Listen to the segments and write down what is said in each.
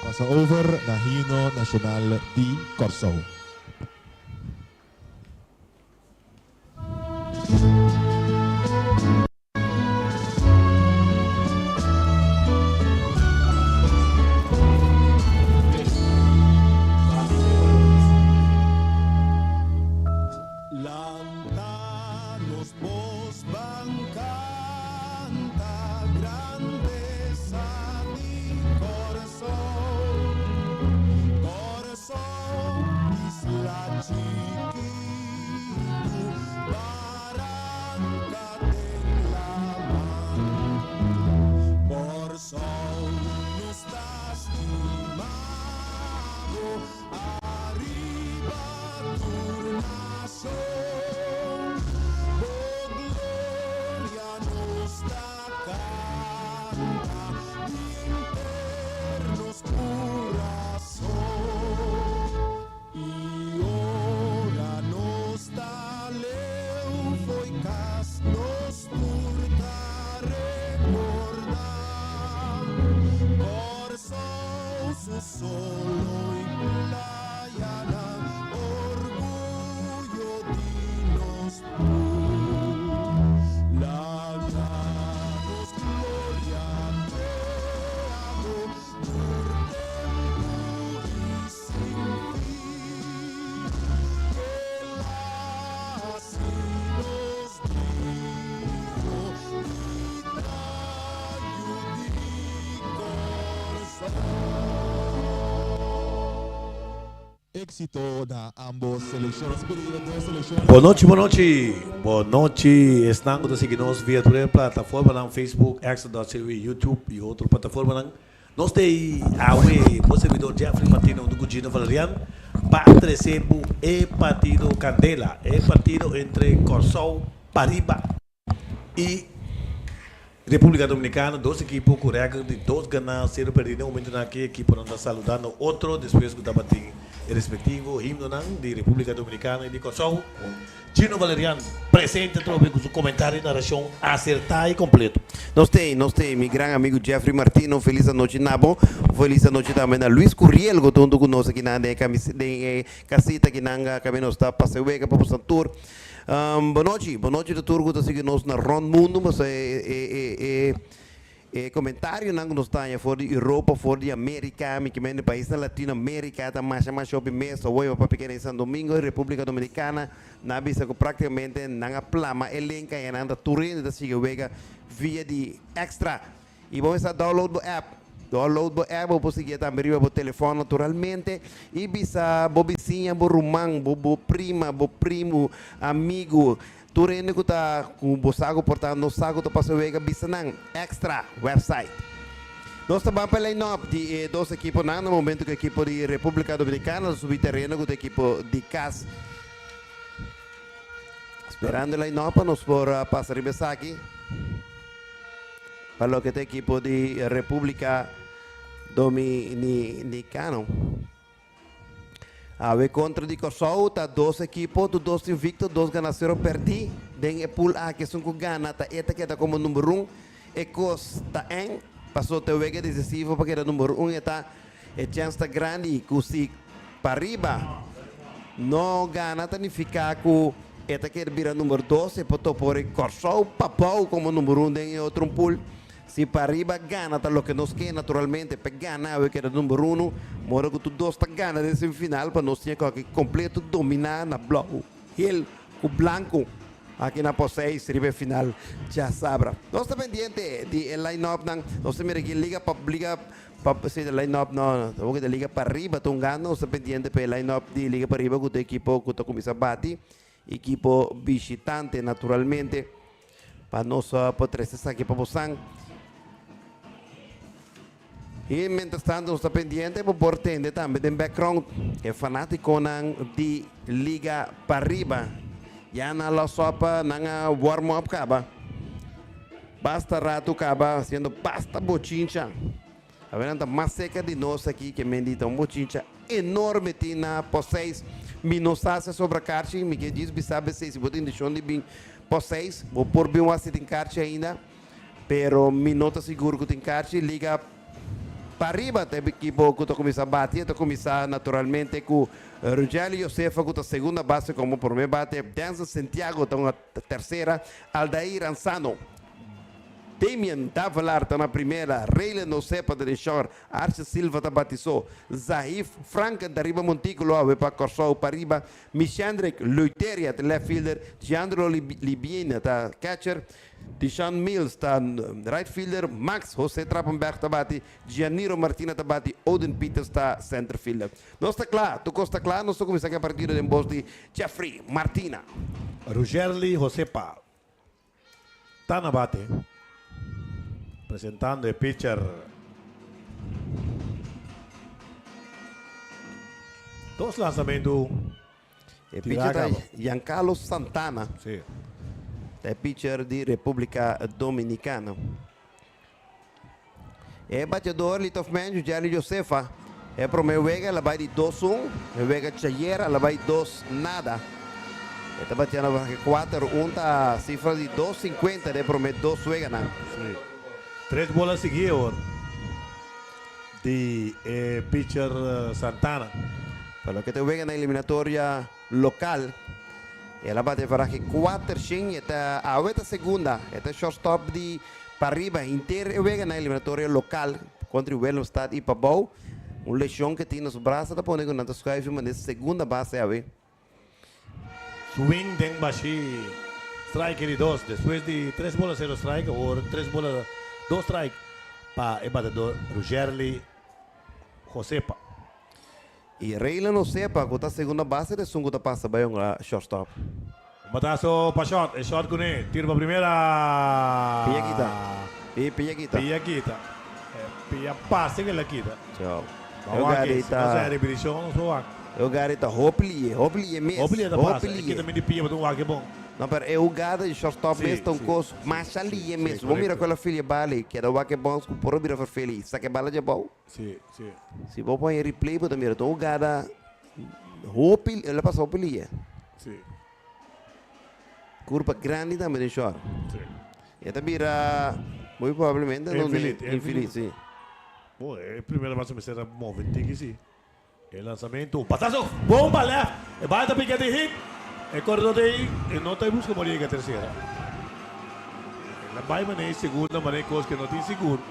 Passa over na Hino Nacional de Corsou. Éxito da ambos selecciones. Boa noite, boa noite. Boa noite. Estão a seguir-nos via a plataforma na Facebook, X.TV, YouTube e outra plataforma. Nós temos o servidor Jeffrey Martino do Gudino Valeriano, patrocínio e partido Candela, é partido entre Corsou, Pariba e República Dominicana, dois equipos com regra de 2 ganhar, 0 perdido. No momento que a equipe não está saludando outro, depois que está batendo o respectivo himno de República Dominicana e de Corsou. Gino Valeriano, presente com seu comentário e narração acertada e completo. Nós temos, meu grande amigo Jeffrey Martino, feliz noite, Nabo. Feliz noite também a Luiz Curriel, que está conosco aqui na casita, que nós está passando para o tour. Boa noite, doutor, que está seguindo na Ron Mundo, mas comentário não nos está fora de Europa, fora de América, que vem do país da Latinoamérica, está mais shopping mês, ou para pequena em São Domingo, República Dominicana, na vista que praticamente não há plama, elenca e anda turista da Sigawega via de extra. E vamos a download a app. Download o app, você conseguir também o telefone naturalmente. E bisa, bo vizinha, bo rumang, bo prima, bo primo, amigo. Tu rende que tá com o saco portando no saco, tu passa o vega bisanang extra website. Nós estamos para line-up de dois equipos no momento que a equipe de República Dominicana subir terreno com a equipe de CAS. Esperando o line-up, nós por passar aqui. Para o que tem a equipe de República Dominicana. A contra de Corsou, tá 2 equipos, 2 invictos, 2 ganadores perdi. Den pool A que são com gana, tá eta que tá como número 1. Ecos tá em, passou teu vega decisivo porque era número 1 eta e chance tá grande que se para arriba. Não gana tá ficar com eta que vira número 12, poto por Corsou, papau como número 1 den outro pool. Se para arriba gana, tá lo que nos quer naturalmente, para ganhar, eu quero número 1, mora que tu dois tá ganha de semifinal, para nós tinha que completo dominar na bloco. Ele, o branco, aqui na P6, ribe final, já sabra. Nós estamos pendiente de line-up, nós temos que liga se line-up não, o que liga para arriba, tão ganho, nós estamos pendiente para line-up de liga para arriba, com o equipo que está começando a bater, equipo visitante naturalmente, para nós poder estar aqui para Bosan. E, mientras tanto, está pendiente por entender também do background, é fanático de liga para arriba. Já na la sopa, na warm-up acaba. Basta rato acaba, sendo basta bochincha. A verdade mais seca de nós aqui, que me dita um bochincha enorme, na por 6 minutos sobre a caixa, me que diz, sabe se você tem deixado de vir por 6, vou por bem uma em caixa ainda, pero minuto seguro que tem caixa, liga para arriba, tem equipo que está começando a bater, está começando naturalmente com Rogério Josefa, que está segunda base, como por mim bate, Danza Santiago, está na terceira, Aldair Ansano, Damian Davalar está na primeira, Raylan Osepa de Shore, Arce Silva está batizou, Zahif Franca da Riba Montículo, para Corsou para arriba, Michandrek Luiteria, de left fielder, Giandro Libina, está catcher, Deshaun Mills está right fielder, Max José Trappenberg está bate, Gianiro Martina está bate, Odin Peters está center fielder. Nós está claro, tu está claro, nós estamos começando a partir de voz de Jeffrey Martina. Rugerli Josepa. Está na bate. Presentando el pitcher. Dos lanzamientos. O pitcher é Giancarlo Santana, Sí. é pitcher de República Dominicana. É batedor Litofman, Jali Josefa. É pro meu Vega, ela vai de 2-1. Meu Vega Chayera, ela vai 2-0. Está batendo 4-1, tá cifra de 2.50, é pro meu 2 Vega, não. Sí. 3 bolas seguidas de pitcher Santana. Para lo que te Vega na eliminatória local, ela bate para que 4-5, esta a outra segunda, esta shortstop de para arriba, inteiro Vega na eliminatória local, contra o Wellenstad e Pabou, lesão que tinha nos braços, tá pondo com tantas coisas, mas nessa segunda base a ver. Swing den bashi strike de 2. Después de 3 bolas 0 strike o 3 bolas 2 strike para el batedor Rugerli Josepa. E Raylan não sepa, que tá segunda base, de sungo tá passa bem a shortstop. Batazo para shot. El shot con él. Tiro para primera. Pilla quita. Pilla quita. Pilla quita. Pilla pase que la quita. Tchau. Vamos aqui. Se não é repetição, não sou aqui. O garita Hopli mesmo. Hopli é da passa. Aqui também de pilla para um aqui bom. Não, pero é o gado de shortstop Sim, mesmo, tão sim. coisa, mas ali é mesmo. Vamos correto. mirar aquela filha bala, que era o que bom, que por virar feliz. Sabe que bala de bom? Sim, sim. Se vou pôr em replay, para mirar, então o gado, Hopli, ela passou Hopli. Sim. Curva grande também de short. Sim. E até mira, muito provavelmente, Infeliz, sim. Pô, é a primeira vez que me será movente aqui, sim. El lançamento, patazo, bomba left, vai da pique de hit. El corredor de ahí, no te busca morir en la tercera. La vai mané segunda, mané cosas que no tiene seguro.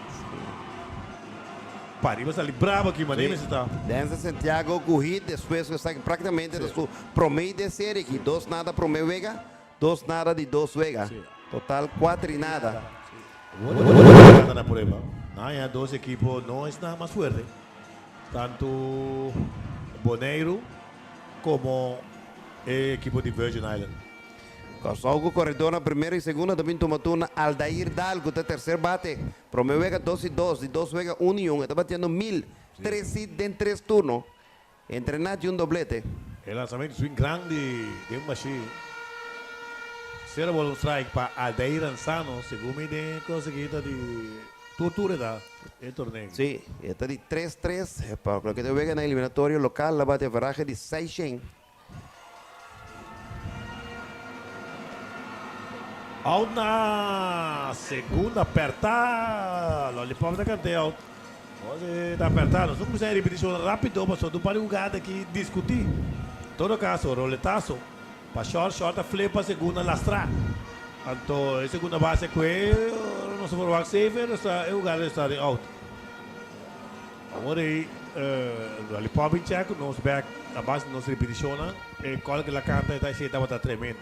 Para arriba salir bravo aqui, mané me está. Danza Santiago, corrida, depois que sai praticamente da sua promedio de série aqui. 2 nada pro meu Vega, 2 nada de 2 Vega. Sim. Total 4 e nada. Bueno, na prueba. Hay dos equipos, no es nada más fuerte. Tanto Boneiro como el equipo de Virgin Island. Algo corredor na primeira e segunda, também tomou turno Aldair Dalgo, da terceiro bate. Pro meu Vega 2 e 2, de 2 Vega 1 e 1. Está batendo 1.003 hits em 3 turnos. Entrenado de doblete. El lanzamiento swing grande de un machine. 0 ball strike para Aldair Ansano, según me de conseguida de tortura da el torneo. Sim, está de 3-3. Para o que te Vega na eliminatória local, la bate veraje de 6-100. Out na segunda apertar, lollipop da cantel. Pode estar apertado, só começar a repetição rápido, mas só tu para jogar aqui discutir. Em todo caso, roletaço, para short, a flip para segunda lastra. Então, a segunda base que nosso forward saver está o lugar está de out. Agora aí ali pode check nos back a base nos repeticiona e qual que la canta está se estava tremendo.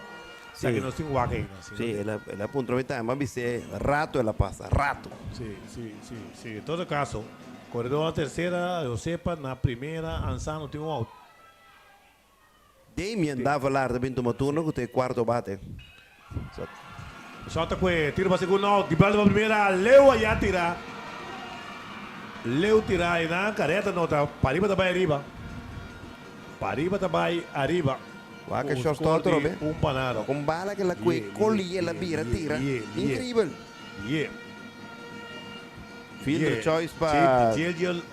Sí. Que nós temos aqui. Sí, el punto de más dice rato ela passa, rato. Sim. Em todo caso, corredor na terceira, eu sepa, na primeira, Ansano tem out. Damien dava lá também toma turno que tem quarto bate. Solta com tiro para segundo out, de para primeira, Leo aí tira. Leo tira e na careta nota, Pariba também arriba. Pariba também arriba. Waka shortstop Robe. Panaro. Com bala que ela colhe ela vira, tira. Incrível. Yeah. Fielder choice para JJ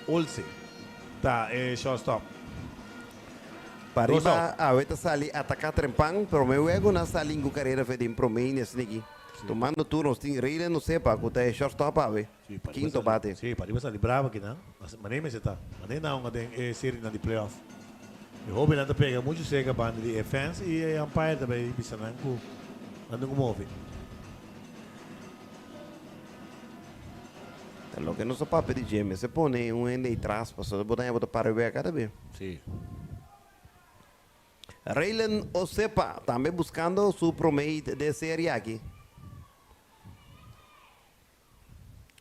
Olsen. Tá, shortstop. Pariba ahorita sali atacar trempang, pero me luego na sali com carreira fedim promein snigi. Tomando turnos tem reira não sepa, que tá shortstop ave. Quinto bate. Sim, Pariba sali brava aqui, não? Mas nem me está. Mas nem não, tem série na de playoff. Eu hope que pega muito seca para de fans e umpire também bisa nangku. Ando move. Lo que no se puede pedir, James, se pone un ende atrás, para poder botar para ver cada vez. Sim. Raylan Osepa, também buscando su promedio de serie aquí.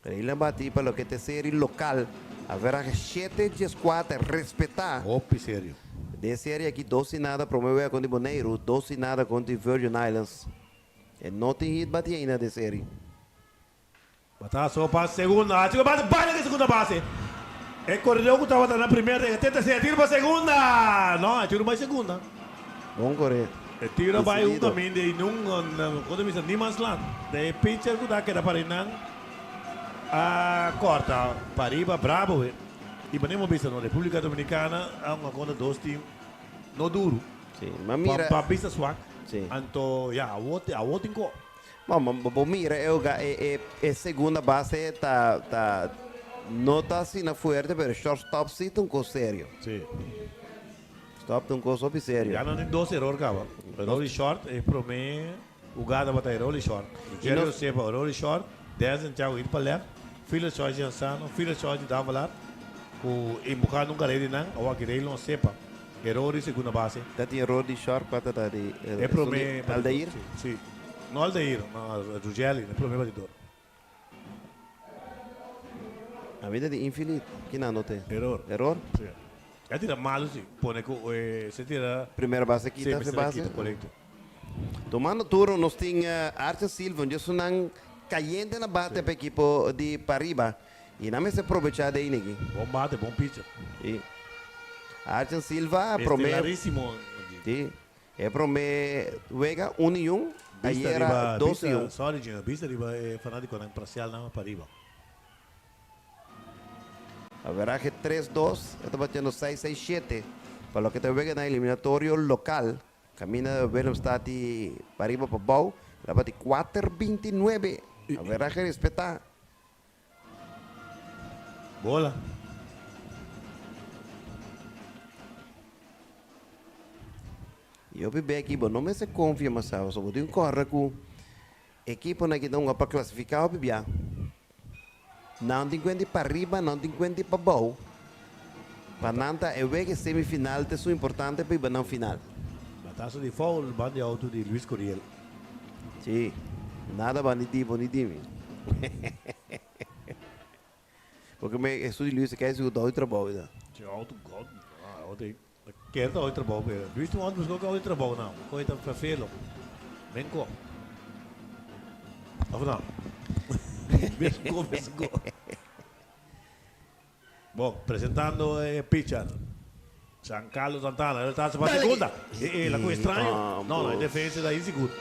Raylan bate para lo que te serie local. A ver, 7-4, respetar. Hope sério. De serie aqui, 12 nada, promedio contra Bonaire, 12 nada contra Virgin Islands. E não tem hit bate ainda de série. Batazo para segunda, chico base, vale que segunda base. El corredor que estava na primeira, tenta se tiro para segunda. Não, tiro mais segunda. Bom correr. El tiro vai um caminho de quando me senti mais lá. De pitcher que dá que era para Inan. A corta, Pariba, bravo. E venimos visto na República Dominicana, há uma conta dos times no duro. Sim, mas mira. Para pista swag. Sim. Então, a outra inco. Bom, mira, segunda base não está assim na forte, mas shortstop sim tem um coisa sério. Sim. Stop tem um coisa sério. Já não tem 12 erros, cara. Rolling short, é para mim, o gado vai ter rolling short. Jerry sepa, rolling short, 10 em tchau, ir para left, field choice de Ansano, field choice de Davalar, o embucar nunca rei de não, ou aqui rei não sepa. Erro de segunda base. Tá tem erro de short, quanto tá de... É para mim... Aldair? Sim. Não Aldair, não, Ruggelli, é para mim batidor. A vida de infinito, que não anote? Error. Error? Sim. Já tira malo, sim. Pone que se tira... Primeira base aqui, tá base? Correto. Tomando turno, nós tem Arthur Silva, onde são caindo na bate para a equipe de Pariba. E não me se aproveitar daí, ninguém. Bom bate, bom pitcher. E Arthur Silva, promete... Estelaríssimo. Sim. É promete... Vega 1-1. Aí era 2-1. Sorry, Gino. Vista riba é fanático ng parcial na Pariba. Haverá que 3-2. Está batendo 6-6-7. Para lo que te vega na eliminatório local. Camina Willemstad e Pariba para Bau. Ela bate 4-29. Haverá que respeitar. Bola. E eu bebê aqui, não me se confia, mas só vou ter um corre com equipe na que não para classificar o bebê. Não tem quanto para arriba, não tem quanto para baixo. Para nanta, eu vejo que semifinal é muito importante para ir na final. Batazo de foul, bande auto de Luis Coriel. Sim, nada bonito. Porque me estudo de Luis que é o dois trabalho. Sim, auto god. Auto. Quer dar outro trabalho. Luis não buscou que outro trabalho não. Coisa para felo. Vem com. Não. Vesgo. Bom, apresentando pitcher. San Carlos Santana, ele está para a segunda. La coisa estranha. Não, é defesa da inseguro.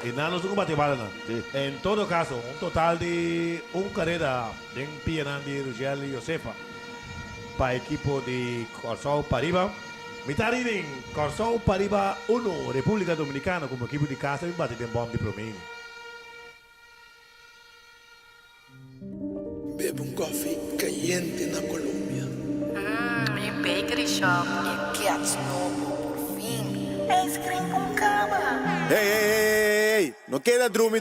E não nos combate bala não. Em todo caso, total de carreira de Pianan de Ruggelli e Josefa para a equipe de Corsol Pariba. Mitad inning, Corsol Pariba 1, República Dominicana como equipe de casa e bate de bom de promedio. Bebe um coffee caliente na Colômbia. Mi bakery shop e Cats Novo, por fim. É ice cream com cama. Ei, Ei, não queda drumi.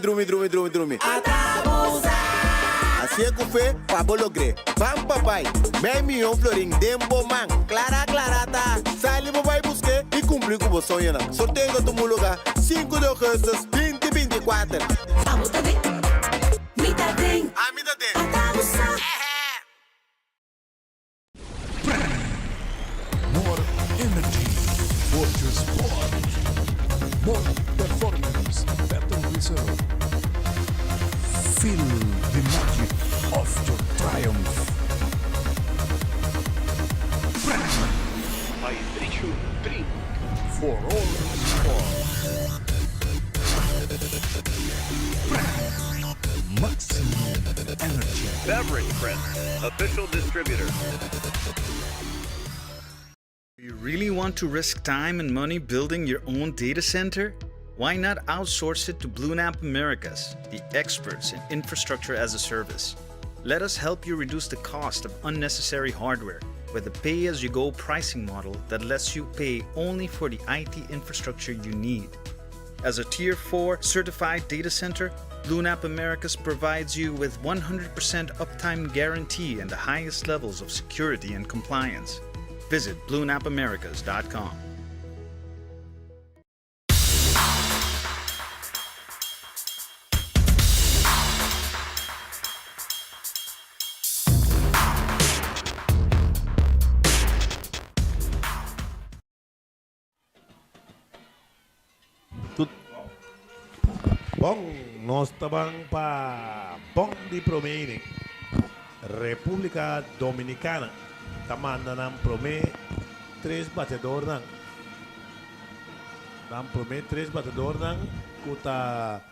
Assim é que foi, pabo logre. Vam papai, meio milhão florim, dembo man. Clara, tá. Sali papai busque e cumprir com o sonho. Sorteio do meu lugar, 5 de agosto, 2024. Amo também. Me dá bem. Ah, me dá tempo. More energy for your sport. More performance, better result. Feel the magic of your triumph. I treat you drink for all sport. Maximum energy. Beverage Friends, official distributor. You really want to risk time and money building your own data center? Why not outsource it to BlueNap Americas, the experts in infrastructure as a service? Let us help you reduce the cost of unnecessary hardware with a pay-as-you-go pricing model that lets you pay only for the IT infrastructure you need. As a Tier 4 certified data center, BlueNap Americas provides you with 100% uptime guarantee and the highest levels of security and compliance. Visit BlueNapAmericas.com. Bom, nós estamos para Bom de Promene, República Dominicana. Está mandando promê 3 batedores. Estamos promê 3 batedores. Cuta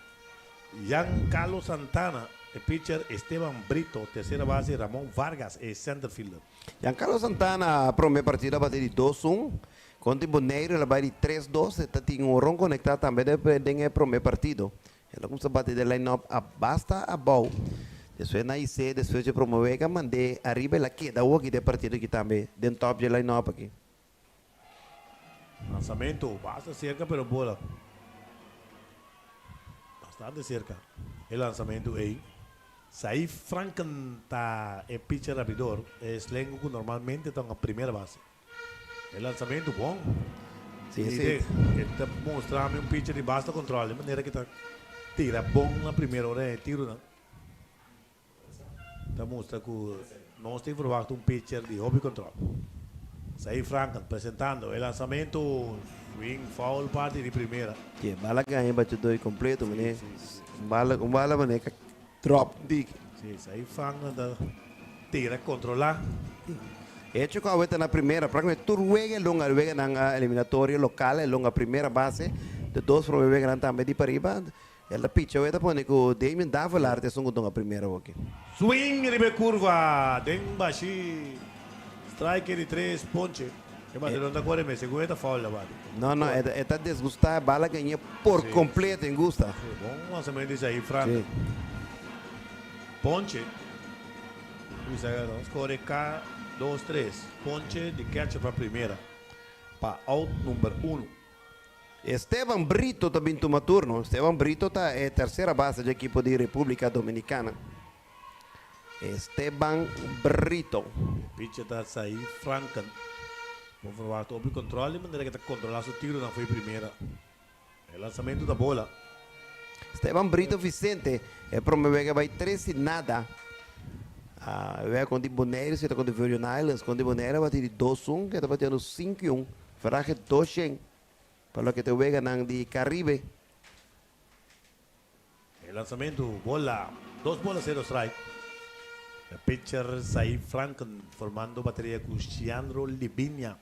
Giancarlo Santana, el pitcher Esteban Brito, tercera base Ramón Vargas, el center fielder. Giancarlo Santana, primeira partida, bateu de 2-1. Contra Boneiro, ela vai de 3-2. Está tem um ron conectado também desde o primeiro partido. Ela começa a bater de line-up basta a bola. Depois na IC, depois de promover, que mandei arriba, ela queda o aqui de partido aqui também, dentro top de line-up aqui. Lançamento, basta cerca, pero bola. Bastante cerca. El lançamento aí. Saí Franken está el pitcher abridor. Es lengo que normalmente está na primeira base. El lançamento bom. Sim, sim. Ele está mostrando um pitcher de basta controle, de maneira que está tira bom na primeira hora de tiro, né? Está mostrando que nós temos provato um pitcher de hobby control. Saí Franken apresentando o lançamento, swing, foul, parte de primeira. Que bala ganha, batedor completo, mané. Bala, mané, drop, dig. Sim, saí Franken tira, controlar. Hecho que ahorita na primeira, praticamente tu ruega na eliminatória local, longa primeira base, de 2 ruega também de para arriba. Ela pitcha ahorita pone que o Damien Davalar te son a primeira aqui. Swing, ribe curva, Dembashi, strike de 3, ponche. Que bateu da 40 meses, segunda foul, bate. Não, está desgustada, bala ganha por completo, em gusta. Bom lançamento isso aí, Franco. Ponche. Score K, 2, 3. Ponche de catcher para primeira. Para out número 1. Esteban Brito também toma turno. Esteban Brito está é terceira base do equipo de República Dominicana. Esteban Brito. Pitcher está sair Franken. Vou provar o controle, de maneira que está controlando o tiro, não foi primeira. O lançamento da bola. Esteban Brito Vicente é promover que vai 3 e nada. Vai com o Boneiro, você está com o Virgin Islands, com o Boneiro vai ter 2-1, que está batendo 5-1. Farage 2-1. Para lo que te vega de Caribe. El lanzamiento, bola, 2 bolas, 0 strike. El pitcher Said Franken formando batería con Gianro Livinia.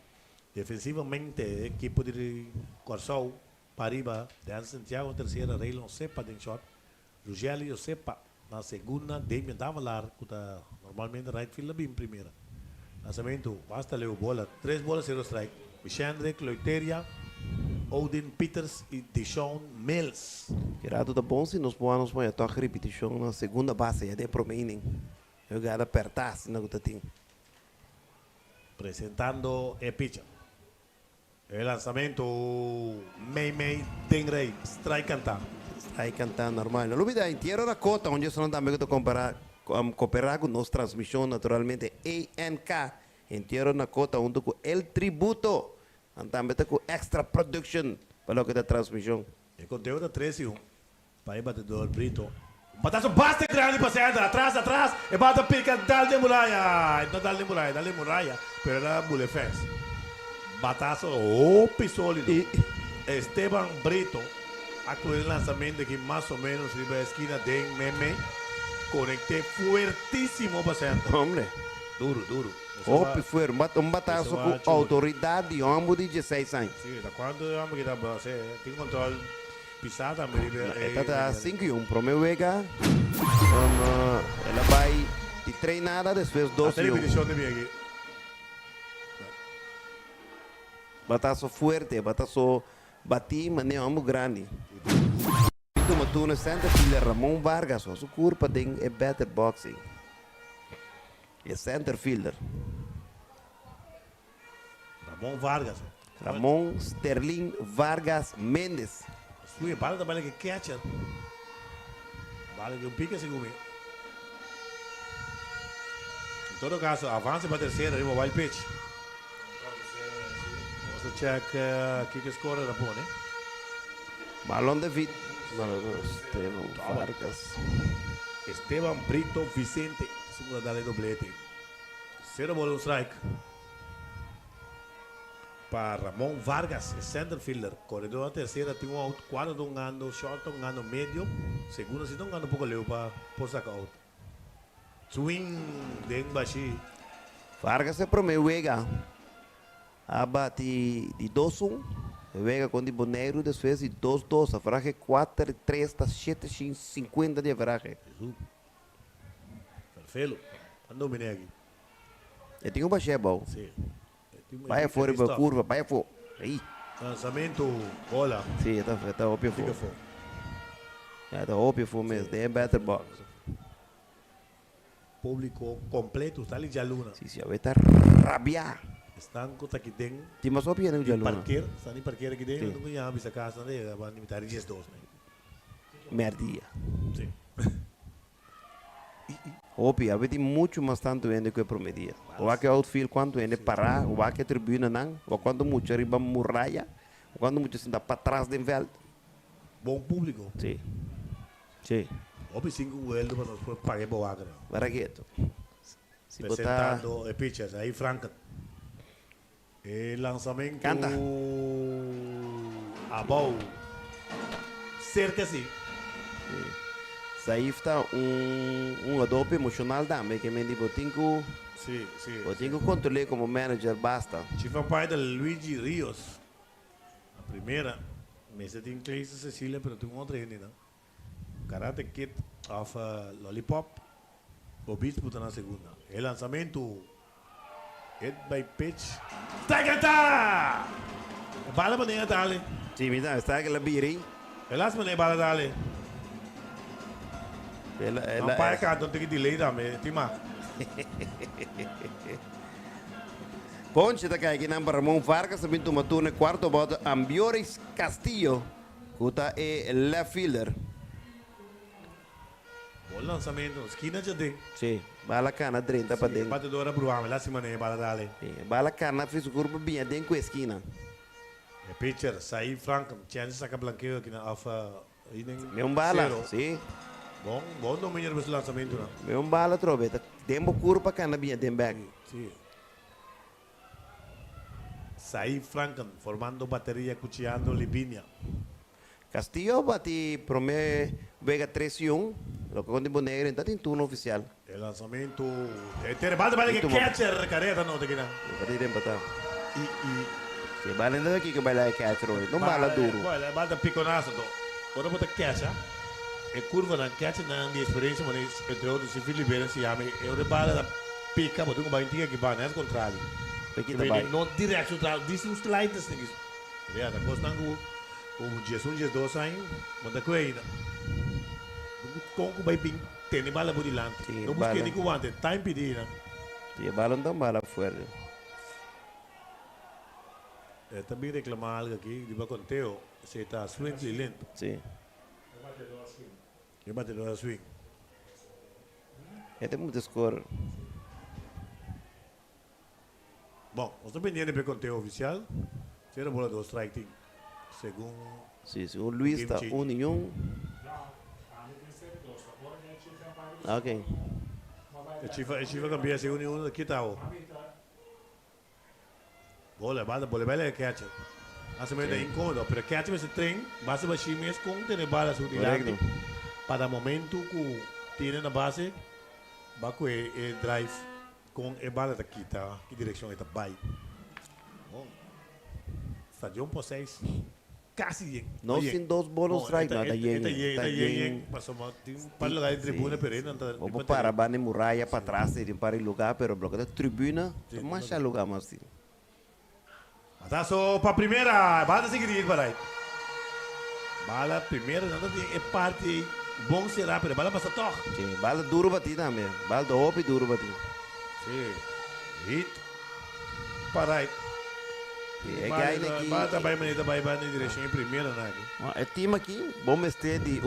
Defensivamente, equipo de Corsou, para arriba, Dan Santiago, tercera, Raylon Sepa, de short. Rugelio Sepa, na segunda, Damien Davalar, que está normalmente right field, bem primeira. Lanzamiento, basta leo bola, 3 bolas, 0 strike. Vichandrek, Loiteria, Odin Peters e Deshaun Mills. Gerado da bom se nós podemos pôr a tua repetição na segunda base, já de promenen. Eu quero apertar, se não está. Presentando el pitcher. El lanzamiento, Mei Tengrey, strike cantar. Aí cantar normal. Não olvida, em Tierra da Cota, onde eu também estou cooperar com nossa transmissão, naturalmente, ANK. Em Tierra da Cota, onde com El Tributo. Também está com Extra Production, para o que da transmissão. El conteo de 3-1. Para el batedor Brito. Batazo bastante grande para sair atrás. E bata pica, dale muralla. No dale muralla. Pero era bullet fence. Batazo, sólido. Esteban Brito. Actuó el lanzamiento que más o menos arriba de la esquina de Meme. Conecté fuertísimo para sair. Hombre. Duro. Ope, foi bataço com autoridade de homem de 16 anos. Sí, da cuando vamos que tiene control pisada, me Está 5-1, pro meu Vega. Ela vai de treinada, depois 2-1. Repetición de mí aquí. Bataço forte, bataço bati, mas não é grande. Então, no center fielder Ramon Vargas, o curva tem é better boxing. É center fielder. Ramón Vargas. Ramon Sterling Vargas Mendes. Sui, para da bala que catcher. Vale que un pique se come. En todo caso, avance para tercera, arriba wild pitch. Vamos a check kick score da pone. Balão de vida. Esteban Vargas. Esteban Brito Vicente. Segunda dale doblete. 0 bola, un strike. Para Ramón Vargas, el center fielder. Corredor a tercera, tiene un out. Cuarto de un gando, short de un gando medio. Segundo, si un gando un poco leo para sacar out. Swing de Bashi. Vargas é pro meu Vega. Abate de 2-1. Vega com de boneiro, depois de 2-2. A frage 4-3, está 7-50 de frage. Perfeito. Ando dominei aqui. Eu tenho um baixé bom. Sim. Vai fora para curva, vai fora. Aí. Lançamento, bola. Sim, está óbvio Fica fora. fora. Está óbvio fora mesmo. Tem better box. Público completo, está ali de aluna. Sim, sim, vai estar rabiar. Estão com aqui dentro. Tem mais óbvio no jaluna. Parqueiro, estão em parqueiro aqui dentro. Sim. Não conheço essa casa, né? Vão limitar 10 2, né? Merdia. Sim. Óbvio, havia muito mais tanto ainda que eu prometia. O que outfield quanto ainda parar, o que tribuna não, o quando muito arriba muralha, o quando muito está para trás do veld. Bom público. Sim. Sim. Óbvio, 5 vuelos para nós pagar boa grana. Baragueto. Se botar. Presentando el pitcher, ahí Franklin. El lanzamiento. Canta. Abou. Cerca sí. Aí está adope emocional também, que me digo, tenho Sí, sí. controle como manager, basta. Chief pai de Luigi Ríos. La primera. Me se tiene que Cecilia, pero tengo otra gente, ¿no? Karate Kid of Lollipop. Obispo está en la segunda. El lanzamiento. Hit by pitch. ¡Está! Bala para dale. Sim, então, está aquela biri. El last man bala dale. Não pai cá, não tem que delay também, tima. Ponche está aqui na Ramon Vargas, também toma turno quarto bota Ambiores Castillo, que é left fielder. Bom lançamento, esquina já tem. Sim, bala cana 30 para dentro. Batedora Bruame, lá se maneia bala dale. Bala cana fez o corpo bem dentro com a esquina. E pitcher, Saí Franco, chance saca blanqueio aqui na alfa. Meu bala, sim. Bom domínio para esse lançamento, não? Meu bala trobeta, tempo curva cana bem dentro back. Sim. Saí Franco, formando bateria, cuchillando Libinia. Castillo bate prome Vega 3-1, lo que con negro então tem turno oficial. El lanzamiento. Bate que catcher, careta, no te queda. Bate de empatar. E Se vale ainda aqui que vai lá catcher hoje, não bala duro. Olha, bate piconazo, do. Quando bota catcher, é curva na catcher na experiência, mas entre outros se Filipe se chama, é o bala da pica, botou com bainha que vai, não é o contrário. Aqui também. Não direto, diz uns slides, né? Vê, tá gostando o Jesus 2 anos, manda com ainda. Com o baipim, tem bala por delante. Não busquei nem com o ante, tá impedido. E bala não bala fora. Também reclamar algo aqui, de conteo, se está swing e lento. Sim. Que batedor a swing. Tem muito score. Bom, nós estamos pendendo para o conteo oficial. Será bola do strike team. Segundo. Sim, sim. O Luiz está Game 1 e 1. Ok. A Chiva cambia segundo e um aqui está o. Bola, bola é catcher. Hace meio incômodo, pero catcher esse trem, base baixinho mesmo com ter bala sobre Correcto. para o momento que tiene na base, vai com o drive com a bala daqui, tá? Que direção está vai? Bom, estadio por 6. Casi bien. No sin dos bonus strike, nada bien. Está bien. Pasó para lugar de tribuna, pero Vamos para Bane Muralla para atrás, tem para o lugar, pero bloco da tribuna, mais lugar mais sim. Atazo para primeira, bala seguir para aí. Bala primeira, não tem parte bom será, pero bala passa toque. Sim, bala duro bati também. Bala do hopi duro bati. Sim. Hit. Para aí. É que aí aqui. Bala vai na direção em primeira, né? É time aqui, bom este de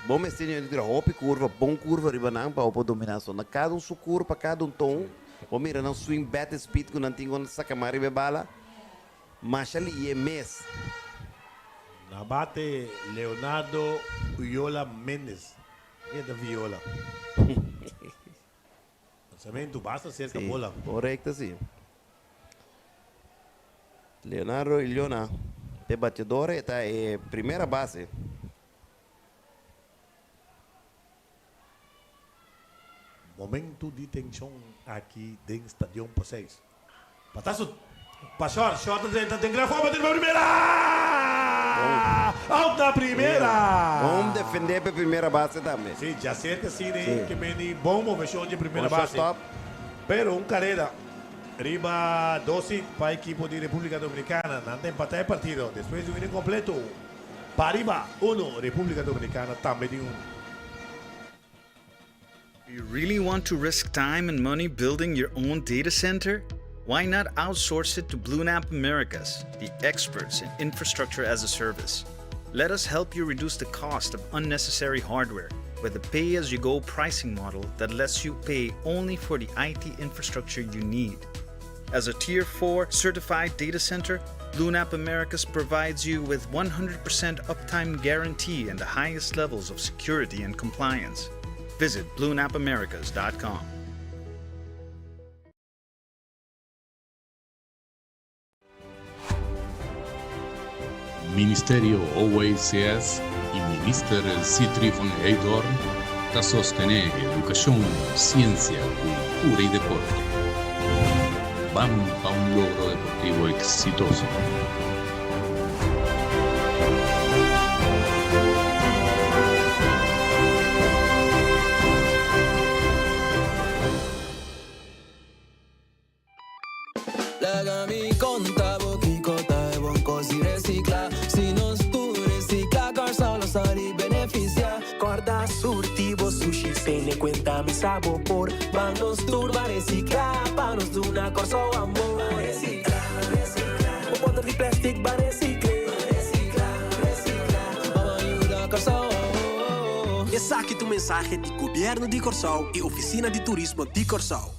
bom este de hopi curva, bom curva riba não para o dominação. Na cada sua curva, cada tom. O mira não swing bat speed que não tem quando saca mais riba bala. Mas ali é mês. Na bate Leonardo Viola Mendes. É da Viola. Lançamento basta cerca a bola. Correto, sim. Leonardo Ilhona, de batedor, está em primeira base. Momento de tensão aqui dentro do estádio por 6. Pataço. Para short tem grafo, bateu para a primeira! Out da primeira! Vamos defender para a primeira base também. Sim, já cerca sim, né? Que vem bom movimento de primeira base. Stop. Pero carreira. Riba 12 para a equipe de República Dominicana. Não tem empatar o partido. Depois do inning completo. Pariba 1, República Dominicana também tem 1. You really want to risk time and money building your own data center? Why not outsource it to BlueNap Americas, the experts in infrastructure as a service? Let us help you reduce the cost of unnecessary hardware with a pay-as-you-go pricing model that lets you pay only for the IT infrastructure you need. As a Tier 4 certified data center, BlueNap Americas provides you with 100% uptime guarantee and the highest levels of security and compliance. Visit BlueNapAmericas.com. Ministerio OACS e Minister Citri von Eidorn da sostenere educazione, ciencia, cultura y deporte. Van a un logro deportivo exitoso. Laga mi conta, boquicota, bonco si recicla. Si non tu recicla, corsa lo sali beneficia. Corda surtivo, sushi, pene, cuenta mi sabor. Vanos turba recicla, panos de una corso amor. Recicla, recicla. Un bottle de plastic va recicla. Recicla, recicla. Vamos ayuda a corso. Esse aqui é o mensagem do Governo de Corsol e Oficina de Turismo de Corsol.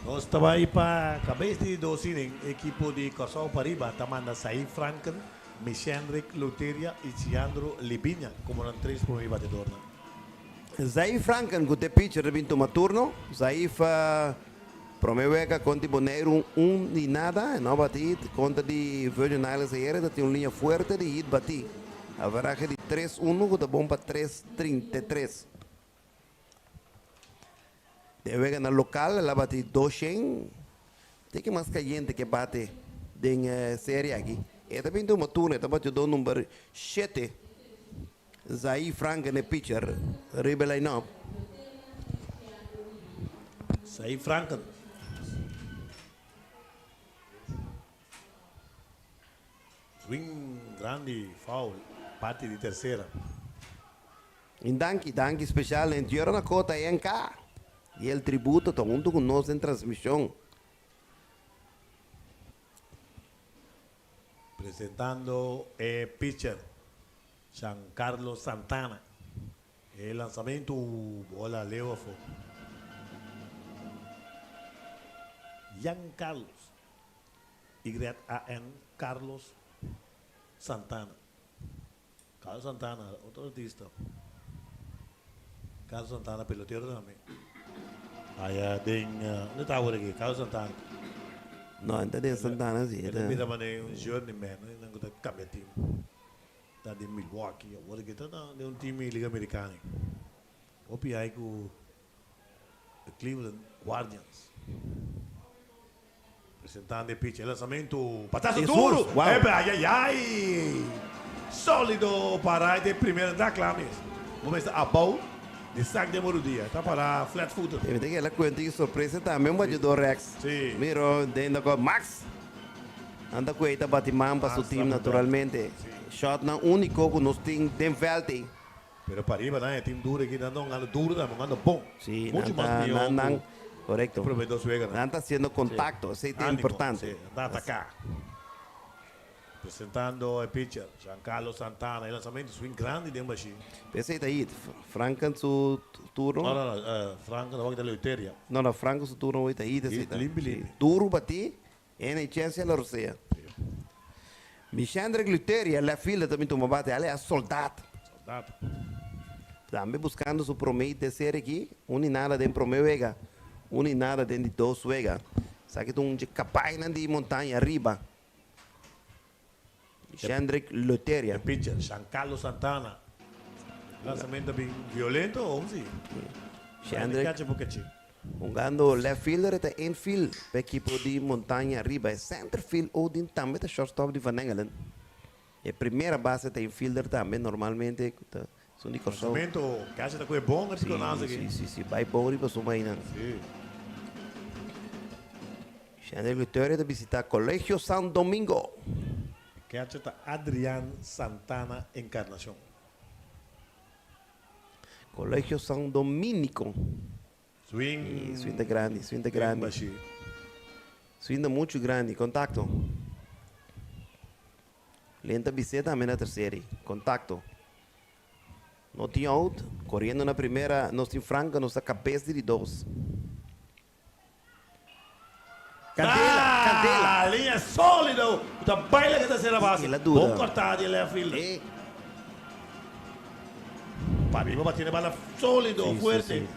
Nós estamos aí para a cabeça de docinem, equipe de Corsol Pariba, tamanda Saí Franken, Michenrik Luteria e Ciandro Libinha, como não três por aí batedor. Zaif Franken, que te pitcher de vinto turno. Zaif promete contra Boneiro e nada, não bati, contra de Virgin Islands ayer, tem uma linha forte de hit bati. A veraje de 3-1, que tá bom para 3-33. Deve ganhar local, ela bate 200. Tem que mais caliente que bate em série aqui. E também tem uma turno, tá bate o número 7. Zaí Franken é pitcher, ribe line-up. Saí Franken. Swing grande, foul, parte di tercera. In dank special en tierra na cota ENK. E el tributo está junto con nosotros en transmisión. Presentando el pitcher, Giancarlo Santana. El lanzamiento, bola lejos. Giancarlos. Y-A-N, Carlos Santana. Carlos Santana, otro artista. Carlos Santana, pelotero también. Allá ¿dónde está ahora aquí? Carlos Santana. No, está de Santana, sí. Ele vira um journeyman, não está campeão. Está de Milwaukee, agora que está de time liga americana. O PI com o Cleveland Guardians. Apresentando o pitch, lançamento, patazo duro. Wow. Ai. Sólido para de primeira da clave. Vamos ver a bola de saque de Morudia. Está para flat footer. Eu tenho que ela conta que surpresa também, um batedor Rex. Sim. Miro, dentro com Max. Anda com ele, batimão para o time naturalmente. Shot na único que nós temos dentro verde. Pero para arriba, né? Time duro aqui, dando um ano duro, um ano bom. Sim, muito mais melhor. Correcto. Proveedor suega, né? Anda haciendo contacto, sí. Eso es importante. Sí, anda a atacar. Presentando el pitcher, Giancarlo Santana, el lanzamiento swing grande de machine. Pensei aí, Franca en su turno. No, Franco no va a quitar la euteria. No, Franca su turno ahorita aí. Limpi. Duro para ti, en el chance la rosea. Michandre Gluteria, la fila também toma bate, ela é soldado. Também buscando su promedio de ser aqui, e nada de promedio vega. E nada de dos vega. Sabe que tu capaz de montanha arriba. Shandrick Luteria. El pitcher, Giancarlo Santana. Lanzamiento bien violento o sí. Shandrick. Jugando left fielder eta infield para equipo de montanha arriba. Center field ou também é shortstop de Van Engelen. E primeira base é infielder também normalmente. São de Corsol. Lanzamiento, caixa está com bom, aqui. Sim. Vai bom e passou mais ainda. Sim. Shandrick Luteria de visitar Colegio San Domingo. Catcher está Adrián Santana Encarnación. Colegio San Dominico. Swing. Swing de grande. Swing de muito grande. Contacto. Lenta biceta também na terceira. Contacto. No tinha out. Correndo na primeira. Nós tem franca. Nossa cabeça de dois. Candela. Linha sólido. Está baila que terceira base. Ela dura. Bom cortado ele é a fila. Para mim, vai bater bala sólido, fuerte.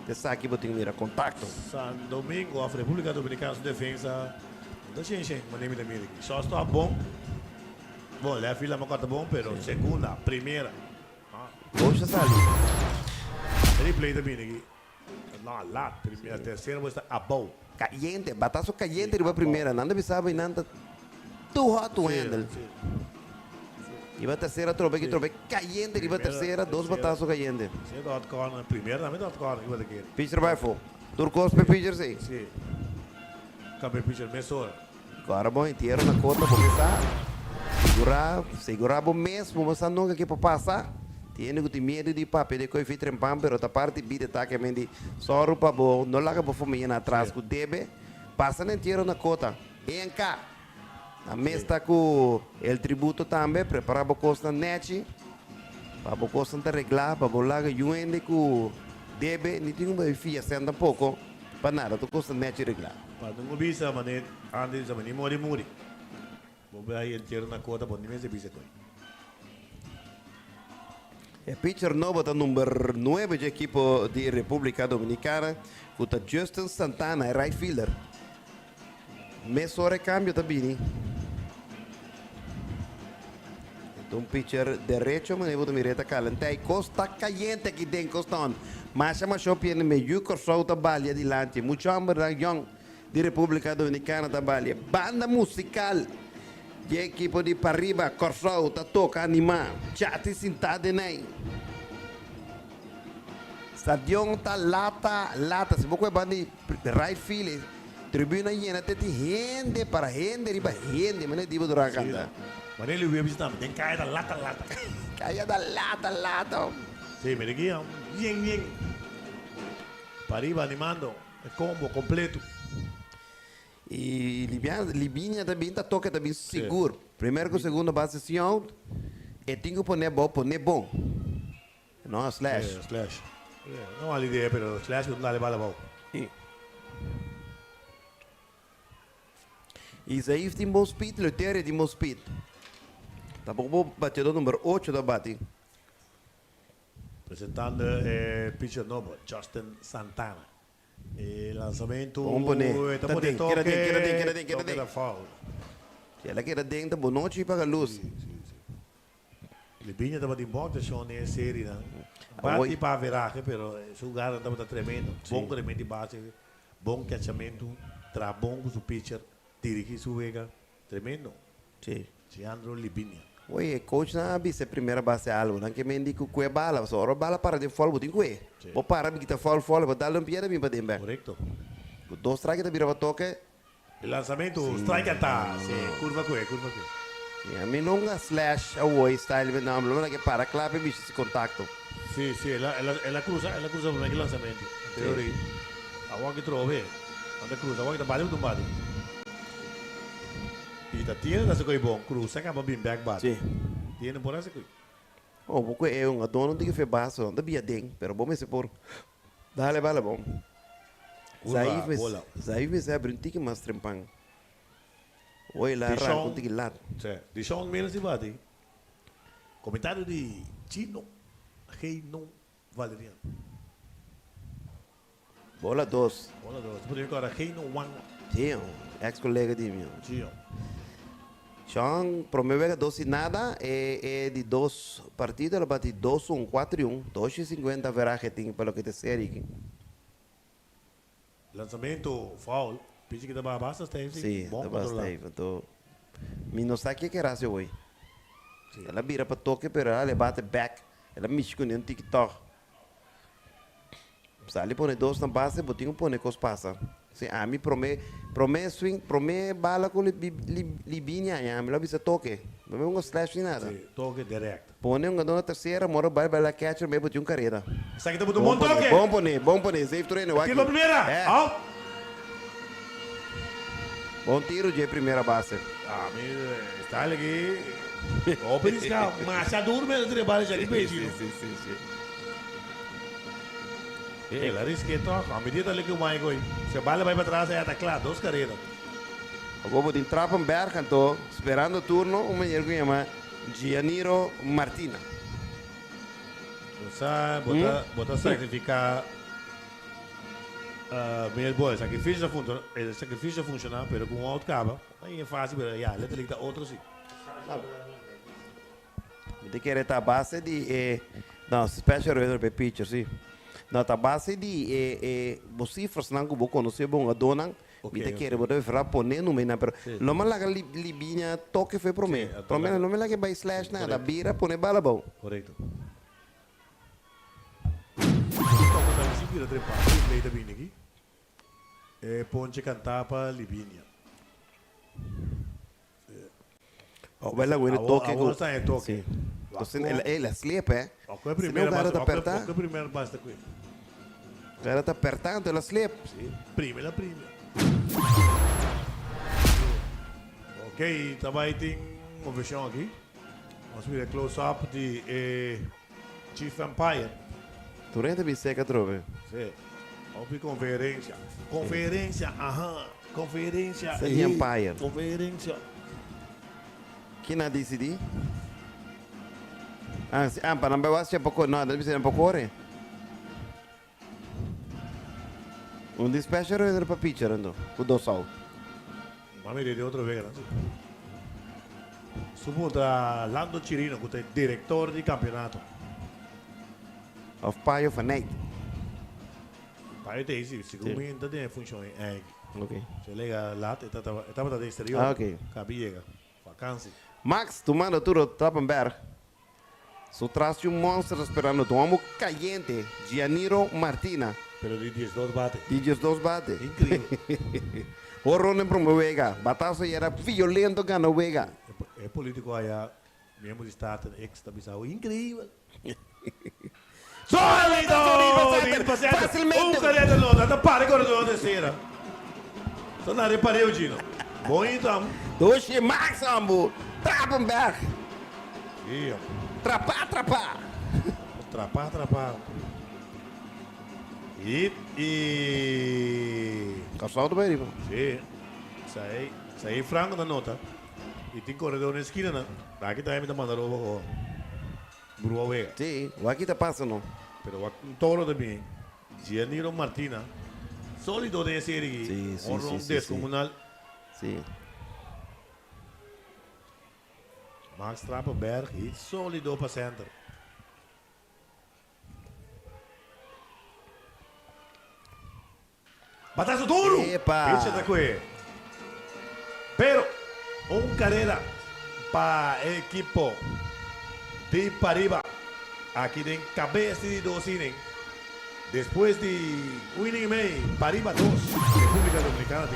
Essa aqui vou ter que mirar. Contacto. San Domingo, a República Dominicana, sua defesa. Não tem gente, mas nem me demira aqui. Só está bom. Bom, ele é a fila, mas corta bom, pero segunda, primeira. Poxa, Sali. Ele play também aqui. Não, lá, primeira, terceira, vai estar a bom. Caliente, batazo caliente iba primeira, nada bisaba e nada too hot to handle. Iba terceira, trove caliente, iba terceira, dois batazos caliente. Sim, do hot corner, primeira, também do hot corner, iba daqui. Pitcher vai for. Turcos pe pitcher sim. Sim. Campeão pitcher, mesora. Agora bom, inteiro na conta, porque está segurar bom mesmo, mas não que para passar. Tiene que ter medo de papel de coifre trempam, pero ta parte bide tá que mendi só roupa bom, não larga para família atrás que debe, passa nem tiro na cota. ENK. A mesta com o tributo também, prepara a costa net, para a costa arreglar, para a larga juende que debe, nem tem uma fia sendo pouco, para nada, tu costa net arreglar. Para não bisa manet, antes de mani muri. Vou ver aí tiro na cota, bom, nem se bisa coi. El pitcher novo está número 9 de equipo de República Dominicana, que está Justin Santana, é right fielder. Mês hora cambio também. Então, pitcher derecho, mas eu vou mirar calente. E costa caliente aqui dentro, costão. Mas chama shopping no meio, Corsol trabalha adiante. Muito hambre young de República Dominicana trabalha. Banda musical. De equipo de Parriba, Corsol, tá toca animar. Já te sentado nem. Stadion tá lata. Se você vai de right field, tribuna llena, te gente para gente, riba gente, mas não digo durar canta. Wanneer jullie weer visitamos, den cae da lata. Calla da lata. Sí, mire aquí, bien. Para arriba animando, el combo completo. E Libinha também tá toque também seguro. Primeiro com segundo base assim, e tem que poner bom. Não slash. Slash. Não há ideia, pero slash não dá le bala bom. E Zaif tem bom speed, Lutéria tem bom speed. Tá bom batedor número 8 da bate. Presentando pitcher novo, Justin Santana. El lanzamiento está por el toque da foul. Ela quer dentro, boa noite para a luz. Libinha estava de bom de show nessa série, né? Bate para veragem, pero o lugar estava tremendo. Bom rendimento de base, bom catchamento, tra bom com o pitcher, dirigir sua vega, tremendo. Sim. Giandro Libinha. Oi, coach na bise primeira base algo, não que me indico que bala, só a bala para de fora botin que. Ou para me que fora, para dar limpieza bem para dentro. Correcto. Dos strike da vira toque. El lanzamiento, strike attack, curva que. A mim não é slash away style, não, não é que para clave bicho esse contacto. Sim, ela cruza por aquele lançamento. Teoria. Agora que trove, anda cruza, agora que tá batendo tumbado. E tá tirando essa coisa bom, cruza, acaba bem back bate. Sim. Tiene por essa coisa. Oh, porque é um dono de que fez baixo, não devia ding, pero bom esse por. Dale bala bom. Zaif me abre um tique mais trempang. Oi lá, arranca um tique lá. Sim. De Sean Miller se bate. Comentário de Chino Reino Valeriano. Bola 2. Por agora, Reino Wang. Sim, ex-colega de mim. Sim. Sean promove 2 e nada, é de 2 partidas, ela bate 2-1, 4-1, 2,50 veragem tem pelo que te série aqui. Lançamento, foul, pitch que dá basta, Steve. Sim, bom dá controlar. bastante. Então, não sabe o que era seu hoje. Ela vira para toque, pero ela bate back, ela mexe com um TikTok. Se ela põe 2 na base, botinho põe que os passa. Sim, a mim promete swing, promete bala com Libinha, a mim lá bisa toque. Não é um slash nem nada. Sim, toque direto. Põe um na terceira, mora bala catcher, meio botinho carreira. Essa aqui tá muito bom toque. Bom põe, safe treino. Tiro a primeira. É. Out. Bom tiro de primeira base. Ah, meu, está aqui. Ó, periscar, mas a duro mesmo trabalho já de peixe. Sim. Ela risquei toque. A medida que o Mike aí. Se a bala vai para trás, é atacar 2 carreiras. Agora de Trappenberg, então, esperando o turno, um menino que chama Gianiro Martina. Você bota sacrificar meu boy, sacrifício funciona, mas com um outro cabo, aí é fácil, mas já, ele tem que dar outro sim. Tem que estar a base de, não, special runner para pitcher, sim. Não, a base de, você faz não que vou conhecer bom a dona. Mita quer botar para poner no meio, pero não me laga libinha toque foi pro meio. Pro meio não me laga by slash nada, bira poner bala bom. Correto. Como tá se vira trepar, play da bine aqui. Ponche cantar para libinha. Oh, vai lá o toque. Agora está em toque. Então ele sleep, é? Qual é a primeira base? Qual é a primeira base da coisa? O cara está apertando, ela sleep. Sim, primeira. Ok, também tem uma versão aqui. Vamos ver a close-up de Chief Empire. Durante a biseca trove. Sim. Vamos ver conferência. Conferência. Sim, Empire. Conferência. Quem não decidi? Para não beber se pouco, não, deve ser um pouco hora. Um dispatcher era para pitcher, então, com 2 sal. Vamos ver de outra vez, não? Suponta Lando Chirino, que é diretor de campeonato. Of Paio Fanate. Paio tem isso, segundo mim, não tem função. Ok. Se liga lá, estava de exterior. Ah, ok. Cabia, vacância. Max, tu manda tudo Trappenberg. Su traz de monstro esperando tu amo caliente, Gianiro Martina. Pero de 10-2 bate. De 10-2 bate. Incrível. O Ronen promovega. Batazo e era violento, ganhou vega. É político allá, mesmo de Estado, ex-Bissau, incrível. Sólido! Facilmente. Caneta nota, até para agora de onde será. Só na reparei, Gino. Bom então. Doce Max Ambo. Trappenberg. Ih, Trapá. trapar. E... Corsal do Beriba. Sim. Sai frango na nota. E tem corredor na esquina, né? Aqui também me mandando o Brua Vega. Sim, o aqui tá passando. Pero um toro também. Gianiro Martina. Sólido de série aqui. Sim, Descomunal. Sim. Max Trappenberg e sólido para center. Batazo duro! Epa! Pitch da Cue. Pero, carrera para el equipo de Pariba. Aqui em cabeça de Docine. Depois de winning May, Pariba 2, República Dominicana.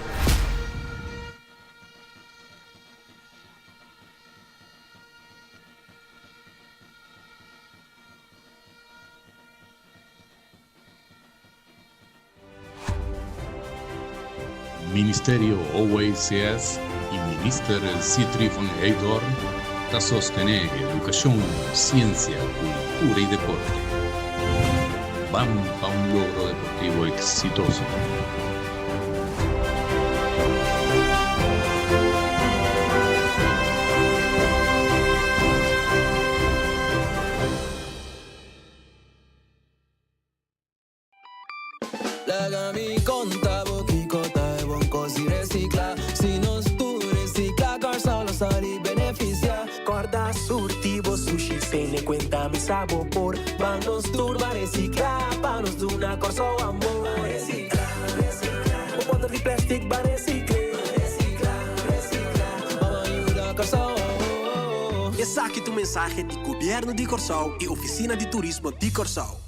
Ministerio OACS e Minister Citri von Heydorn da sostenere educação, ciência, cultura e deporte. Vamos a un logro deportivo exitoso. Lagami conta boquicota é bom così recicla. Se nós tu recicla, corsa lo sali beneficia. Corda surtivo sushi, pene cuenta mi sabor. Bandos turba recicla, panos de una corso amor. Recicla. Un bottle de plastic va recicla. Vamos ayuda corso. E saque tu mensagem de Governo de Corsol e Oficina de Turismo de Corsol.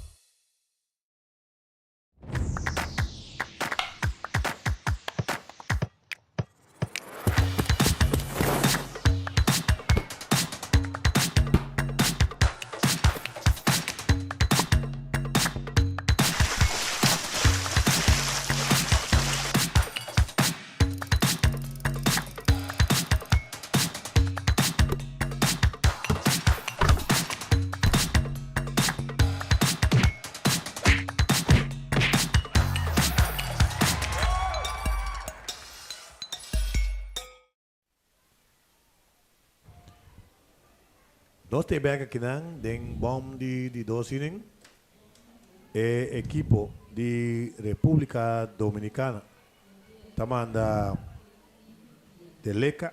Nós temos aqui den bom de Docine, equipo de República Dominicana. Tamanda de Leca,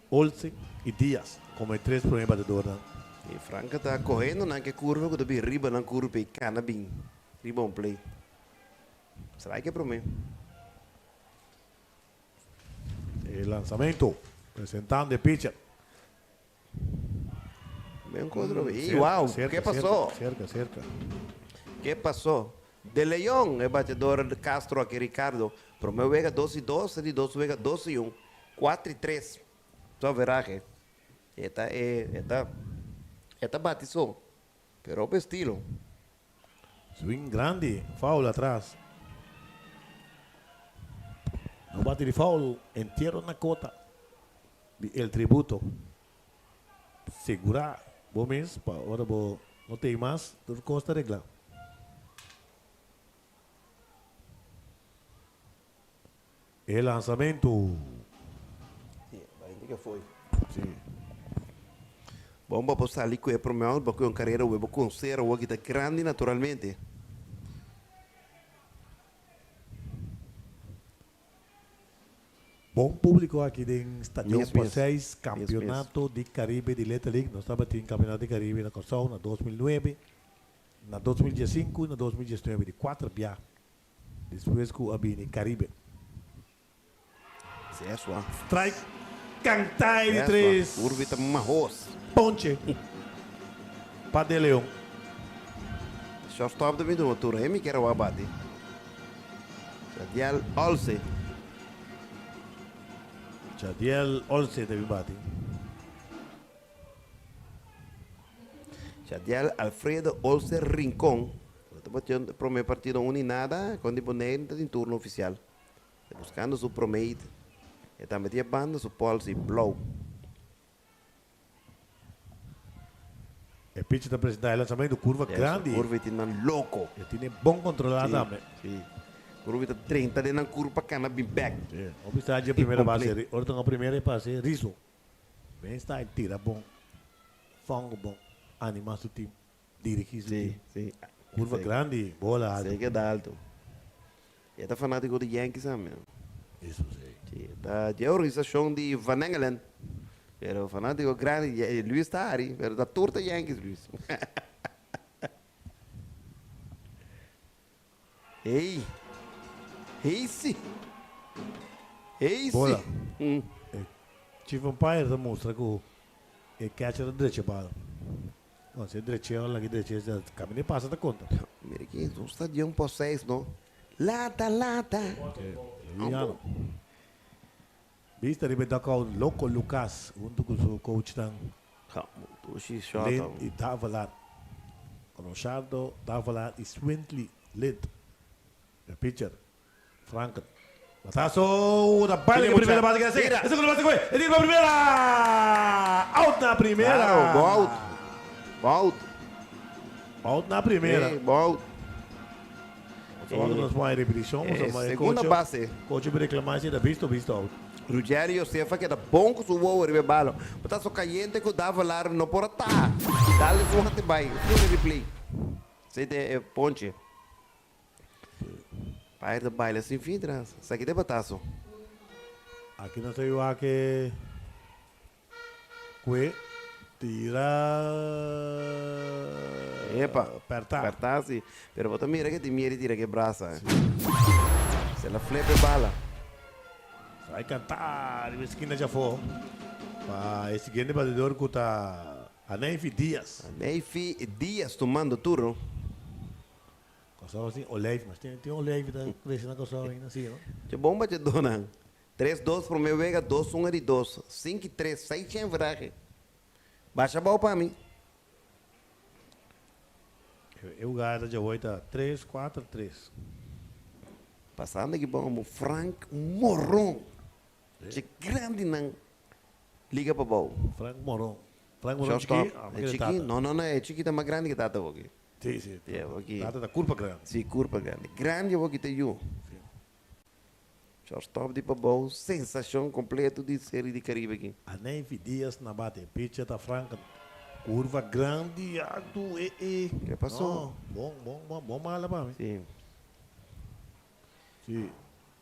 Olsen e Dias, como três primeiros batedores. E Franca tá correndo na que curva que deve riba na curva e cana bem. Riba um play. Será que é para mim? El lanzamiento, presentando de pitcher. Bem contra Cerca, uau, cerca, que passou? Cerca. Que passou? De Leão é batedor de Castro aqui, Ricardo. Para o meu vega 12-2, de 2 vega 12-1. 4-3. Só verá que. Esta batizou. Pero o estilo. Swing grande, foul atrás. No bate de foul, entierro na cota. El tributo. Segurar. Bom mês, agora não tem mais, tudo custa reglar. El lançamento. Ainda que foi. Sim. Vamos postar ali com o primeiro, porque é uma carreira, o conserva, o que está grande naturalmente. Bom público aqui em Estadio Yes, por yes. 6, Campeonato de Caribe de Little League. Nós estávamos em Campeonato de Caribe na Corsol, na 2009, na 2015 e na 2019, de 4 piá. Depois que a Bini Caribe. É só. Strike, cantai de 3. Curvita marros. Ponche. Para de Leão. Shortstop também do motor, Remy que era o abate. Jadiel Olse. Jadiel Olse de bate. Chadial Alfredo Olser Rincón. Primeiro partido não une nada, quando bonito em turno oficial. Buscando seu promedio. E também tinha banda, seu policy blow. E pitch da apresentar o lançamento curva grande. Curva tinha louco. E tem bom controlado também. Sim. Curva tá 30 de na curva cana bem back. Sim. Obviamente a primeira base, outra a primeira base riso. Bem está tira bom. Fango bom. Anima su time. Dirigir su time. Sim. Curva grande, bola alta. Sei que dá alto. E tá fanático de Yankees também. Isso sei. Sim. Da organização de Van Engelen. Pero fanático grande, Luis está aí, pero da torta Yankees, Luis. Ei! Esse! Bola. Chief Umpire demonstra que o catcher é direito bala. Não, se é direito, olha aqui direito, caminho passa da conta. Mira aqui, um estadião por 6, não? Lata! Liano. Viste ribe da o Loco Lucas, junto com o coach dan. Tuxi shot. Lind e Davalat. Ronchardo, Davalat e Swintley Lind. O pitcher, Franken. Matazo, da baile que primeira base que assim. A segunda base foi, ele para a primeira. Out na primeira. Claro, Out na primeira. Out. Só nós vamos repetição, segunda base. Coach vai reclamar se da visto out. Rogério Josefa que era bom com o voo ribe balo. Mas só caliente que dava lá não por tá. Dá-lhe um hate by. Full replay. Sei de ponte. Pai do baile assim fim trans. Isso aqui de bataço. Aqui nós temos que tira Epa, apertar sim. Pero você mira que te mira e tira que braça. Se ela flepe bala. Vai cantar, a esquina já foi. Mas esse grande batedor que está a Neifi Dias. Neifi Dias tomando turno. Coçava assim, Olave, mas tem Olave da crescendo na coçava ainda assim, não? Que bomba de dona. 3-2 pro meu Vega, 2-1 de 2. 5-3, 6 tinha verdade. Baixa a bola para mim. Eu ganho de 8 3-4-3. Passando aqui bom, Frank Moron. De grande não. Liga para bola. Frank Moron chiqui? É chiqui? Não, é chiquita mais grande que tata aqui. Sim. Aqui. Tata da curva grande. Sim, curva grande. Grande aqui tem eu. Shortstop de para bola, sensação completa de série de Caribe aqui. A Neifi Dias na bate, pitcher da Franca. Curva grande, alto, Que passou? Bom mala para mim. Sim. Sim.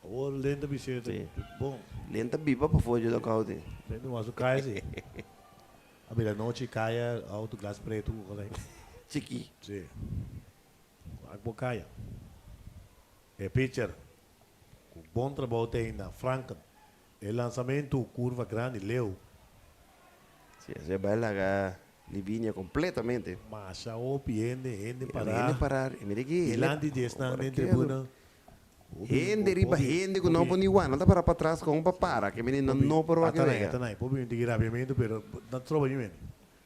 O lenta bicicleta. Bom. Lenta bipa para fora do carro dele. Lenta mas o cai assim. A beira noite cai alto glass preto, olha aí. Chiqui. Sim. A bocaia. É pitcher. Com bom trabalho tem na Franca. O lançamento curva grande, leu. Sim, você vai lá Livinha completamente. Mas a OP ende parar. Mira aqui. Ilandi de estar em tribuna. Rende riba, rende que não pode igual, não dá para trás com um para, que menino não por aqui. Atanai, pode vir de gravemente, pero não troba de mim.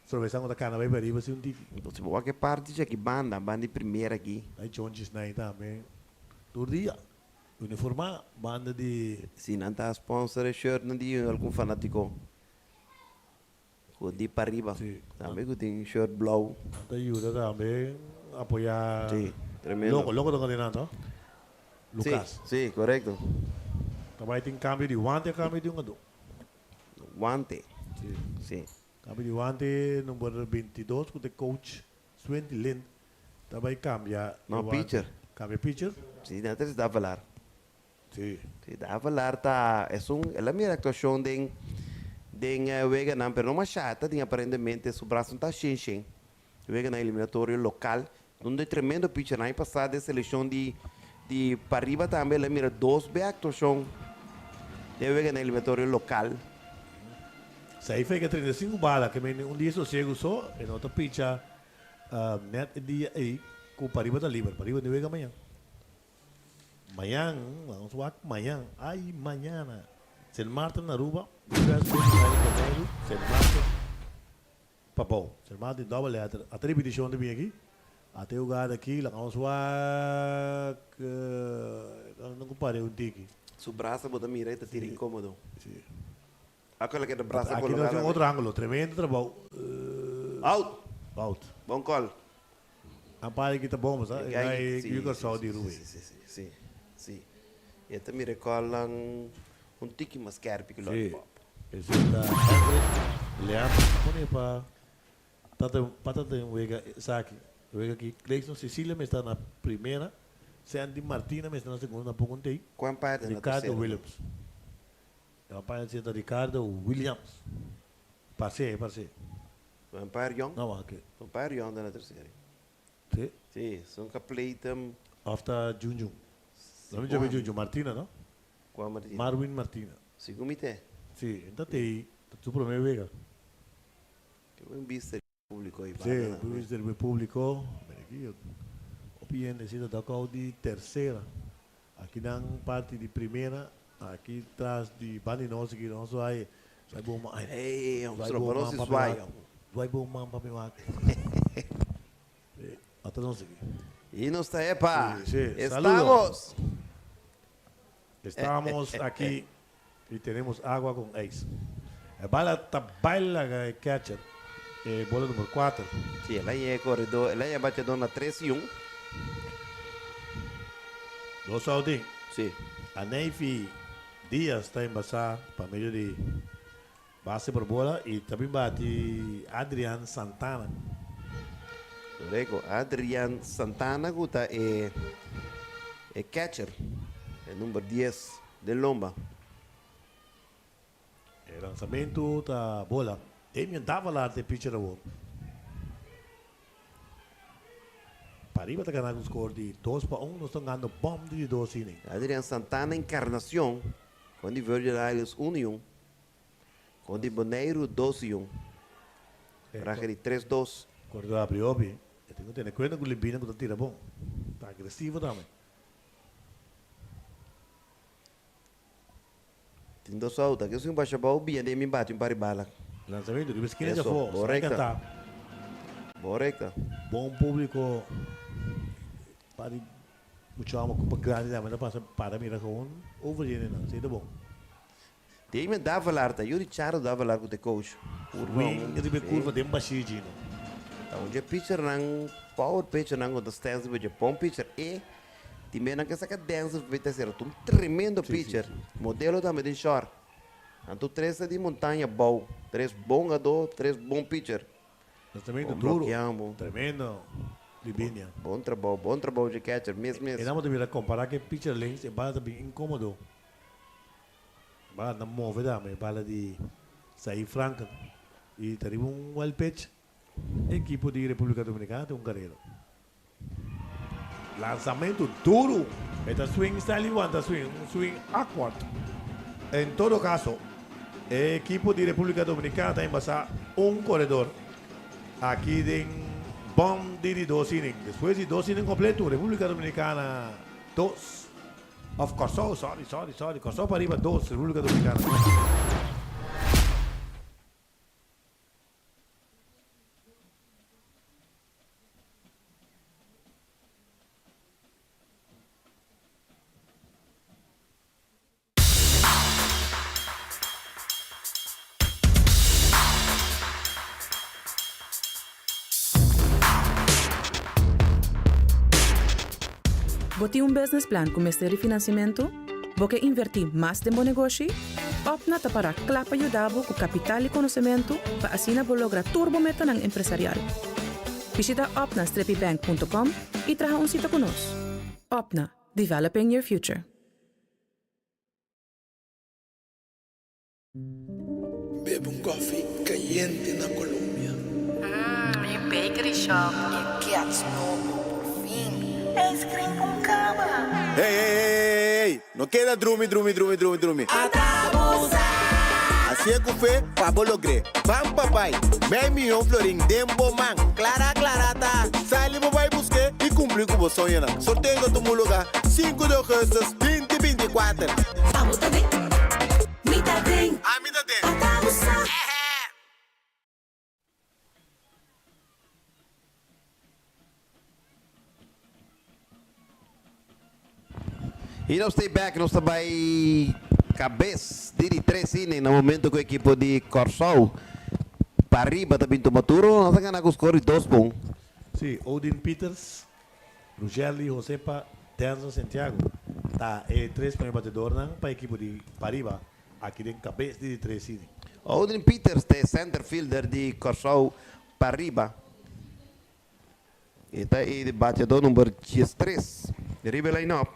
Troveção da cana vai para riba se um tique. Então se boa que parte já que banda primeira aqui. Aí Jones na também. Todo dia. Uniforma, banda de. Se não tá sponsor shirt não de algum fanático. De para riba. Também que tem shirt blue. Ajuda também apoiar. Sim, tremendo. Logo do candidato. Lucas. Sim, correto. Também tem câmbio de guante, câmbio de ado. Guante. Sim. Câmbio de guante número 22 com o coach Swinty Lind. Também cambia. Não, pitcher. Cambia pitcher? Sim, não tem que dar falar. Sim. Sim, dá falar tá. É a minha atuação de Vega não, pero não mais chata, tem aparentemente o braço não está cheio. Vega na eliminatório local, onde tremendo pitcher na passada seleção de para arriba também, ela mira 2 B atuação de Vega na eliminatório local. Sai fica 35 balas, que dia só chego só, e outra pitcher net dia aí, com para arriba da livre, para arriba de Vega amanhã. Amanhã, vamos lá, amanhã, ai, amanhã. Sen Martin na Aruba, San Martin, papau. Sermão de double letter. Até repetição de mim aqui. Até o gado aqui, lá vamos lá. Não comparei um tique. Su braço bota mira e tira incômodo. Sim. Aquela que é do braço Aqui nós temos outro ângulo, tremendo trabalho. Out. Out. Bom call. A parte que tá bom, sabe? Aí que eu só de Rui. Sim. E também recola um tique mais carpe que Sim. lollipop. Esse tá Leandro, põe para Patata em Vega, saque. Vega aqui, Cleison Cecília me está na primeira, Sandy Martina me está na segunda, pouco tem. Qual parte na Ricardo terceira? Williams. A parte da Ricardo Williams. Passei. Vampire Young? Não, aqui. Vampire Young na terceira. Sim. Sim, são que pleitam. After Junjun. Não me Junjun, Martina, não? Qual Martina? Marwin Martina. Segundo mite. Sim, então tem, tu primeiro Vega. Que é um bicho público aí. Sim, o serviço público. Aqui, o PN necessita da call de terceira. Aqui na parte de primeira, aqui atrás de Bandinoso, que nós vai bom mais. Ei, vai bom bom se vai. Vai bom man para me matar. Até não sei. E nós está epa. Sim, Estamos. Estamos aqui e temos água com ex. A bala tá baila catcher. Bola número 4. Sim, ela é corredor, ela é batedor na 3 e 1. Do Saudin. Sim. A Neifi Dias está em passar para meio de base por bola e também bate Adrian Santana. Correcto. Adrian Santana guta é catcher. É número 10 de Lomba. O lançamento da bola. Damian dava lá de pitcher award. Pariba está ganhando o score de 2-1. Nós estamos ganhando bom de 2 innings. Adrian Santana Encarnação. Quando Virgin Islands 1 e 1. Quando Boneiro 2 e 1. Raja de 3-2. Quando abriu obi. Eu tenho que ter cuidado com o Limbina que tira bom. Está agressivo também. Tem 2 alta. Que eu sou um baixo bom. Bem, de mim bate um paribala. Lançamento de esquina já Eso, foi. correcto. Correcto. Bom público. Para muito uma culpa grande também. Não passa para mim com um overgene não. Sei bom. Tem me dava larta. Eu de Charo dava largo de coach. Wing de curva de baixinho. Então, o pitcher nang power pitcher nang o stance de bom pitcher e também nang que saca dancer vai ser um tremendo pitcher. Modelo também de short. Então 3 de montanha bom, 3 bom ador, 3 bom pitcher. Lançamento duro. Tremendo. Libinia. Bom trabalho de catcher, mesmo. E não devia comparar que pitcher lens é bala bem incômodo. Bala não move também, bala de sair franca. E teria well pitch. Equipo de República Dominicana tem carreiro. Lançamento duro. Esta swing está levanta swing awkward. Em todo caso, a equipo de República Dominicana está em passar corredor. Aqui tem bom de 2 innings. Depois de 2 innings completos, República Dominicana 2. Of Corsó, sorry. Corsó para arriba 2, República Dominicana. Boti un business plan com este refinanciamento? Você invertir mais de bom negócio? Opna para clapa ajudar com capital e conhecimento para assim lograr turbometa ng empresarial. Visita opna-bank.com e traga um sítio conosco. Opna, developing your future. Bebe um coffee caliente na Colômbia. Mi bakery shop. E que novo, por fim. Ice cream com cama. Ei, não queda drume. Assim é que foi, Pablo logré. Vamos papai, meio milhão florim, dembo man. Clarata. Sai papai busque e cumprir com o sonho. Sorteio todo mundo lugar, 5 de agosto, 2024. Vamos também. Me dá bem. Ah, me dá bem. E nós stay back, nós também cabeça de 3 cine no momento que o equipo de Corsol para arriba também toma turno, nós ganhamos com o score 2 pontos. Sim, Odin Peters, Rugelli, Josepa, Denzo Santiago. Tá, 3 primeiros batedores para a equipe de Pariba, aqui em cabeça de 3 cine. Odin Peters, de center fielder de Corsol para arriba. E está aí de batedor número 13, de arriba line-up.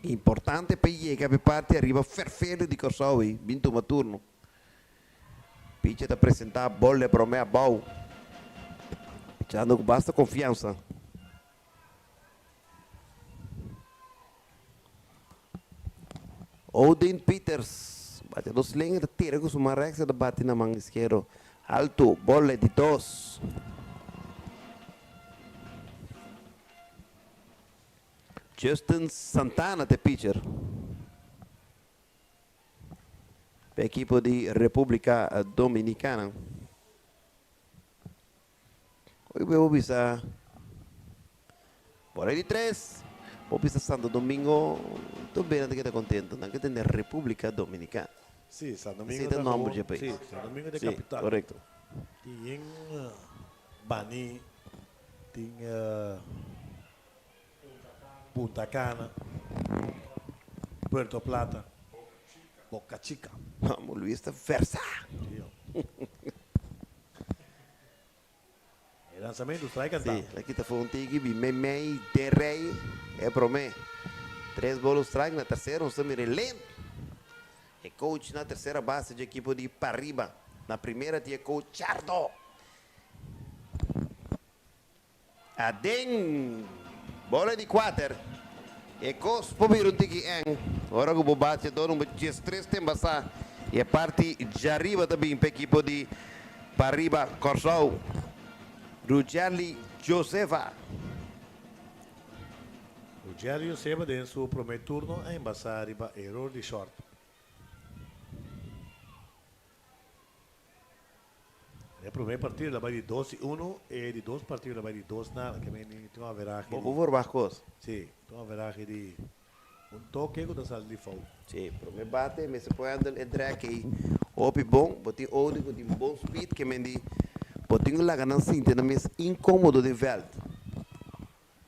Importante para chegar a parte arriba perfeito de Corsol, bem toma turno. Pitch está apresentar a bola para o meia ball. Pitchando com bastante confiança. Odin Peters. Batedor sling, tira com o Marex, bate na mão esquerda. Alto, bola de 2. Justin Santana, de pitcher. Para a equipe de República Dominicana. Hoy veo bisa bola de 3. Vou bisa Santo Domingo. Estou bem que está contento. Não que tem República Dominicana. Sim, Santo Domingo. Esse é o nome do país. Sim, Santo Domingo é Sim, capital. correto. E em Bani, tem Punta Cana, Puerto Plata, Boca Chica. Vamos, Luis, versa. El lançamento, strike and down. Sim, aqui está falando que Memei, Terrei, é promê. 3 bolas strike na terceira, nós estamos lento. É coach na terceira base de equipe de Pariba. Na primeira tinha coach Chardo. Adem, bola de 4. E cos pobiru tiki en. Ora que o bate do número 13 tem passar. E a parte de arriba também para a equipe de Pariba Corsol. Rugelli Josefa. Rugelli Josefa, em seu primeiro turno, a embaixar arriba, erro de short. No primeiro partido, ela vai de 12-1, e de 2 partidos, ela vai de 2-0, que tem uma veragem. Vou por Barcos. Sim, tem uma veragem de toque com a sala de foul. Sim, primeiro bate, mas se pode entrar aqui. Opi bom, botem olho, botem bom speed, que me diz. Botem lá ganância, entenda, mas incômodo de veld.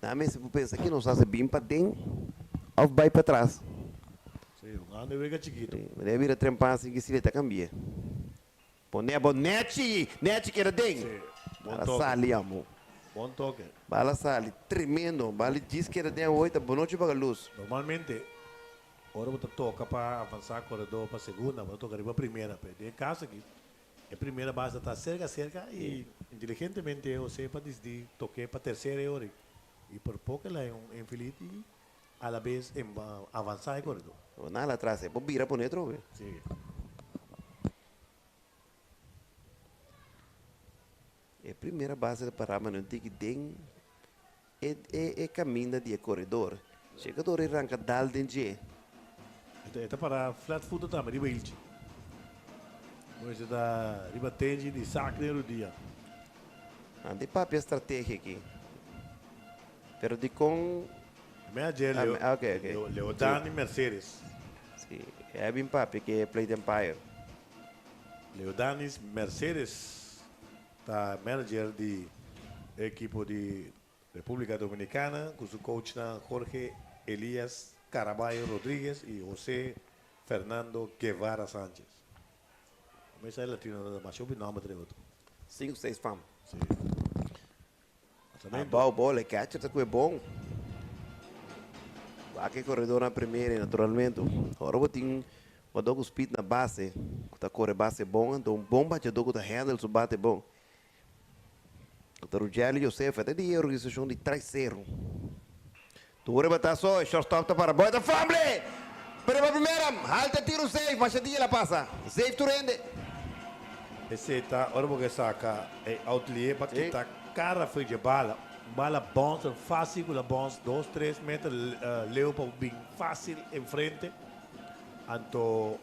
Na mesa, você pensa que não sabe bem para dentro, ou vai para trás. Sim, um ano é chiquito. Mas deve ir a trempar assim que se ele está cambiando. Boné, bonete, nete que era dentro. Bala sali, amor. Bom toque. Bala sali, tremendo. Bala diz que era dentro 8, boa noite para a luz. Normalmente, agora você toca para avançar corredor para a segunda, você toca para a primeira. Tem caso aqui, a primeira base está cerca e inteligentemente você para decidir tocar para a terceira hora. E por pouco ela é infeliz e a la vez avançar o corredor. Nada atrás, é para virar para dentro. Sim. A primeira base de Pará, mas não tem que tem é caminho de corredor. Chega a arranca dal dentro. Está para flat foot também, riba ilche. Você está riba tende de sacre no dia. Ande papi estratégia aqui. Pero de com Média Leodani Mercedes. Sim, é bem papi que é Plate Empire. Leodanis Mercedes. Está manager de equipo de República Dominicana, com seu coach Jorge Elias Caraballo Rodríguez e José Fernando Guevara Sánchez. Mas é latino, mas eu não me atrevo. 5, 6 fam. Sim. A bola, catcher é bom. Vai que corredor na primeira, naturalmente. Agora eu tenho o speed na base, que corre base bom, então um bom batedor que handle o bate bom. O Rugelli Josef, até de organização de 3-0. Tu vai só, shortstop tá para boa da fumble! Pero a primeira, alta tiro safe, mas a dia passa. Safe tu rende. Esse está, agora porque saca, é outlier para que tá cara foi de bala. Bala bounce, fácil com a bounce, 2-3 metros, leu para bem fácil em frente. Então,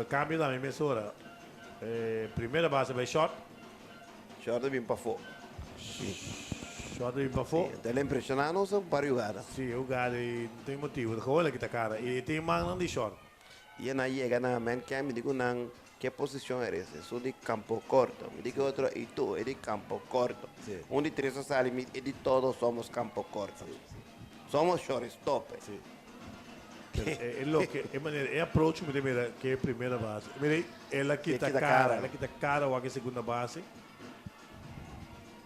cambio da mesma hora. Primeira base vai short. Short bem para fora. Short de para fora. Ele impressionando só para jogar. Sim, o cara não tem motivo. Gewoon que tá cara. E tem man de short. E na chega na man que me digo não que posição é essa? Sou de campo corto. Me digo outro e tu é de campo corto. Sim. Um de três sale e de todos somos campo corto. Somos shortstop. Sim. É lo que é maneira é approach me mira que é primeira base. Mira, ela que tá cara, ela que tá cara ou a segunda base.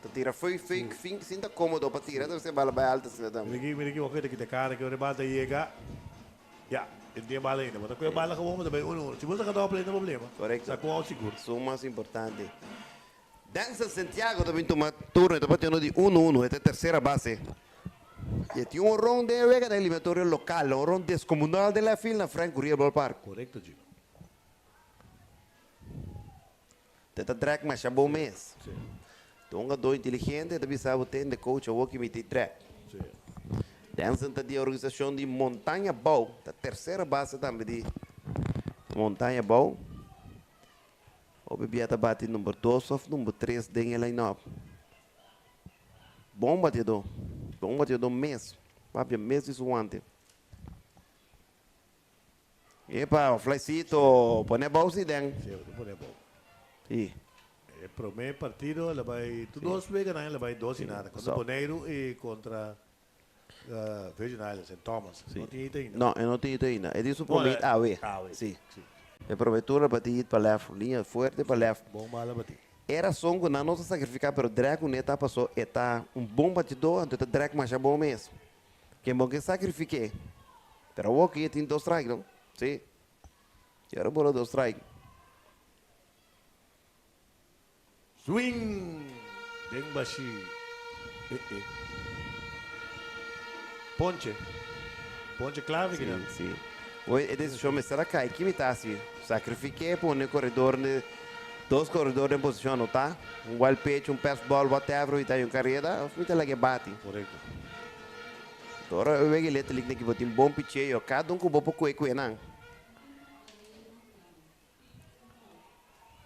Tu tira foi sinta cômodo para tirar, você bala vai alta se também. Mira que o que tá cara que o rebate chega. Já, ele tem bala ainda, mas com a bala como também se você não play não problema. Correto. Tá com o seguro. Isso é mais importante. Dança Santiago também toma turno, tá batendo de 1-1, esta é a terceira base. E tinha um round de vega da eliminatória local, um round descomunal de la fila na Franco Riel Ballpark. Correto, Gino. Teta track mas já bom mês. Sim. Então, do inteligente, também sabe tem de coach o que me track. Sim. Dança de organização de Montanha Bow, a terceira base também de Montanha Bow. O bebê está batendo número 2 ou número 3 dentro da line-up. Bom batedor mês. Papi, mês isso ontem. Epa, o flycito, põe bolsa dentro. Sim, põe bom. Sim. É primeiro partido, ela vai tu dois vegas, ela vai dois e nada. Contra Boneiro e contra Virgin Islands, em Thomas. Sim. Não tinha ido ainda. Não, eu não tinha ido ainda. Ele isso promete Sim. É prometura para ir para left, linha forte para left. Bom bala bater. Era som que não nos sacrificar, pero Draco neta passou, está um bom batidor, então Draco mais é bom mesmo. Que bom que sacrifiquei. Pero o que tem 2 strikes, não? Sim. Era bola 2 strikes. Swing! Dengbashi. Ponche. Ponche clave, que não? Sim. Hoje, esse show me será que aqui me tá assim. Sacrifiquei por um corredor de 2 corredores em posição, não tá? Um wild pitch, um pass ball, whatever, e tá em carreira, eu lá que bate. Correto. Agora eu vejo ele ali que botou um bom pitcheio, cada com bom pouco não.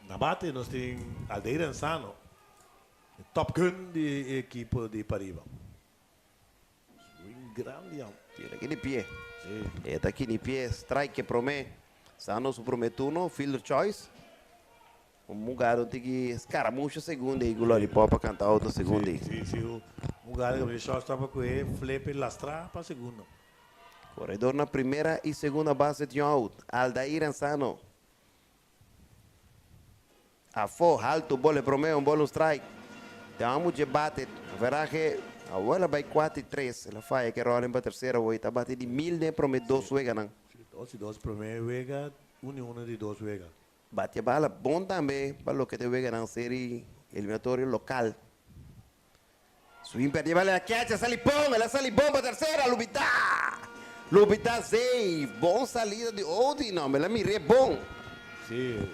Na bate, nós temos Aldeira Ansano, top gun de equipe de Pariba. Swing grande, Tira aqui de pé. Sim. Está aqui de pé, strike que promete. Sano su prometuno, fielder choice. Um lugar tem que escaramucha segunda e o Lollipop cantar outra segunda. Sim. Um lugar que o shortstop com ele, flip e lastra para segunda. Corredor na primeira e segunda base de out. Aldair Ansano. A for, alto, bola promete, um bolo strike. Temos de bate. Verá que a bola vai 4-3. Ela faz que rola para a terceira. Está batendo de 1000, né? Promete 2 suega, não? 2 primeiro vega, 1 de 2 vega. Bate a bala bom também para o que te vega na série eliminatória local. Swing para a bala, catch, ela sale bom para a terceira, Lubitá save, bom salida de ontem, não, ela mirei bom. Sim.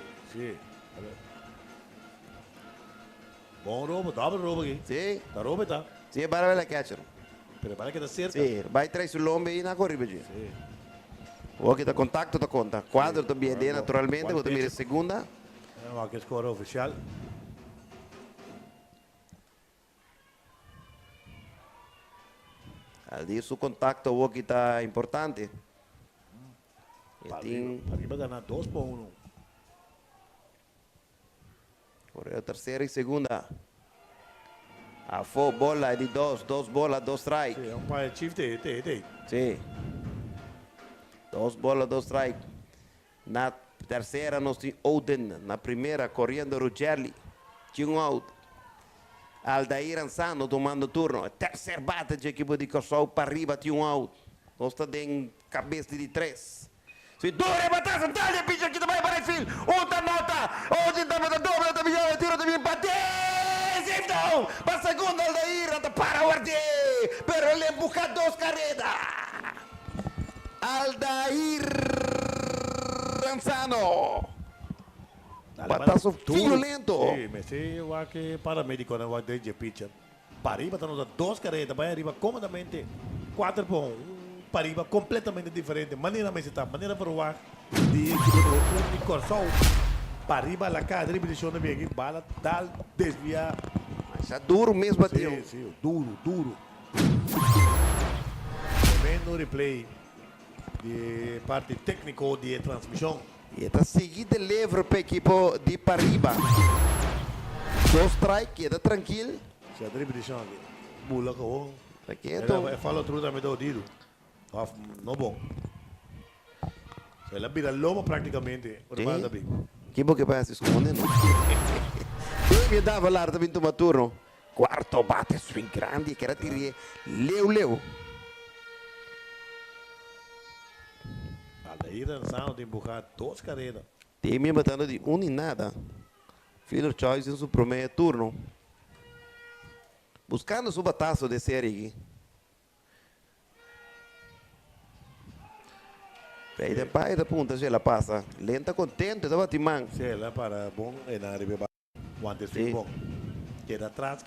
Bom roubo, dobro roubo aqui. Sim. Tá roubo, tá? Sim, para ela catch. Pero para que tá cerca. Sim, vai trazer o lombe e na corrida. Sim. O que está contacto, está conta. Quadro também é naturalmente, vou mira segunda. Aqui é score oficial. Ali o contacto, o que está importante. Arriba ganhar 2-1. Correu terceira e segunda. A for bola de 2 bolas, 2 strike. Sim, é um pai chief tem. Sim. 2 bolas, 2 strike. Na terceira nós temos Oden. Na primeira, correndo Rugelli. Tinha um out. Aldair Ansano tomando turno. Terceiro bate de equipe de Corsol para arriba, tinha um out. Nós estamos em cabeça de 3. Se dure, bater, Santalha, picha aqui também para o fil. Outra nota. Oden também da dobra, também já tira também bate. Então, para a segunda Aldair, para o Arde. Pero ele empuja 2 carreras. Aldair Ansano. Batazo violento. Sim, mas eu acho que paramédico não vai ter de pitcher. Pariba está nos 2 carretas, vai arriba comodamente 4-1. Pariba completamente diferente. Maneira mais está, maneira para o ar de Corsol. Pariba, la cara, drible de chão de bala, tal, desvia. Está duro mesmo, bateu. Sim, sim, duro, duro. Tremendo replay de parte técnico de transmissão. E está seguindo o livro para a equipe de Pariba. 2 strike, queda tranquilo. Se a repetição ali. Bula com Tá quieto. ela fala tudo também do Dido. Não bom. Ela vira lobo praticamente. Que bom que vai se escondendo. Ele dava lá também toma turno. Quarto bate swing grande, que era tirar. Leu. Aí dançando de empujar 2 carreiras. Tem me matando de 1 e nada. Filler Choice em seu primeiro turno. Buscando seu bataço de série aqui. Aí da pai da punta, se ela passa. Lenta, contente, da batimão. Se ela para bom, é na área beba. Guante swing bom. Queda atrás,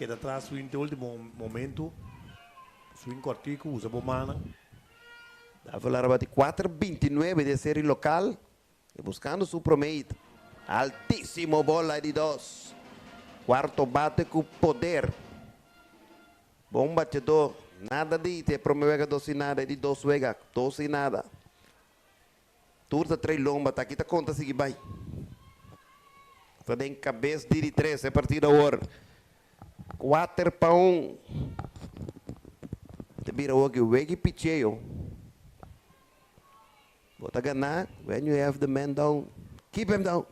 swing de último momento. Swing cortico, usa bomana. Dá falar bate 4.29 de série local. E buscando seu promedio. Altíssimo bola de 2. Quarto bate com poder. Bom batedor. Nada de te promove 2 e nada. De 2 vega. 2 e nada. Turta 3 lomba. Tá aqui tá conta seguir vai. Está em cabeça de 3. É partida agora. 4-1. Te vira o que o Wegi picheio. Bota ganhar. When you have the man down, keep him down.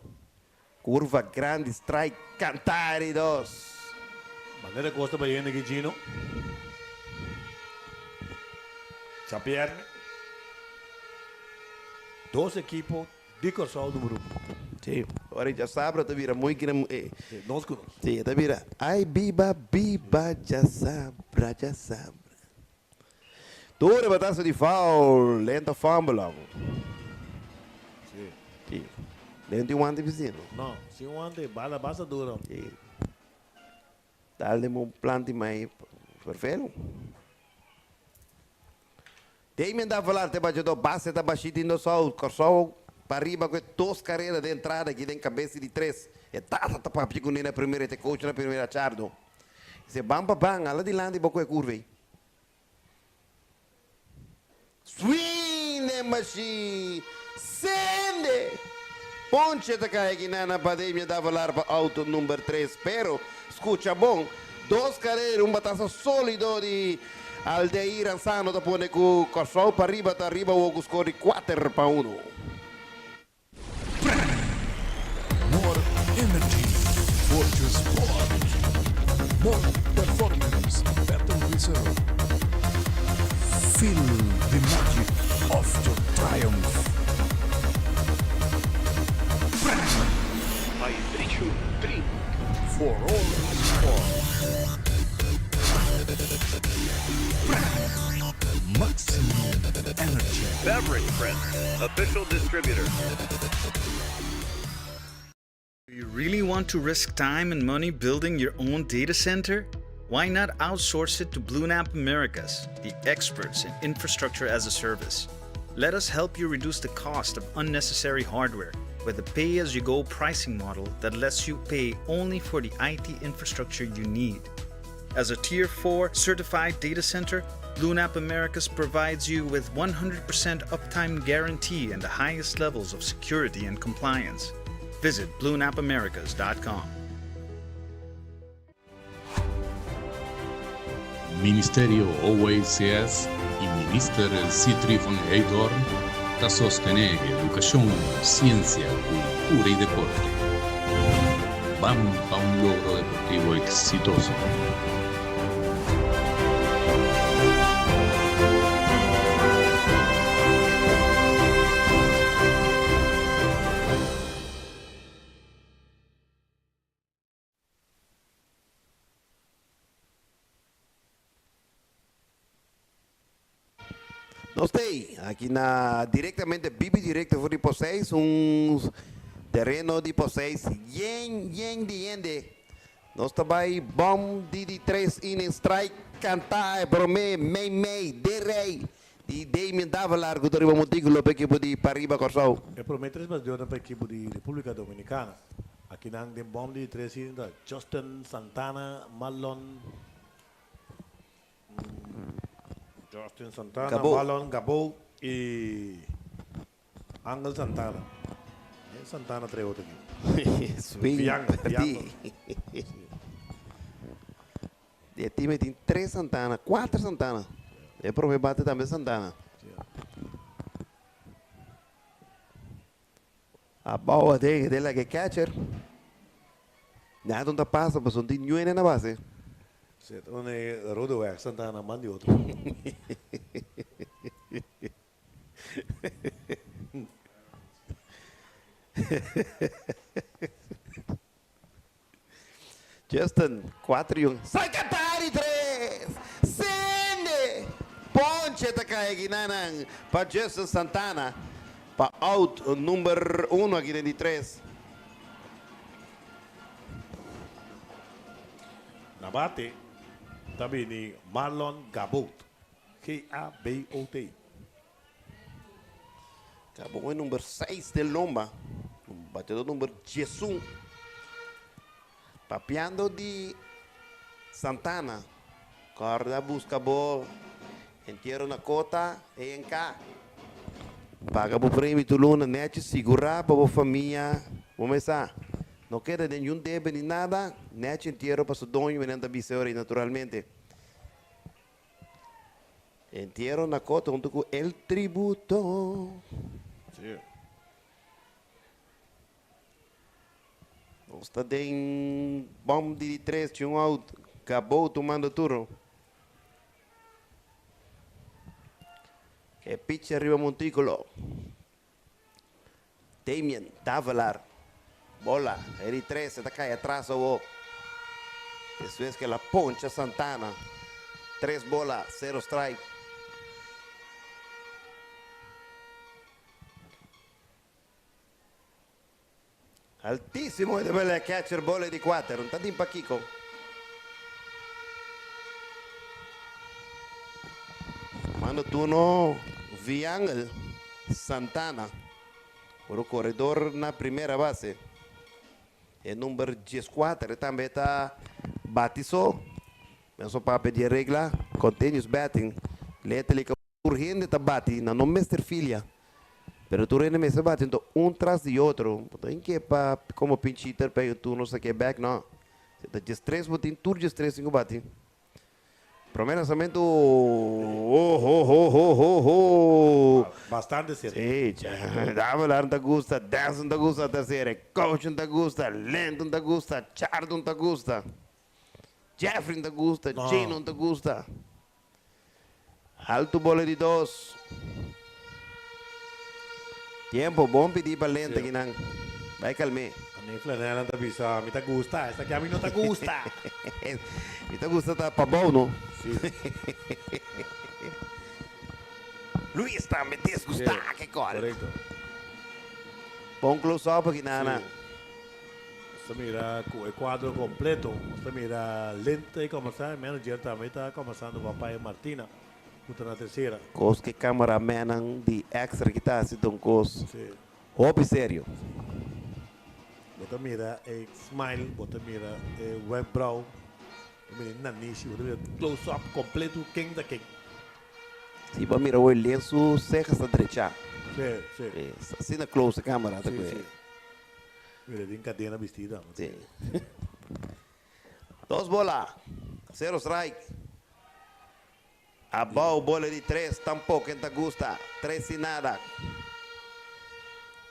Curva grande, strike, cantar e 2. Maneira Costa Baiana aqui, Gino. Sapierme. 2 equipos de Corsol do grupo. Sim, agora já sabe, te vira muito grande. Nós conhecemos. Sim, te vira. Ai, biba, já sabra, já sabra. Dura bataça de foul, lenta fumble. Sim. Lenta e um ante vizinho. Não, se um ante, bala basta dura. Sim. Dá-lhe um plante mais perfeito. Tem me dá falar, te bateu base, tá baixito indo só, Corsol para arriba com 2 carreiras de entrada aqui, tem cabeça de 3. E tá para pico na primeira, te coach na primeira chardo. Se bam, ala de lá de boca curva aí. Swing machine, sende. Ponche da cai aqui na pandemia da falar para auto número 3, pero escucha bom, 2 carreiras, bataça sólido de Aldeir Ansano da pone com Corsol para arriba, o score 4-1. More energy for your sport. More performance, better result. Feel the magic of your triumph. I treat you drink for all sport. Maximum energy. Beverage Friends, official distributor. Do you really want to risk time and money building your own data center? Why not outsource it to BlueNap Americas, the experts in infrastructure as a service? Let us help you reduce the cost of unnecessary hardware with a pay-as-you-go pricing model that lets you pay only for the IT infrastructure you need. As a Tier 4 certified data center, BlueNap Americas provides you with 100% uptime guarantee and the highest levels of security and compliance. Visit BlueNapAmericas.com. Ministerio OACS e Minister Citri von Heydorn da sostenere educazione, scienza, cultura e deporte. Vamos a un logro deportivo exitoso. Nós temos aqui diretamente, Bibi Directo de vocês, terreno de vocês, yen. Nós também, bom, de 3 innings, strike, cantar, bromé, mei, de rei, de Damien Davalar, que vamos dizer, para a equipe de Pariba Corsol. Eu prometo 3 milhões para a equipe de República Dominicana. Aquí nang din bomb di 3 cilindros. Justin Santana, Marlon. Justin Santana, Gabo. Marlon, Gabo y Ángel Santana. Santana 3 otros aquí. Swing, Fiango, perdi. E a time tem 3 Santana, 4 Santana. É para me bater também Santana. A bola dele que catcher. Nada onde passa, mas onde não é na base. Certo, onde Rodo é Santana, manda outro. Justin, 4 e 1. Sai Catari 3! Sende! Ponche tá caindo para Justin Santana. Para out, o número 1 aqui dentro de 3. Na bate, também ni Marlon Gabot. G-A-B-O-T. Acabou o número 6 de Lomba. Batedor número 11. Papeando de Santana. Corda, busca bola. Entierro na cota e em cá. Paga o prêmio do Luna, net, segurar para a família. Vamos começar. Não queda nenhum débito nem nada. Net entierro para o dono e não da naturalmente. Entierro na cota junto com el tributo. Sim. Está em bomb de 3, tinha um out. Acabou tomando turno. Que pitch arriba Montículo. Damien, Davalar. Bola, el 3, está cae atrás. Eso es que la poncha Santana. 3 bolas, 0 strike. Altísimo e deve catcher bola di 4, un tanto in pachico. Mano turno Viangel Santana. Por o corredor na primeira base. E número 14 também está batizou. Penso para pedir regla, continuous batting. Lete-lhe que urgente está batendo, não Mr. Filha. Pero tu rende me se bate, então um tras de outro. Tem que para como pinch hitter pega o turno, se quer back, não. Se tá de 3 botin, tur de 3 5 bate. Primeiro lançamento, Bastante certo. Sim, Davalar não te gusta, Dance não te gusta, terceira, Coach não te gusta, Lento não te gusta, Chard não te gusta, Jeffrey não te gusta, Jane não te gusta. Alto bola de 2. Tiempo, bom pedir para lenta aqui não. Vai calme. A mim flanela não bisa, me tá gusta, essa aqui a mim não tá gusta. Me tá gusta tá para bom, não? Sim. Luis está me desgusta, que cola. Correto. Bom close-up aqui não. Você mira o quadro completo, você mira lenta e começar, manager também está começando com a pai Martina. Na terceira. Cos que cameraman de extra que está haciendo cos. Sí. Hobby sério. Você mira smile, você mira web brow, mira nanishi, você mira close up completo, quem da quem. Se você mira o lenço, cejas da direita. Sim, sim. Assim na close câmera. Sim, sim. Mira, tem cadena vestida. Sim. 2 bolas, 0 strike. Abau bola de 3, tampouco quem te gusta. 3 e nada.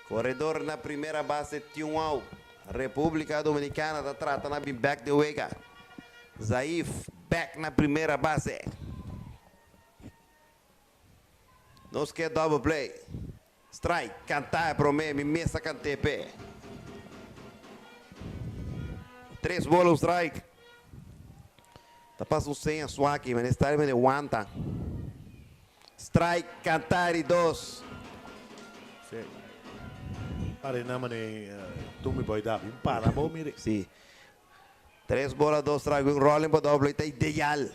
Corredor na primeira base, tinha um out. República Dominicana está tratando de back de Wega. Zaif, back na primeira base. Nos quer double play. Strike, cantar para mim, me mesa cantepe. 3 bolas, strike. Tá passando sem a sua aqui, mas está me aguanta. Strike, cantar e 2. Sim. Para na mane, tu me pode dar, para bom mire. Sim. 3 bolas, 2 strike, um rolling para double, tá ideal.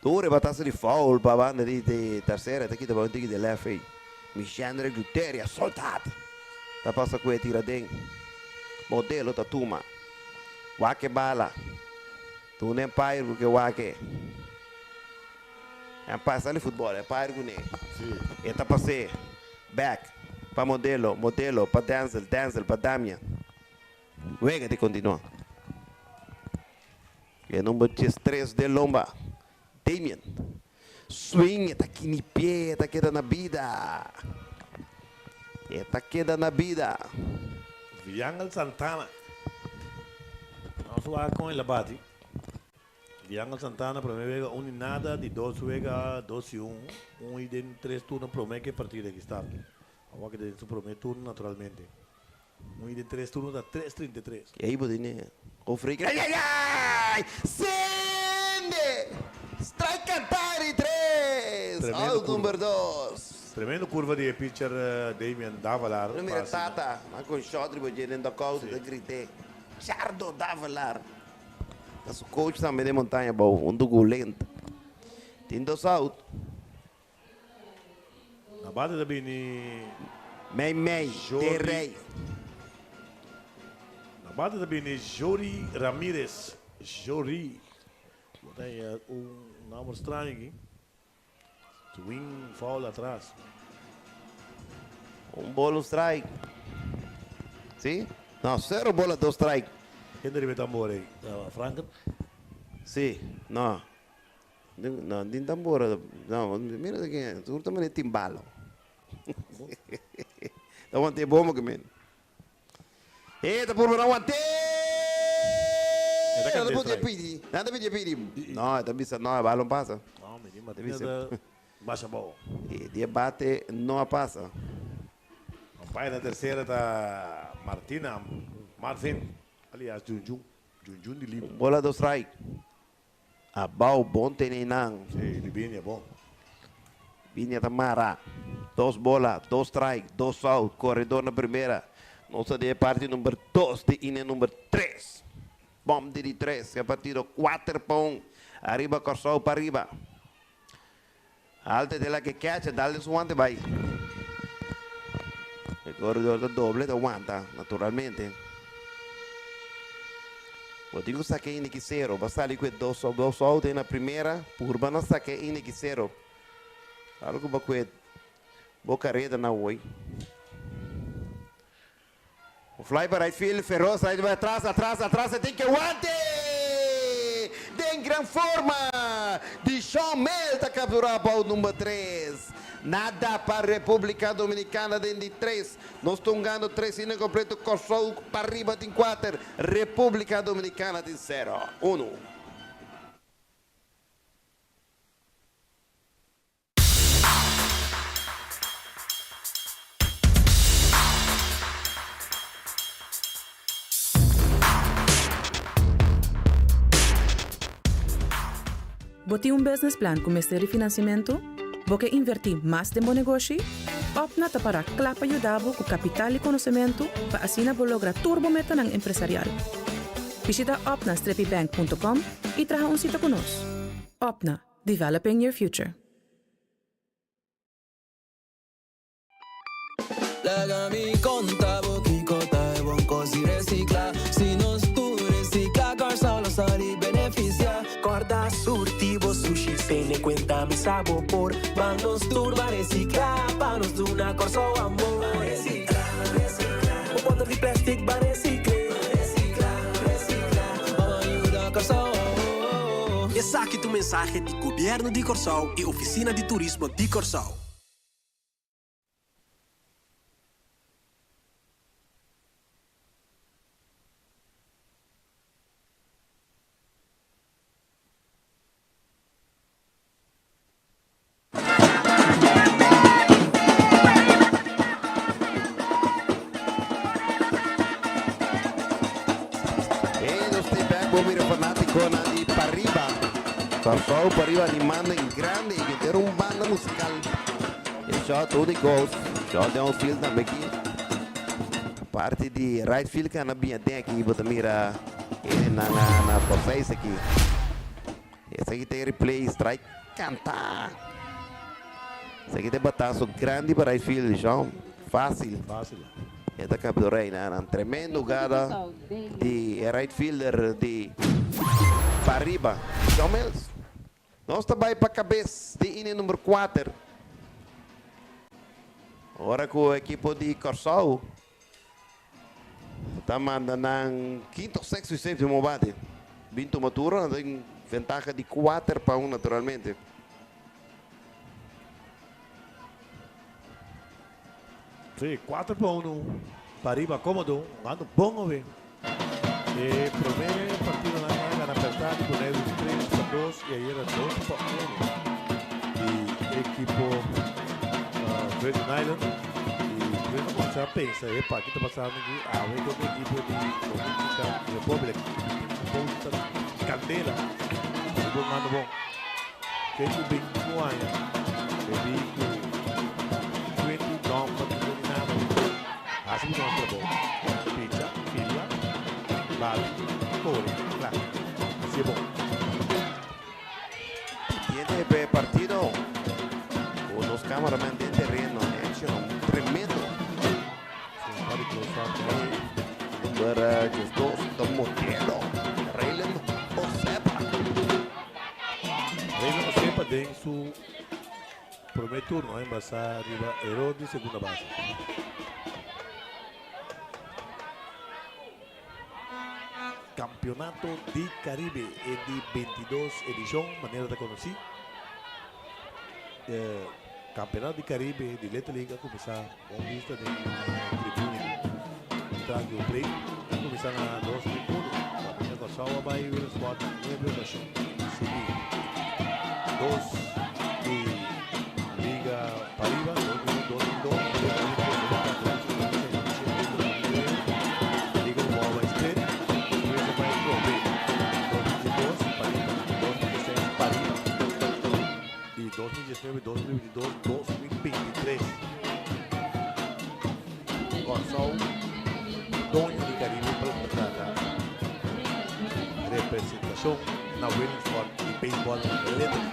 Tu rebatasse de foul para a banda de terceira, tá aqui, tá bom, tem que de left aí. Michandre Gluteria, soltado. Tá passando com a tira dentro. Modelo tatuma. Wake bala. Tu nem pai porque wake. É passa ali futebol, é pai gune. Sim. Eta passe. Back. Pa modelo, pa Denzel, pa Damian. Wega de continua. E número 3 de Lomba. Damian. Swing, está aqui no pé, está queda na vida. Está queda na vida. Viangal Santana. Vamos jugar com ele abate. Viangal Santana promete um e nada, de 2 juega 2 e 1. Um e de 3 turnos promete partida que está. Agora que de su primeiro turno naturalmente. Um e de 3 turnos dá 3:33. E aí, Bodine? O freak. Ai, ai, ai! Sende! Strike cantar e 3! Out número 2. Tremendo curva de pitcher Damian Davalar. Número Tata. Mas com shot de Bodine da causa da grite. Chardo Davalar. Mas o coach também de montanha, bom. Dugo lento. Tem 2 out. Na base também ni Mei, Terrei. Na base também ni Jory Ramirez. Jory. Tem nome estranho aqui. Swing, foul atrás. Bola, strike. Sim? Não, 0 bola, 2 strike. Quem deve tambor aí? Franca? Sim, não. Não, din tambor. Não, mira aqui, seguramente timbalo. Tá uma te bomba que men. Eita, por não aguante. Nada podia pedir. Nada podia pedir. Não, tá bisa não, a bola não passa. Não, menino, mas baixa a bola. E dia bate não passa. O pai na terceira tá Marvin. Aliás, Junjun de Lima. Bola do strike. A bal bom tem não. Sim, Libinha é bom. Binha Tamara. 2 bolas, 2 strike, 2 out. Corredor na primeira. Nossa de parte número 2 de inning número 3. Bom de 3. Que é partido 4 pão. Arriba, Corsol para arriba. Alta de la que catch, dale su guante, vai. El corredor de doble te aguanta, naturalmente. Eu digo saquei em que 0. Vai sair com 2 out na primeira. Por não saquei em que 0. Algo que vai boa reda na oi. O fly para right field, Ferroz, aí vai atrás, tem que aguante! Em grande forma, de Sean Mel está capturado para o número 3. Nada para a República Dominicana dentro de 3. Nós estamos ganhando 3 inning completo, Corsol para arriba de 4. República Dominicana de 0. 1. Boti business plan com Ministério de Financiamento? Você invertir mais de bom negócio? Opna para clapa ajudar com capital e conhecimento para assim lograr turbometa ng empresarial. Visita opna-bank.com e traga sitio conosco. Opna, developing your future. Laga mi conta boquicota e bom cosi recicla. Se nos tu recicla, corsa lo sari beneficia. Corda surtivo sushi, pene cuenta mi sabor por. Manos turba recicla, panos de una corso amor. Recicla, un bottle de plastic va recicla. Vamos ayuda corso. E saque tu mensagem de Governo de Corsol e Oficina de Turismo de Corsol. Corsol para arriba animando em grande e meter banda musical. E shot tudo de gols. Shot de field também aqui. Parte de right field que tem aqui, bota mira ele na process aqui. Esse aqui tem replay, strike, cantar. Esse aqui tem bataço grande para right field, João. Fácil. Esta Capitão Reina, um tremendo jogada de right fielder de Pariba. Chomels. Nós também para a cabeça de inning número 4. Agora com a equipe de Corsol. Está mandando em quinto, sexto e sétimo bate. Vinto Matura tem vantagem de 4-1 naturalmente. Sim, 4-1. Pariba cómodo, um ano bom, velho. E primeiro partido na gana apertado, com ele 3-2 e aí era 2-1. E equipo Virgin Island. E primeiro começar a pensar, epa, aqui está passando aqui, vem com o equipo de Dominica Republic. Candela, um ano bom. Quem que bem com a ele com 20 down para dominar. Assim que nós trabalhamos. Pizza, filha, bala, corre, claro. Assim é bom. Tiene partido con los cameraman de terreno. Action tremendo. Para los dos estamos viendo. Raylan Osepa. Raylan Osepa tem su primeiro turno, embaixar arriba, erro de segunda base. Campeonato de Caribe de 22 edição, maneira de conhecer. Campeonato de Caribe de Letra Liga começar com vista de tribuna. Traz o break, começar na 2 de turno. A Corsol vai ver o spot no Brasil. Seguir 2 de Liga Pariba, 2 Liga Bola Street. E 2019, 2022, 2023. Corsol, Donho de Caribe para tratar representação na Winning Sport de beisebol elétrico.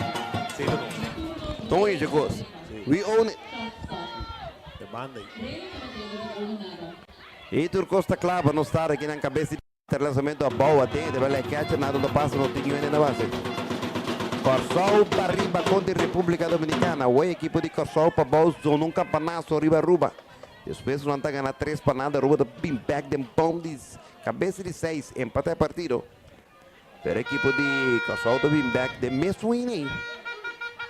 Sei não. Donho chegou. We own it. Demanda aí. E Turcosta Clava não está aqui na cabeça de lançamento a boa, tem de vale catch, nada do passo, não tem ainda na base. Corsol para arriba contra a República Dominicana. O equipe de Corsol para Bols, zona um campanaço, arriba, ruba. Depois não está ganhando 3 panadas, ruba do pin-back, de bombes, cabeça de 6, empate a partido. Para a equipe de Corsol do pin-back, de mesmo inning.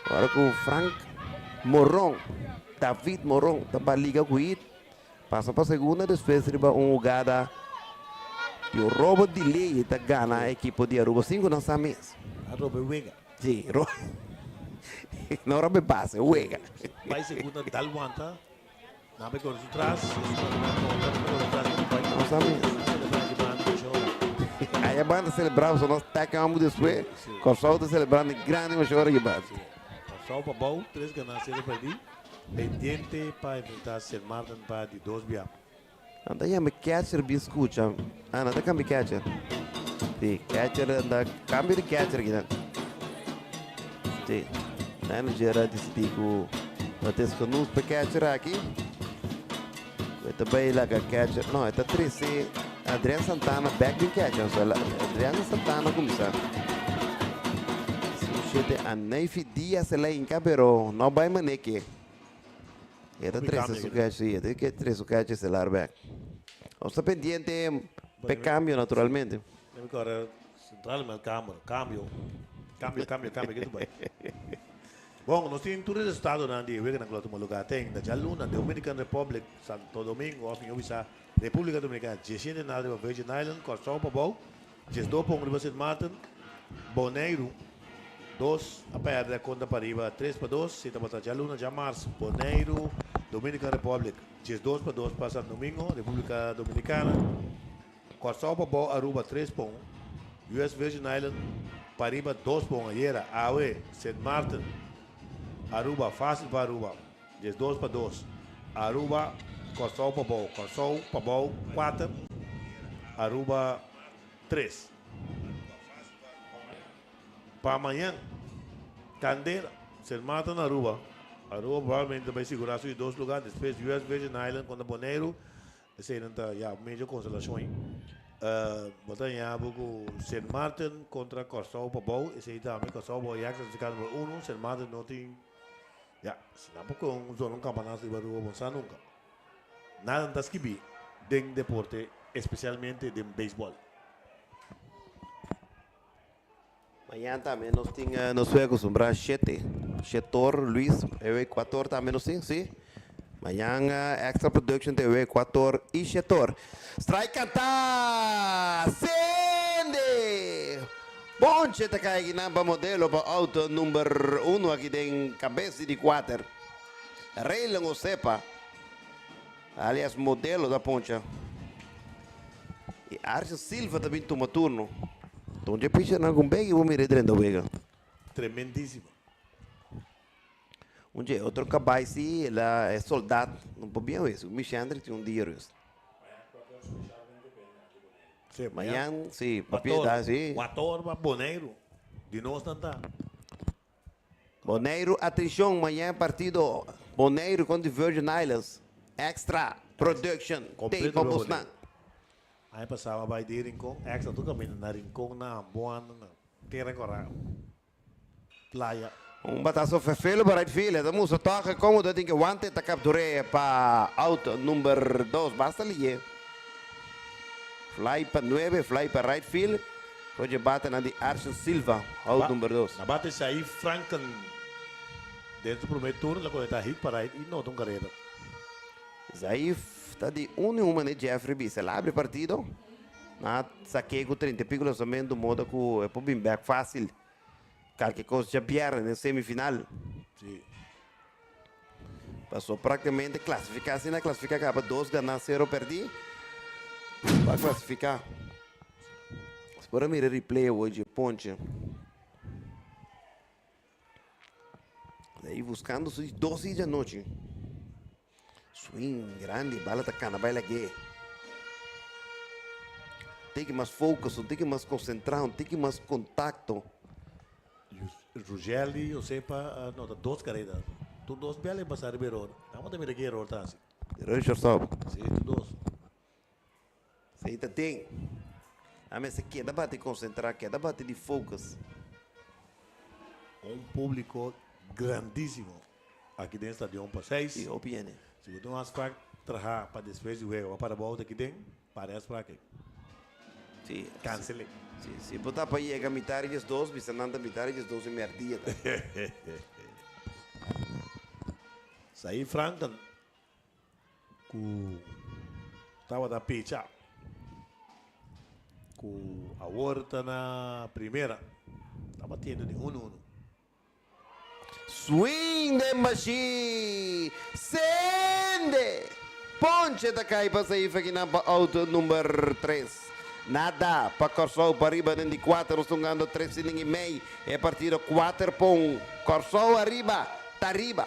Agora com o Frank Morron, David Morron, da liga com ele. Passa para a segunda, depois arriba uma jogada. E o roubo de lei da Gana, a equipe de Aruba 5 não sabe mesmo. A roubo Wega. Sim, não roubo base, Wega. Vai segunda, Dalwanta. Na beco de trás. Não sabe mesmo. Aí a banda celebrava, só nós tacamos depois. Com o sol celebrando grande uma chora de base. Corsol para Bowl, 3 ganhas, 0 perdidos. Pendiente para enfrentar St. Martin para de 2 biap. Anda ya me catcher bi escucha. Ah, nada cambio catcher. Sí, catcher anda cambio de catcher aqui. Sí. Não gera desse tipo. Até que nos para catcher aqui. Esta bem lá que catcher. Não, esta 13 Adriano Santana back de catcher. Adriano Santana começar. Sujeito a Neife Dias lá em Cabero, não vai maneque. Era 13 su catcher, tem que 13 su catcher celular back. O está pendiente pe cambio naturalmente. Agora central no câmbio, cambio, que tu vai. Bom, nós temos todo o estado onde vem na outro lugar tem da Jaluna, Dominican Republic, Santo Domingo, of Ubisa, República Dominicana, Jesine na Virgin Island, Corsol Pabau, Jesdo Pong River St. Martin, Boneiro, 2 a perda conta para Riva, 3-2, Sita para Jaluna, já março, Boneiro, Dominican Republic, Jesdo 2 para Santo Domingo, República Dominicana, Corsol Pabau, Aruba 3 pontos, US Virgin Island, Pariba 2 pontos, Ayera, Aue, St. Martin, Aruba, fácil para Aruba. 2 para 2. Aruba, Corsol para Bol. Corsol para Bol, 4. Aruba, 3. Para amanhã, Candela, St. Martin, Aruba. Aruba provavelmente vai segurar seus 2 lugares. Depois, US Virgin Island contra Boneiro. Esse não já meio consolação. Botar já buku Saint Martin contra Corsol Babou. Esse aí também Corsol Babou já que se número 1, Saint Martin não tem. Já, se não porque zona campeonato baru avançar nunca. Nada das que vi den deporte, especialmente de béisbol. Amanhã também nós tínhamos, nós foi acostumbrado Chetor, Luis, eu Equator também nós tínhamos, sim. Amanhã extra production de Equator e Chetor. Strike cantar! Sende! Bom, cheta cai aqui na modelo para auto número 1 aqui tem cabeça de 4. Rei não sepa. Aliás, modelo da poncha. E Arce Silva também toma turno. Então, já picha na Gumbeg e vou me redrendo Vega. Tremendíssimo. Um dia, outro cabai, sim, ela é soldado. Não pode bem isso. O Michandre tinha um dia isso. Amanhã, sim, propriedade, sim. O ator, Boneiro. De nós, não está. Boneiro, atenção, amanhã partido Boneiro contra Virgin Islands. Extra production. Tem para buscar. Aí passava vai de rincón, extra tu caminho na rincón na boa na terra corral. Playa. Batazo fefelo para right field. Estamos a toca cómodo, tem que guante, tá capturé para auto número 2. Basta ali. Fly para 9, fly para right field. Hoje bate na de Arce Silva, auto número 2. Na bate aí Franken dentro do primeiro turno, la coleta hit para right e não tão carreira. Zaif está de 1-1 de Jeffrey B. Se ele abre partido, saquei com 30 pico lançamento, modo que é para bem back fácil. Qualquer coisa já perde na semifinal. Sim. Passou praticamente classificar, se não classificar, acaba 2 ganhar 0 perder. Para classificar. Espera mirar replay hoje, ponte. Daí buscando os 12 da noite. Swing grande, bala tacana, baila aqui. Tem que mais focus, tem que mais concentrar, tem que mais contato. Ruggelli, eu sei para não tá 2 carreiras. Tu 2 bela passar Ribeiro. Não também aqui erro tá assim. Richard Sob. Sim, tu 2. Sei tá tem. A mesa queda bate concentrar, queda bate de focus. Público grandíssimo aqui dentro do estádio para 6. E opinião. Se você não faz trabalhar para depois do jogo, para a volta que tem, parece para aqui. Sim. Cancele. Se botar para ir a mitad de 2, Vicenanda mitad de 2 e merdia. Saí Franca, que estava da picha, que a horta na primeira, estava tendo de 1-1. Swing the machine! Sende! Ponche da cai para sair aqui na auto número 3. Nada, para Corsol para arriba, de 4, estão ganhando 3 inning e meio. É partido 4 para 1. Corsol arriba, tá arriba.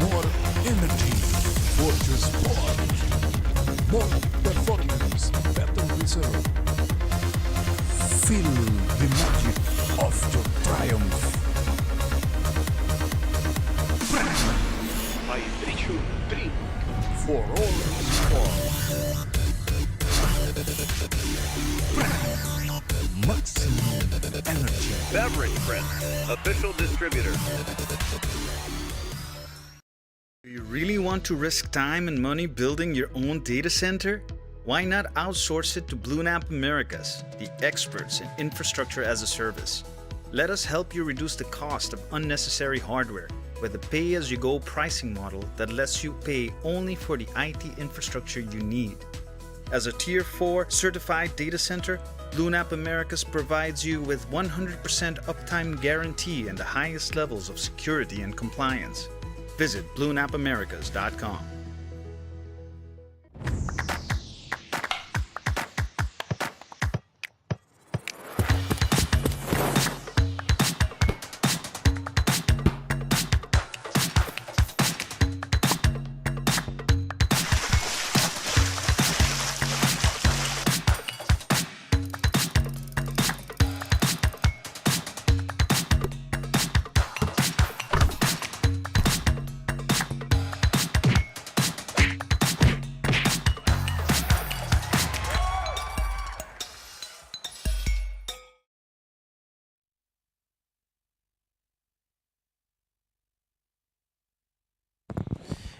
More energy for your sport. More performance, better result. Feel the magic of your triumph. Maestricho Drink for all sport. Maximum energy. Beverage Friends, official distributor. Do you really want to risk time and money building your own data center? Why not outsource it to BlueNap Americas, the experts in infrastructure as a service? Let us help you reduce the cost of unnecessary hardware with a pay-as-you-go pricing model that lets you pay only for the IT infrastructure you need. As a Tier 4 certified data center, BlueNap Americas provides you with 100% uptime guarantee and the highest levels of security and compliance. Visit BlueNapAmericas.com.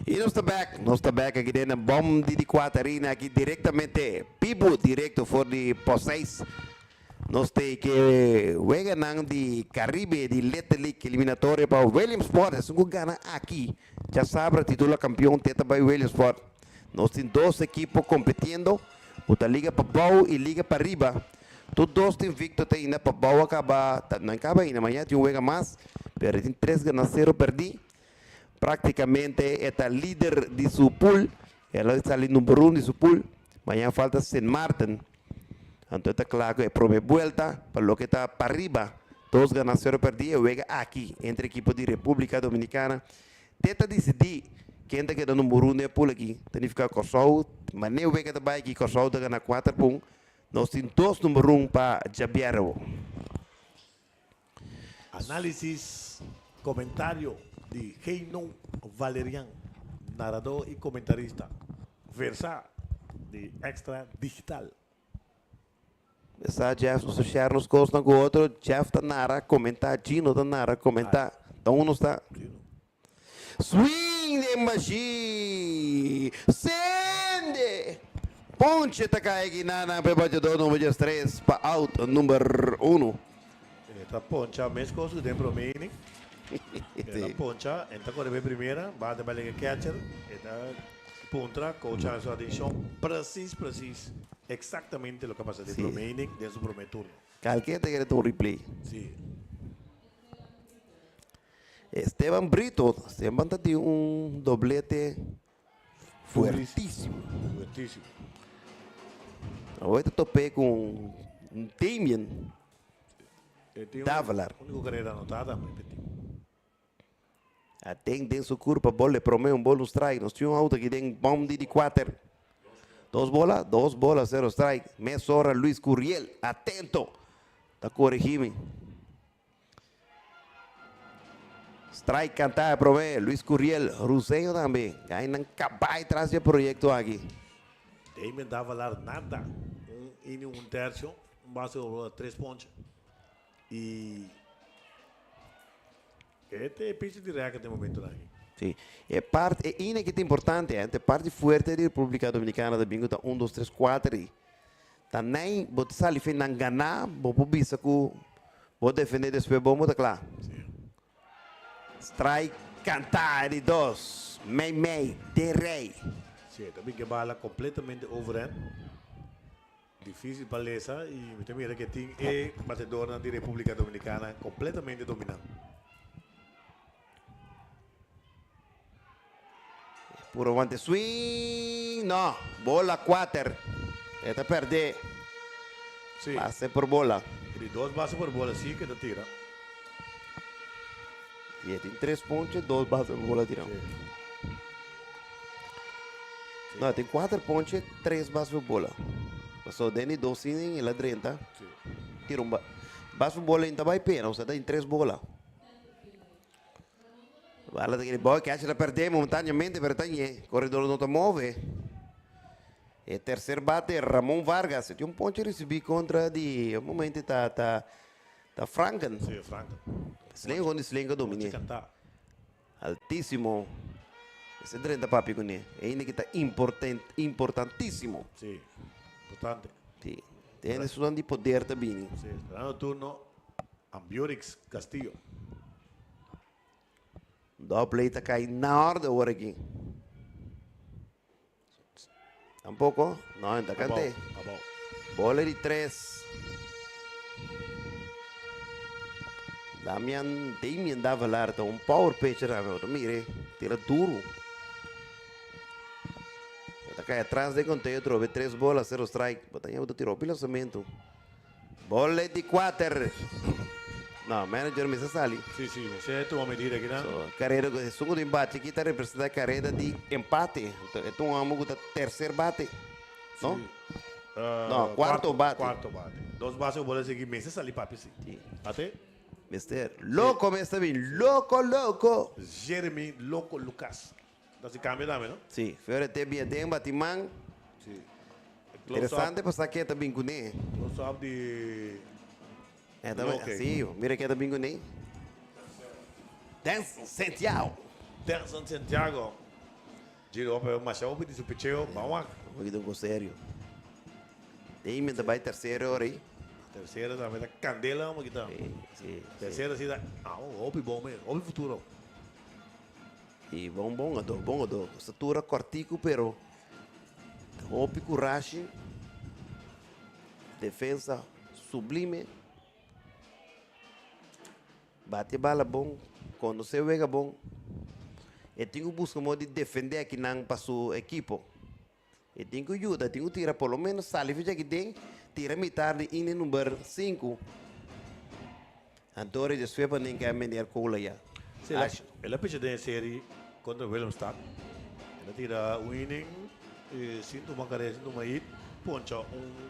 E nós está back aqui dentro da Bom de Quatarina, aqui diretamente, Pibu, direto for de Poseis. Nós temos que jogar de Caribe, de Leta League eliminatória para o Williamsport. Se não ganha aqui, já sabe, o título campeão tenta para o Williamsport. Nós temos 2 equipos competindo, a Liga para Bau e Liga para Riba. Todos 2 têm invicto ainda para Bau acabar, não acaba ainda, amanhã tem um jogo mais, mas tem 3 ganhas 0 perdi. Praticamente é a líder de seu pool, ela está ali número 1 de seu pool. Amanhã falta St. Martin. Então está claro que é a primeira volta, para o que está para arriba, 2 ganhas 0 perdi, juega aqui, entre equipos de República Dominicana. Tenta decidir quem está quedando número 1 de pool aqui. Tem que ficar Corsol, mas nem o que vai aqui, Corsol está ganhando 4 pontos. Nós temos 2 número 1 para Jabiero. Análisis, comentario de Heino Valerian, narrador y comentarista. Versa de Extra Digital. Essa Jeff, nós achamos coisas com o outro, Jeff está nara, comentar, Gino está nara, comentar. Então um está. Swing de machine! Sende! Ponche está caindo na prebatidor número 3 para out, número 1. Esta poncha, mesmo coisa dentro do meio. Esta poncha, entra com a primeira, bate para o catcher, esta pontra, coach a sua atenção, preciso, exatamente o que passa dentro do meio, dentro do primeiro turno. Qualquer que quer um replay. Sim. Esteban Brito, Esteban tem um doblete fuertíssimo. Fuertíssimo. Hoje eu topei com um Damien Davalar. A única carreira anotada, mas tem sua curva, bola promete um bolo strike. Nós tínhamos um auto que tem bom de 4. 2 bolas, 0 strike. Meia hora, Luis Curiel, atento. Está corrigindo. Strike cantar, promete. Luis Curiel, Rusenho também. Ainda acabar atrás do projeto aqui. Damien Davalar nada. Um terço, base de 3 pontos. E este é pitch de reca de momento aqui. Sim. É ainda que é importante, é parte forte da República Dominicana da bingo tá 1, 2, 3, 4. Também, você sabe, fez não ganhar, você bisa que você defender depois bom, tá claro. Strike, cantar de 2, Mei, de rei. Sim, também que bala completamente overhand. Difícil para essa e também que tem é batedora da República Dominicana completamente dominante. Puro guante swing, não, bola 4. Esta perde. Sim. Base por bola. E 2 bases por bola, sim, que te tira. E tem 3 pontos, 2 bases por bola tiram. Não, tem 4 pontos, 3 bases por bola. Passou Danny 2 inning e lá 30. Tira base por bola ainda vai pena, você tem 3 bolas. Bala daquele boy que acha que perder momentaneamente, o corredor não te move. E terceiro bate, Ramon Vargas. Tem um ponto recebi contra de. Um momento está Franken. Sim, Franken. Slinga onde Slinga domina. Altíssimo. Esse 30 papi com ele. É ainda que está importantíssimo. Sim, importante. Sim. Tem isso de poder também. Sim, esperando o turno, Ambiorix Castillo. Doble está caindo na hora da hora aqui. Tampoco? Não, ainda cantei. Bola de 3. Damien Davalar, um power pitcher, mire, tira duro. Está caindo atrás de conteúdo, trove 3 bolas, 0 strike. Botando outro tiro, lançamento. Bola de 4. Não, manager me sali. Sim, você é uma medida aqui, né? Carreira, segundo embate aqui está representando a carreira de empate. Então, vamos o terceiro bate. Não? Não, quarto bate. Quarto bate. 2 bases por bola aqui, me sali papi, sim. Até? Mister, louco, me está bem. Louco. Jeremy Louco Lucas. Então, se cambia também, não? Sim, Fiore tem bem batimão. Sim. Interessante para saber também com ele. Close-up de... É, também, sim, mira que também com ele. Denson Santiago. Giro op mas op di supecheo, bawak. Magito ko sério. Tem me também terceiro hora aí. Terceira também da candela, mas kita. Sim. Terceira sim da, op bom mesmo, op futuro. E bom ado. Satura cortico pero op coragem. Defesa sublime. Bate bala bom, quando você vega bom. Eu tenho que buscar modo de defender aqui não para sua equipe. Eu tenho que ajudar, tenho que tirar pelo menos salve que tem, tira metade de in número 5. Então, eu sei para ninguém a menir cola já. Ela pede de série contra Willemstad. Ela tira winning, sinto uma carência no meio, poncha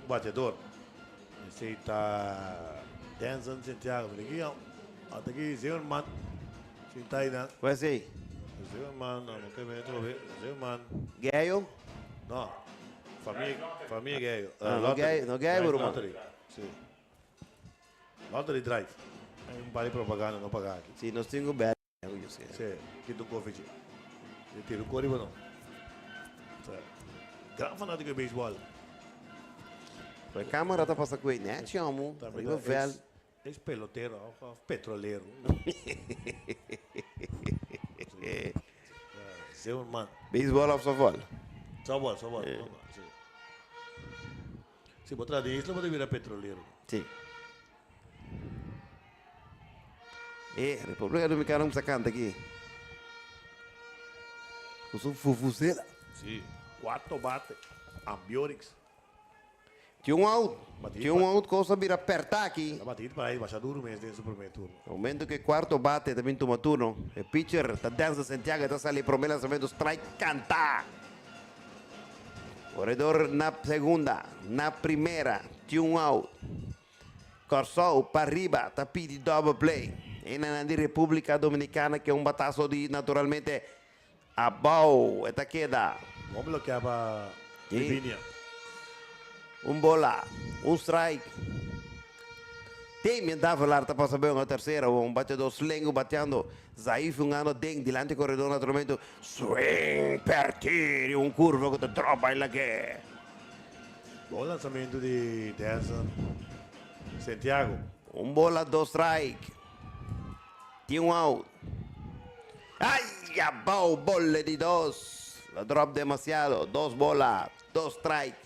batedor. Esse está Danzan Santiago, até aqui Zeumann, sinta aí na. Vai ser? Zeumann, não tem medo de ver. Zeumann. Gaio? Não. Família Gaio. Não Gaio, Bruno. Lottery. Sim. Lottery Drive. É vale propaganda, não pagar aqui. Sim, nós temos bem. Sim, que do Covid. Ele tira o código não. Grande fanático de beisebol. A câmera está passando com ele, né? Chamo. Riba velho. Esse peloteiro, petroleiro. Seu mano. Beisebol ou softball? Softball. Se botar disso, pode virar petroleiro. Sim. República Dominicana não canta aqui. Eu sou fufuzela. Sim. 4 bate. Ambiorix. Tinha um out, coisa vir apertar aqui. Está batido para aí, baixa duro mesmo dentro do primeiro turno. No momento que quarto bate, também toma turno. O pitcher, está Danza Santiago, está saindo para o meio lançamento, strike, cantar. Corredor na segunda, na primeira, tinha um out. Corsol para arriba, está pedindo double play. E na República Dominicana, que é um bataço de, naturalmente, a bow, esta queda. Vamos bloquear para Livínia. Bola, strike. Tem me dava lá, tá passando bem a terceira, batedor slengo batendo. Zaif ano dentro, delante do corredor, naturalmente. Swing, pertinho, curva que tropa aí lá que. Bom lançamento de Danza Santiago. Bola, 2 strike. Tinha um out. Ai, a bola de 2. La drop demasiado. 2 bolas, 2 strike.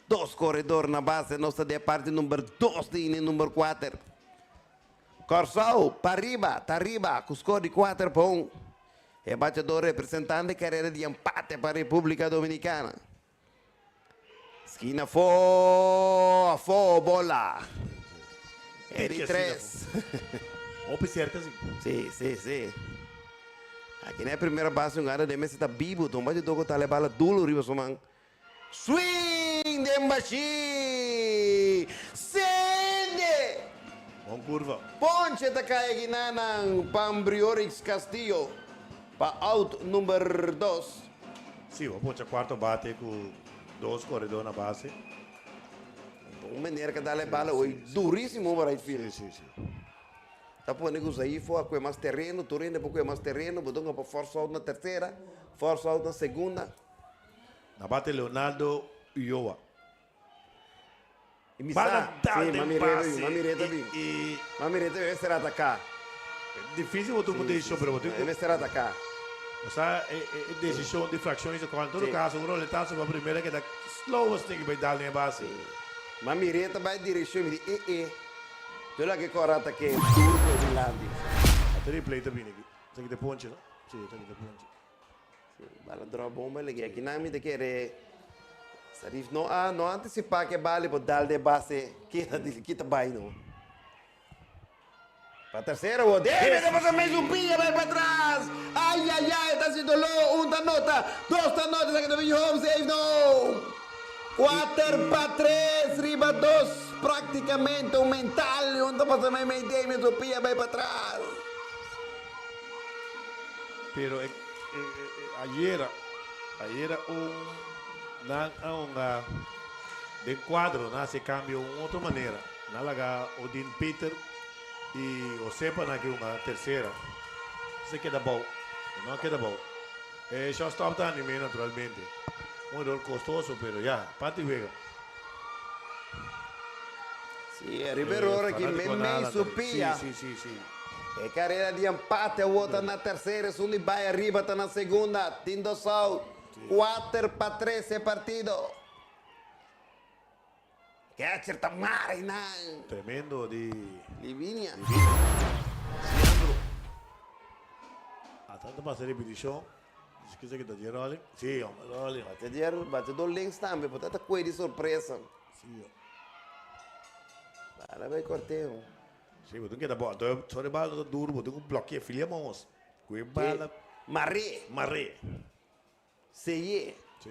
2 corredores na base, nossa de parte número 2 de número 4. Corsol, para arriba, está arriba, com score de 4 para 1. É batedor representante de carreira de empate para a República Dominicana. Esquina bola. É de 3. Opa, cerca sim. Sim. Aqui na primeira base, um cara de Messi está vivo, então batedor que está levando duro, riba sumang. Swing de Mbaxi! Sende! Bom curva. Ponche da kaya ginanang Pambriorix Castillo para out número 2. Sim, o poncha quarto bate com 2 corredores na base. Uma maneira que dá bala hoje duríssimo para o field. Sim. Tá pondo que aí foi com mais terreno, depois com mais terreno, botou para force out na terceira, force out na segunda. Na bate Leonardo Iowa. Mamireta vai ser atacar. É difícil você poder isso, mas você vai ser atacar. O sea, é decisão de frações de quanto no caso, o roletaço para a primeira que dá slow assim que vai dar na base. Mamireta vai direção e diz, tu lá que corata que turbo de lado. A triple também aqui. Tem que ter ponte, não? Sim, tem que ter ponte. Bala drop bomba lagi. Aqui na minha querer Sarif não antecipar que vale para dar de base kita vai não. Para terceira o deve depois mais pinha vai para trás. Ai está se dolou, tá nota, 2 tá nota aqui do home save não. 4 para 3, riba 2, praticamente um mental, onde passa mais meio pinha vai para trás. Pero ayer de quadro se cambiou uma outra maneira. Na laga Odin Peter e o Sepa na que uma terceira. Se queda bom, não queda bom. Shotstop da anime, naturalmente. Un error costoso, pero ya, parte y juega. Sì, Ribeiro ora che me supia. Sì. E carreira de empate, a outra na terceira, Sundi vai arriba, tá na segunda, Tindo South, 4-3 é partido. Catcher tá marina. Tremendo di Livinha. Tanto para hacer repetición. Si quieres que te diera rolling. Sí, hombre, rolling. Batedor links também, portanto, coisa de surpresa. Sí, Para vai corteio. sí, pero tú quieres bola. Entonces, sobre bala no duro, porque tú un bloqueo, filiamos. Cuy bala. Marré. Seye. Sí.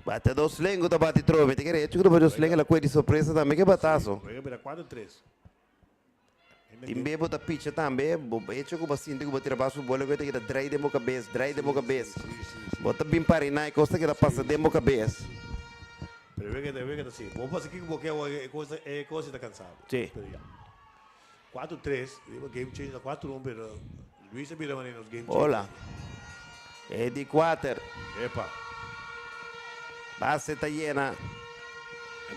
Batedor slengo da bate trove. Te quer hecho que do batedor slengo la coisa de surpresa também que bataço. Juega para 4-3. Timbe bota pitcha também, hecho que você tem que botar baixo bola que tem que drive de boca cabeça. Bota bem parina e costa que dá passa de boca cabeça. Pero ve que sí. Vos pasa que bloqueo cosa está cansado. Sí. Pero ya. 4-3, digo game change 4-1, pero Luis se pide en los game change. Olha. É de 4. Epa. Base tá llena.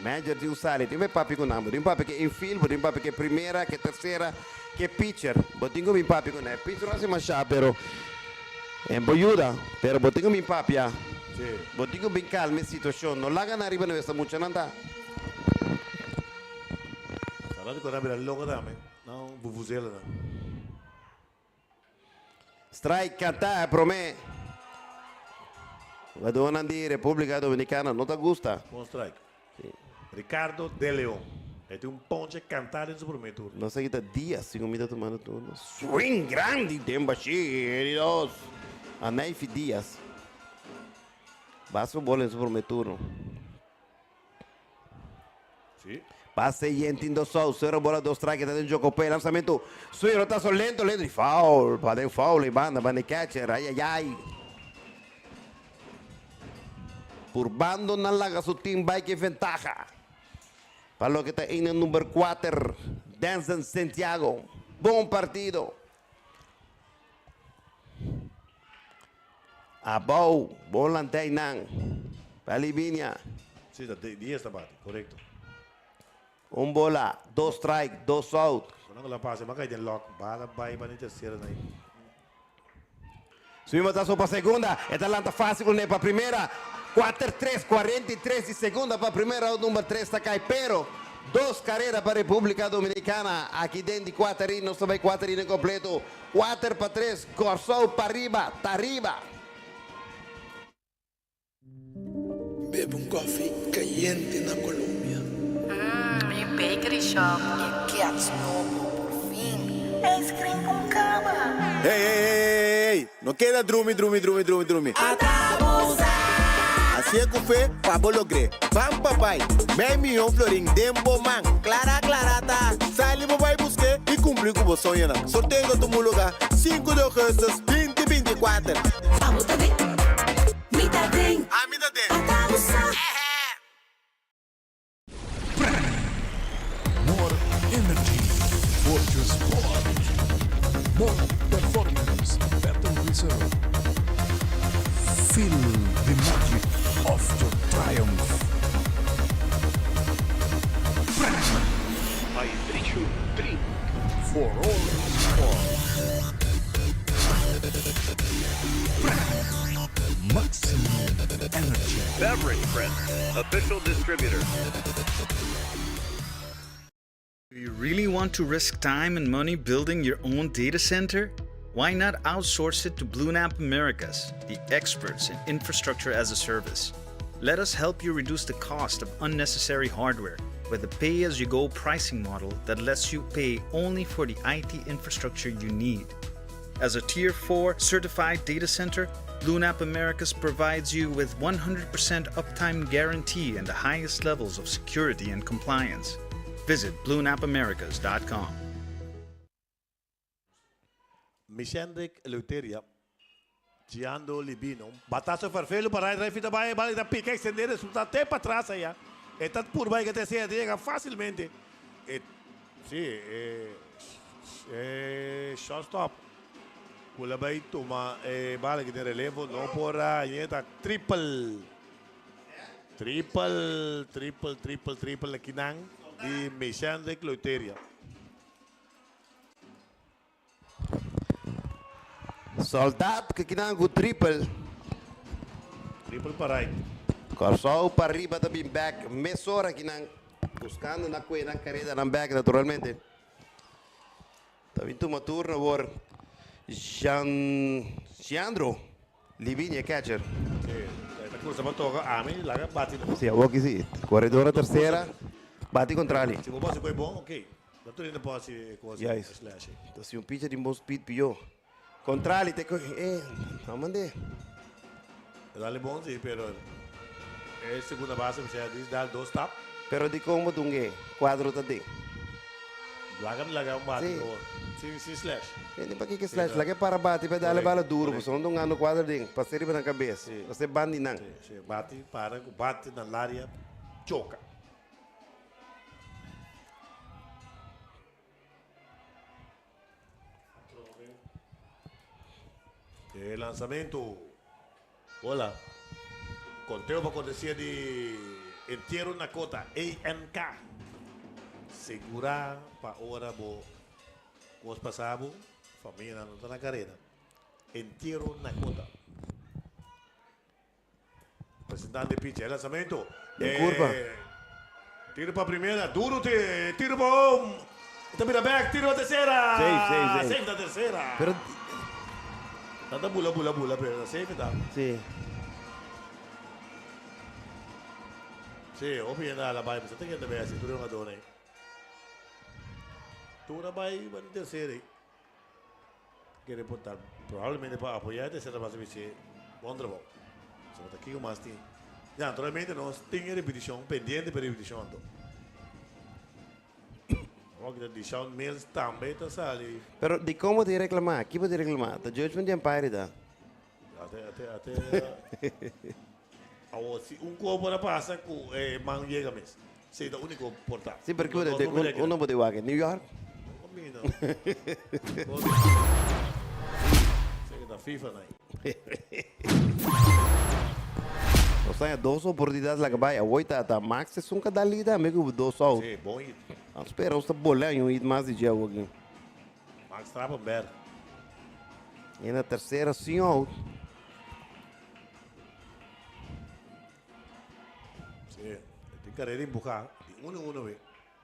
Manager de usar, tem um papi com nome, tem um papi que é infield, tem um papi que é primeira, que é terceira, que é pitcher. Botinho meu papi com ele. Pitcher não se macha, pero é boiuda, pero botinho meu papi já. Sí. Botinho bem calma a situação, não larga na riba não está muito nada. Sala de correr para logo também. Não, bufuzela não. Strike cantar para mim. A dona de República Dominicana não te gusta. Bom strike. Sí. Ricardo de León. Este un ponche cantar en su primer turno. Não sei que tá dias, 5 minutos tomando turno. Swing grande, tem baixinho, a Naife Dias. Basta bola em seu primeiro turno. Sí. Passe e entindo só, 0 bola, 2 strike, tá dentro do jogo, pé, lançamento, sua rotação lento, e foul, para foul, e banda catcher, ai. Por bando na laga su team bike ventaja. Para lo que está en el número 4, Danson Santiago. Bom partido. Abou, bom lantainan. Para Livinha. Sí, 10 tabate, correcto. Bola, 2 strike, 2 out. Cuando la pase, más que hay lock, bala, vai, para la tercera ahí. Subimos a para segunda. Esta lanta fácil, né? Para primeira. 4-3, 43 e segunda para a primeira, o número 3 está cai, pero 2 carreiras para a República Dominicana, aqui dentro de 4 não vai 4 completo, 4-3, Corsou para arriba, tá arriba. Bebo coffee caliente na Colômbia. Mi bakery shop. E que novo, por fim. É cream com cama. Ei, não queda drumi. Así es que fue Pablo Gre. Van papai, me un florín dembo man. Clarata. Sali papai busque y cumplí con vos soñana. Sorteo tu lugar 5 de agosto 2024. Vamos também. Mita tem. A mí también. More energy for your sport. More performance, better result. Feel the magic of your triumph. I treat you drink for all sport. Maximum energy. Beverage Friends, official distributor. Do you really want to risk time and money building your own data center? Why not outsource it to BlueNap Americas, the experts in infrastructure as a service? Let us help you reduce the cost of unnecessary hardware with a pay-as-you-go pricing model that lets you pay only for the IT infrastructure you need. As a Tier 4 certified data center, BlueNap Americas provides you with 100% uptime guarantee and the highest levels of security and compliance. Visit BlueNapAmericas.com. Michendrick Eleuteria, Giando Libino, batazo farfelo para a fita vai, vale da pica extender, resulta até para trás aí. Está por vai que te chega facilmente. Shortstop. Kulabay toma bala que tem relevo, não porra, está triple aqui nang de Mechan de Cloiteria. Soldado que quinang com triple. Triple para right. Corsol para arriba também back. Mesora quinang buscando na cuida na carreira na back naturalmente. Também toma turno por Giandro Livinha catcher. Esta coisa para tocar, a mim lá bate. Sim, o que sim. Corredora terceira, bate contra ali. Se você foi bom, ok. Doutor ainda pode ser coisa slash. Então se um pitcher de bom speed pior. Contra ali, tem que não mandei. Dale bom sim, pero segunda base você diz dar 2 tap. Pero di como tungue, quadro tadi. Laga bate. Sim slash. Hindi pa que slash, lagi para bate, para dale bala duro, você não tunga no quadro ding, passer na cabeça. Você bandi nang. Sim, bate na área, choca. Lançamento. Olá. Conteo para acontecer de entierro na cota ANK. Segurar para hora bo os passado, família não está na carreira. Entierro na cota. Representante de pitch, lançamento. Curva. Tiro para a primeira, duro, tiro para também back, tiro para a terceira. Safe da terceira. Pero tanta bula, pero safe tá. Sim. Sim, opinião da vai, você tem que entender assim, tudo é uma dona aí. Tudo vai na terceira aí. Quer reportar, provavelmente para apoiar a terceira vai ser wonderful. Só que aqui o mais tem. Naturalmente nós temos repetição, pendente para repetição. Ook de Sean Mills também está sali. Pero di como te reclamar? Aqui pode reclamar. The judgment de umpire da. Até corpo na passa com man chega mesmo. Sei da único portal. Sim, porque uno pode ir New York. Combina. Sei da FIFA aí. O sea, 2 oportunidades lá que vai. A 8 a Max é nunca dá lida, amigo, 2 out. Sim, bom hit. Espera, você bolando e mais de dia aqui. Max Trappenberg. E na terceira, sim, out. Sim, tem carreira empujar. 1-1 vem.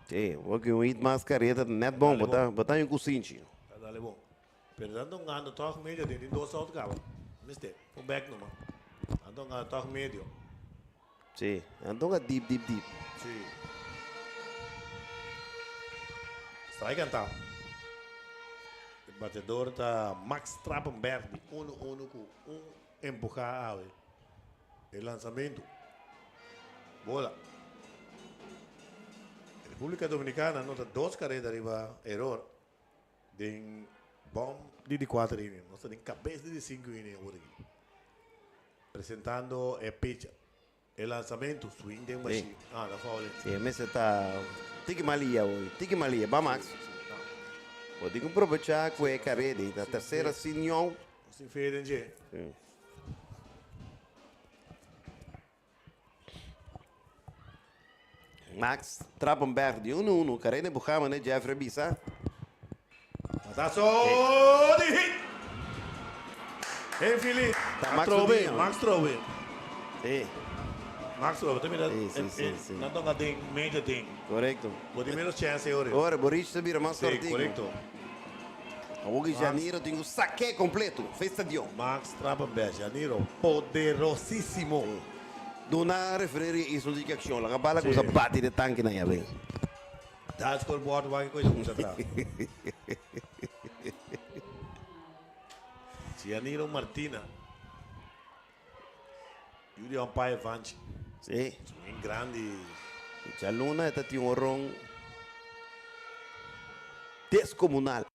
Sim, porque um hit mais careta, net bom, botar um cocinho. Dale bom. Perdendo um ano, toque médio, tem 2 out cava. Mister, um back numa. Então, toque médio. Sim, então é deep. Sim. Strike então. O batedor está Max Trappenberg, 1-1 com empujar. O lançamento. Bola. República Dominicana nota 2 carreiras arriba, error. De bom de 4 innings. Nós temos cabeça de 5 innings agora aqui. Apresentando pitcher. O lançamento, swing de machine. Da foul. Sim, mas está... Tique malia hoje, vamos Max. Pode aproveitar com a carreira da terceira sinhão. Sim, fez em Max Trappenberg de 1-1, carreira Buchama, né, Jeffrey Bisa. Mataço de hit! Hein, Felipe? Max Trove. Sim. Max Trove, também sim. Não estão tem média tem. Correto. Pode menos chance agora. Ora, Boris vira mais correto. Correto. Hoje em janeiro tem o saque completo, festa de Max Trappenberg, janeiro, poderosíssimo. Dona referir isso de que ação, a bala que bate de tanque na bem. Dá scoreboard, vai coisa muito atrás. Gianiro Martina. Yuri Umpire Vanchi. Sim. Em grande. A Luna está tendo um ron descomunal.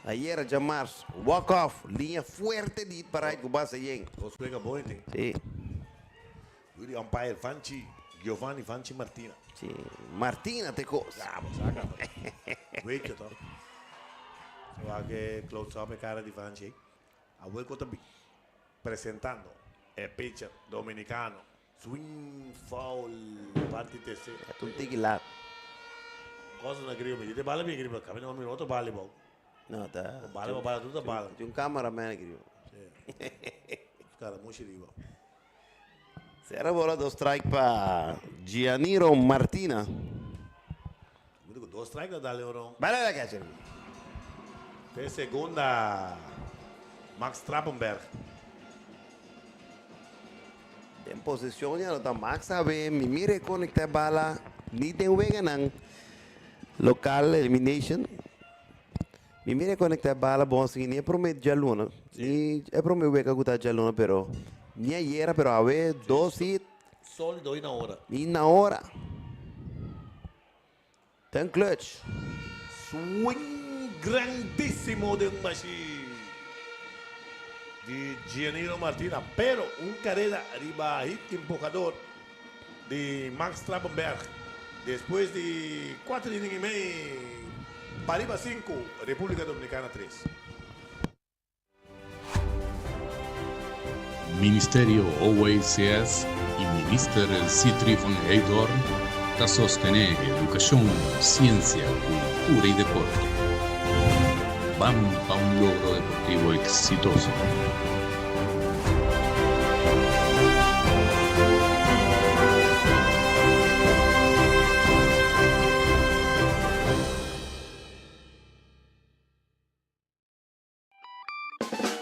Ayer já março, walk off, linha forte de para o base aí. Os pega bom, tem. Sim. Yuri Umpire Vanchi, Giovanni Vanchi Martina. Sim. Martina te coisa. Saca. Wait, então. Va que close up cara di Vanchi. A vuelco también. Presentando el pitcher dominicano. Swing foul. Parte tercera. Un tiquilat. Cosa não queria me dizer, bala me queria, cabe não me outro bala bom. Não, tá. Bala tudo bala. Tem um cameraman aqui. Cara, muito riba. Será bola do strike para Gianiro Martina. Muito dois strike da Leoron. Vai lá, catcher. Tem segunda Max Trappenberg. Tem posição já no Max sabe, me mire conectar bala, ni tem vega nang local elimination. Me mire conectar bala bom assim, nem prometo já luna. Ni é prometo vega guta já luna, pero ni ayer, pero a ver dos hit Sólido e na hora. e na hora. Tem clutch. Swing grandíssimo de un machine de Gianino Martina, pero un carrera arriba hit empujador de Max Trappenberg. Después de 4 innings y medio, para arriba 5, República Dominicana 3. Ministerio OACS e Minister Citri von Heydorn da sostenere educação, ciência, cultura e deporte. Vamos a un logro deportivo exitoso.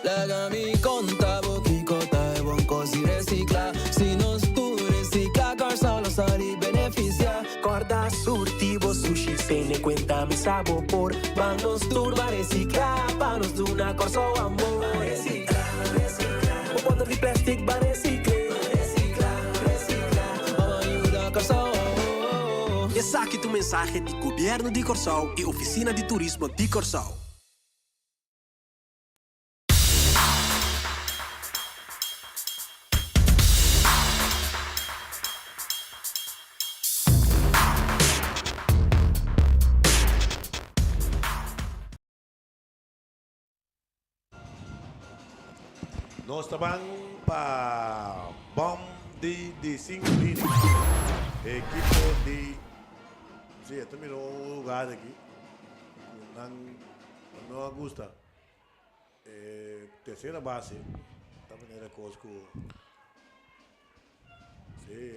Lega mi conta boquicota e buon così recicla. Se non tu recicla, corsa lo sali beneficia. Corda surtivo sushi, pene cuenta mi sabor. Vanos turba recicla, panos de una corso amor. Recicla, recicla. Un bottle di plastic va recicla. Recicla, recicla. Vamos ayuda a corso. E saque tu mensagem de Governo de Corsol e Oficina de Turismo de Corsol. Nós estamos para bom de 5 innings. Equipo de... Sí, este miró un lugar aqui. Não gusta. Terceira base. Também era Cosco.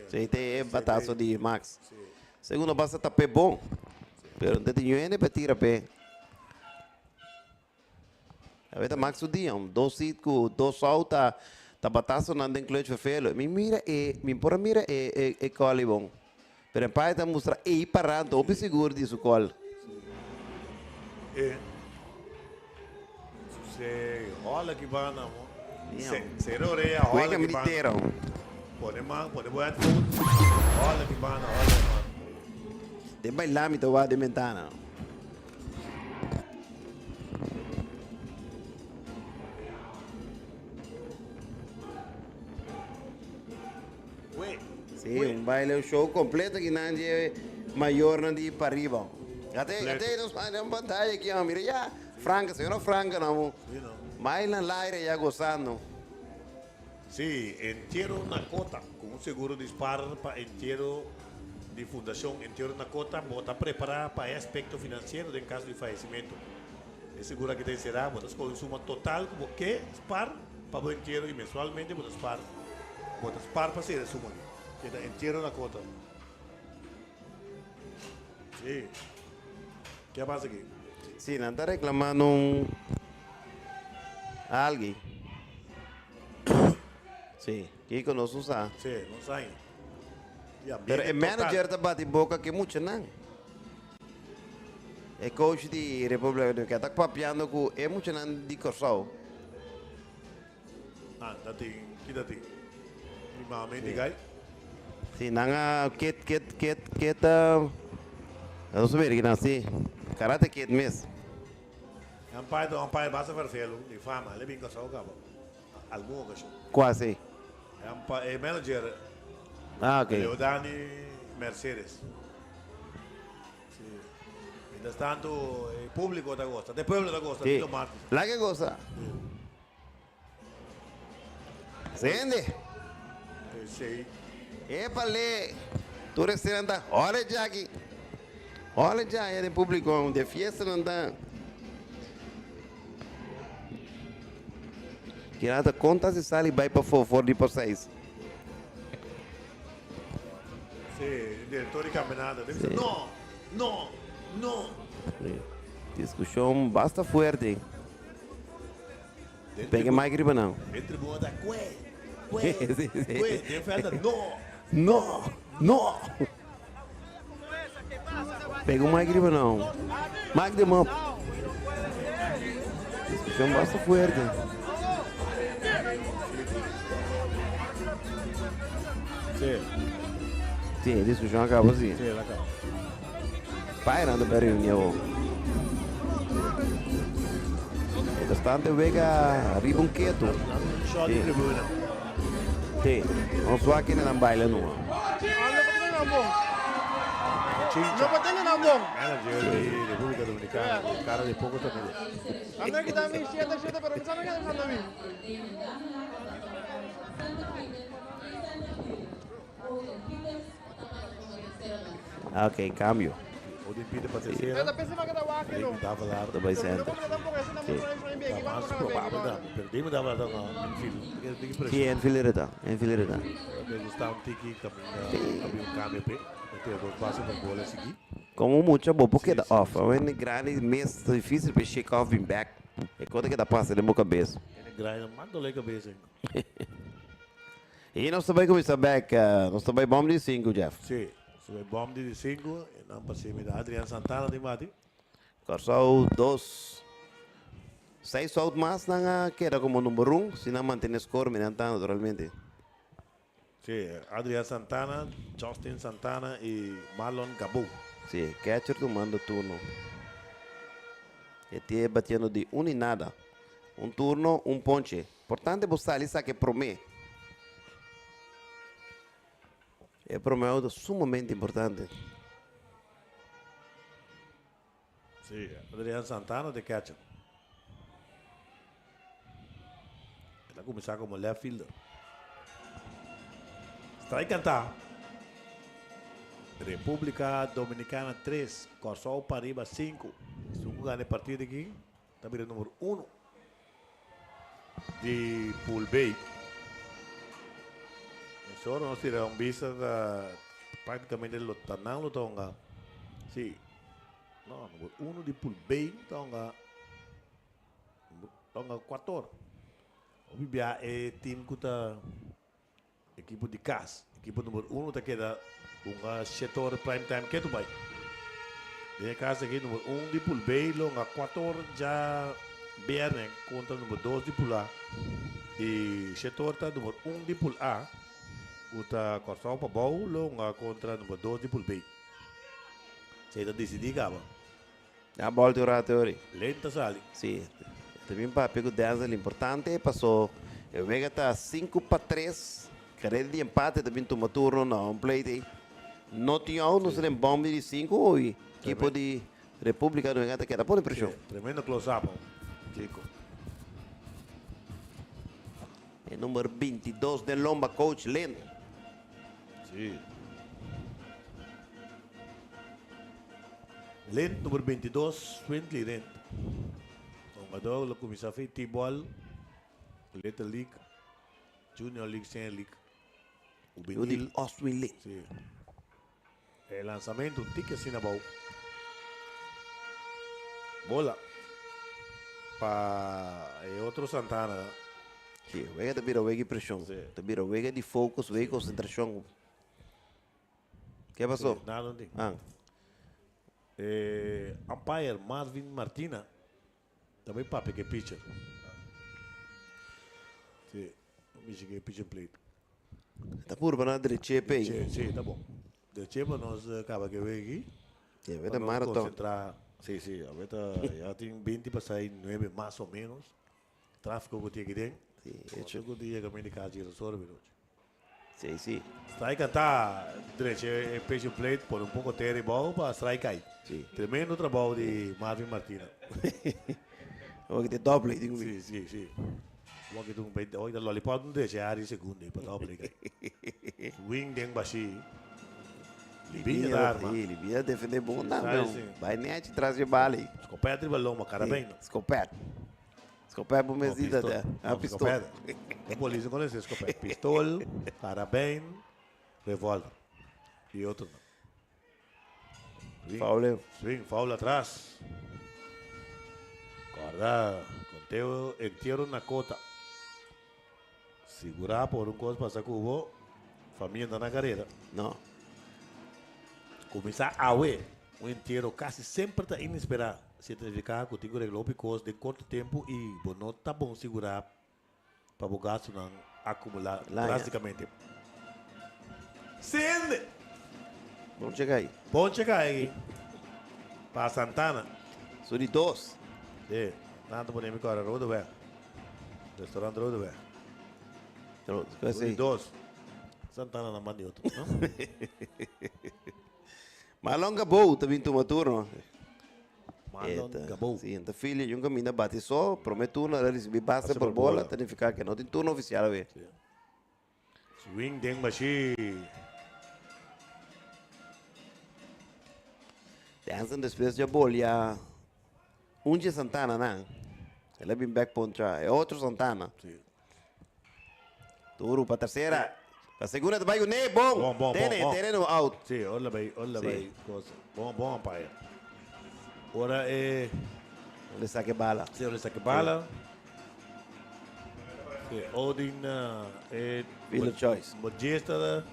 Sim, tem bataço de Max. Segunda base está pé bom. Pero não tem ninguém para tirar pé. A ver, Max o dia, dois hits com dois out, tá bataço não tem clutch feio. Me mira e cole bom. Pero em pai tá mostrar e parando, ou seguro disso cole. Se rola que vai na mão. Se oreia, rola que vai. Pode botar tudo. Rola que vai na rola. Tem bailar, me vai de ventana. Sí, un baile, un show completo que nadie mayor nadie para arriba. Até nos mandam pantalla aqui, mira já, franca, senhora franca, não. Bailan lá já gozando. Sim, inteiro na cota, com um seguro de disparo para inteiro de fundação, inteiro na cota, bota preparar para aspecto financeiro em caso de falecimento. É seguro que tem será, bota escolhe suma total, como que disparo para o inteiro e mensualmente bota disparo para ser a suma. Queda inteiro na conta. Sim. O que passa aqui? Sim, não está reclamando alguém. Sim, que conosco usa. Sim, não sai. Pero o manager está batendo boca que muito não. É coach de República Dominicana, está papiando com é muito não de Corsol. Ah, dati, que dati? Primamente, gai? Sim, nanga ket não saber que nasci. Karate ket mes. Um pai basta farfelo de fama, ele vem com só o cabo. Algum ocasião. Quase. É manager. Ah, ok. Leodani Mercedes. Mientras tanto, el público de Agosta, del pueblo de Agosta, Sí. los martes. La que cosa. Sende. Sí. Épale. Tu restaurante. Olha já aqui. Olha já, é de público, de fiesta não dá. Que nada, conta se sale vai para for de por 6. Sí, el director de campeonato. Dice, no. Discussão basta forte. Pega mais gripa não. Entre boa cué. Sí, sí. Tem falta, No. Pega mais gripa não. Mais de mão. Discussão basta forte. Sí. Sim, discussão acaba assim. Sí, la acaba. Pairando per reunião. Bastante vega arriba un quieto. Shot di tribuna. Sì, non so a chi ne non baila no. Chincha. No tengo nambong. Manager de República Dominicana, con cara de poco también. Anda kita mi 7 pero sana ka sana mi. Ok, cambio. O de pide para terceira. Esta pensa que tá waki no. Dava lá. Vai centro. Mas provável não. Perdemos dava lá no filo. Sì, è infilerata, è infilerata. Eles estavam tiki caminhando, abrir um câmbio pe. Ter dois passos para bola seguir. Como mucho, porque da off. É um grande mês difícil para shake off in back. E quando que dá passa de boca cabeça. Ele grana, manda lá cabeça. E nós também começamos back, nós também bom de 5, Jeff. Sim. Sobre bom de 5, não passei me da Adriano Santana de Mati. Corsau 2. 6 out mais na queda como número 1, se não mantém o score, me naturalmente. Sim, Adriano Santana, Justin Santana e Marlon Gabu. Sim, catcher tomando turno. E te batendo de e nada. Um turno, um ponche. Importante você ali sabe que promete. É promete sumamente importante. Sim, Adriano Santana de catcher. Ele vai começar como left fielder. Strike cantar. República Dominicana 3, Corsol Pariba 5. Se um ganha a partida aqui, está virando número 1 de Pool Bay. Só nós tiramos vista da praticamente o Tanang lo tonga. Sim. Não, número 1 de Pool Bay tonga 4. O Bibia é time que está equipo de CAS. Equipo número 1 está queda um setor prime time que tu vai. De casa aqui número 1 de Pool Bay, longa 4 já BR contra número 2 de Pool A. E setor está número 1 de Pool A. Uta Corsau para Bau, longa contra número 2 de Pool Bay. Você está decidido, acaba. A bola de oratório. Lenta sale. Sim. Também para pegar o 10 é importante. Passou. Eu vejo que está 5-3. Carreira de empate também toma turno na plate. Não tinha um, não se lembra bomba de 5 e equipo de República Dominicana que era por pressão. Tremendo close-up, Chico. É número 22 de Lomba, coach lento. Sim. Lent número 22, Swindley Lent. O jogador lo começou a fazer T-ball, Little League, Junior League, Senior League. O Benil Austin League. Sim. El lançamento, um tique assim na bola. Bola. Para outro Santana. Sim, vega de vira vega pressão. De vira vega de focus, vega concentração. O que passou? Sim, nada, não tem. Umpire Marvin Martina. Também papi que é pitcher. Sim, me cheguei pitcher plate. Está por para nada de chepe. Sim, tá bom. De chepe nós acaba que veio aqui. Sim, vai dar maratona. Concentrar. Sim, sim, já tem 20 para sair 9 mais ou menos. Tráfego que tinha aqui dentro. Sim, eu chego dia que me de casa de resolve hoje. Sí, sí. Strike está derecho en pressure plate por un poco de ball para strike ahí. Sí. Tremendo trabajo de Marvin Martínez. Vamos que te doble, digo. Sí, sí, sí. Vamos que tu hoy el lollipop no derecho a 10 segundos para doble. Swing den baixi. Libia da arma. Sim, Libia defender bom, não, Sai, não. sim. Vai net, traz de bala aí. Escopeta e balão, cara bem. Escopeta. Escopeta por mesida até. A pistola. O polícia conhece escopeta. Pistola, cara bem, revólver. E outro não. Fauleu. Swing, foul atrás. Guarda, conteo entero na cota. Segurar por um coisa para cubo. Família na carreira. Não. Começar a ver inteiro quase sempre está inesperado. Certificar que o tigo reglou porque de curto tempo e não está bom segurar para o gasto não acumular drasticamente. Sende! Vamos chegar aí. Bom chegar aí. Para Santana. Sou de 2. É, nada polêmico agora, Rodover. Restaurante Rodover. Sou de 2. Santana na mão de outro, não? Marlon Gabou também toma turno. Marlon Gabou. Sim, então filha, um caminho bate só, promete turno, ela recebe base por bola, tem que ficar que não tem turno oficial a ver. Swing den baixi. Dançam depois de bola, de Santana, não? Ela vem back contra, é outro Santana. Sim. Turo para terceira. A segunda vai o Ney, bom. Bom. Terreno out. Sim, olha bem. Bom, pai. Ora é... Ele saque bala. Sim, ele saque bala. Sim, Odin é... Field choice. Modesta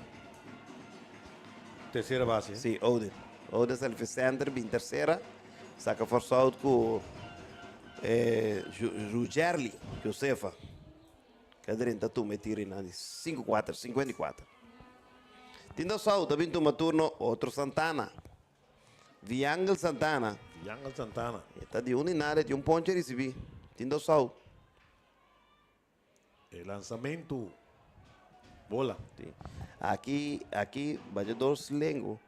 terceira base. Sim, Odin. Odin self center, bem terceira. Saca force out com... Rugerli, Josefa. Cadrenta tu me tira na 5-4, 54. Tindo só, também toma turno outro Santana. Viangel Santana. Está de uninare, de ponto recebi. Tindo só. Lançamento. Bola. Sim. Aqui, batedor lengo.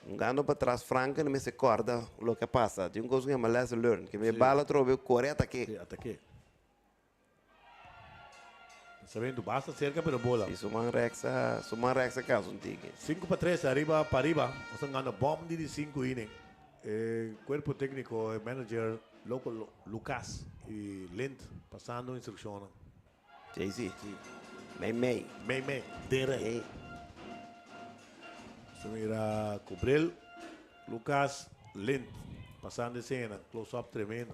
Gano para trás franca, não me se corda o que passa. Tem coisa que chama lesson learn, que me bala trove correta aqui. Sim, até aqui. Sabendo, basta cerca pero bola. Sim, suman rexa caso antigo. 5-3, arriba para arriba. Estão ganhando bomb de 5 inning. Cuerpo técnico, manager, loco Lucas e Lind, passando instrução. Sim. Mei. Dere. Se mira Cubrel, Lucas, Lind, passando cena, close-up tremendo.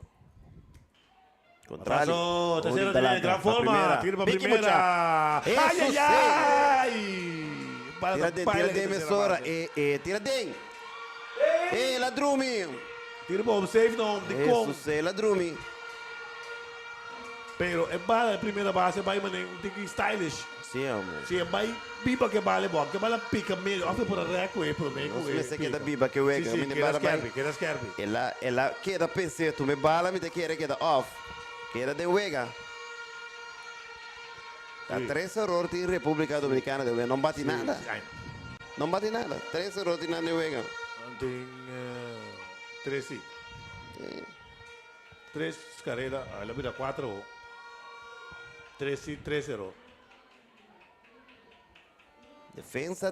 Contrário. Terceiro de gran forma. Tira para primeira. Ai. Tira de emissora. Tira de. Ladrumi. Tira para safe não. De com. Isso, ladrumi. Pero é bala a primeira base, vai mané um tique stylish. Sim, amor. Sim, vai biba que vale bom, que vale pica meio. Até por a reco é por meio. Não se queda biba que wega. Sim, queda skerbi. Ela queda PC, tu me bala, me te queda off. Queda de wega. Há 3 erros em República Dominicana, não bate nada. Não bate nada. 3 erros na wega. Tem 3 sim. 3 carreiras, ela vira 4. 3 sim, 3 erros. Defensa. A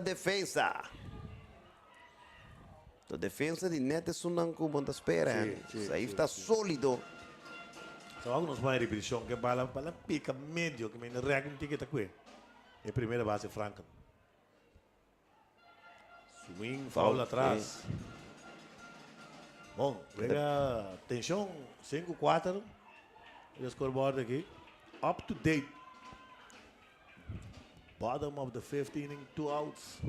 defensa de Nete Sunanco Monta espera. Isso aí está sólido. Só alguns mais repetição que bala pica médio que me reaga um ticket aqui. É a primeira base franca. Swing, foul atrás. Bom, pega atenção, 5-4. O scoreboard aqui. Up to date. Bottom of the 5th inning, 2 outs.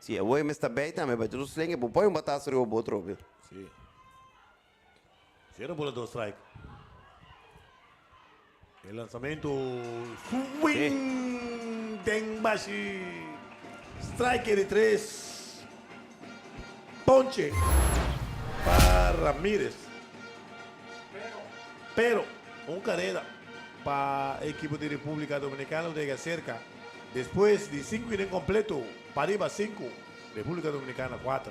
Sim, o me está bem também, mas tudo slingue, põe um bataço e o outro, viu? Sim. Zero bola do strike. O lançamento. Swing! Denbashi. Strike de 3. Ponche. Para Ramírez. Pero, carrera para a equipe de República Dominicana de cerca Después de 5 inning completo, Pariba 5, República Dominicana 4.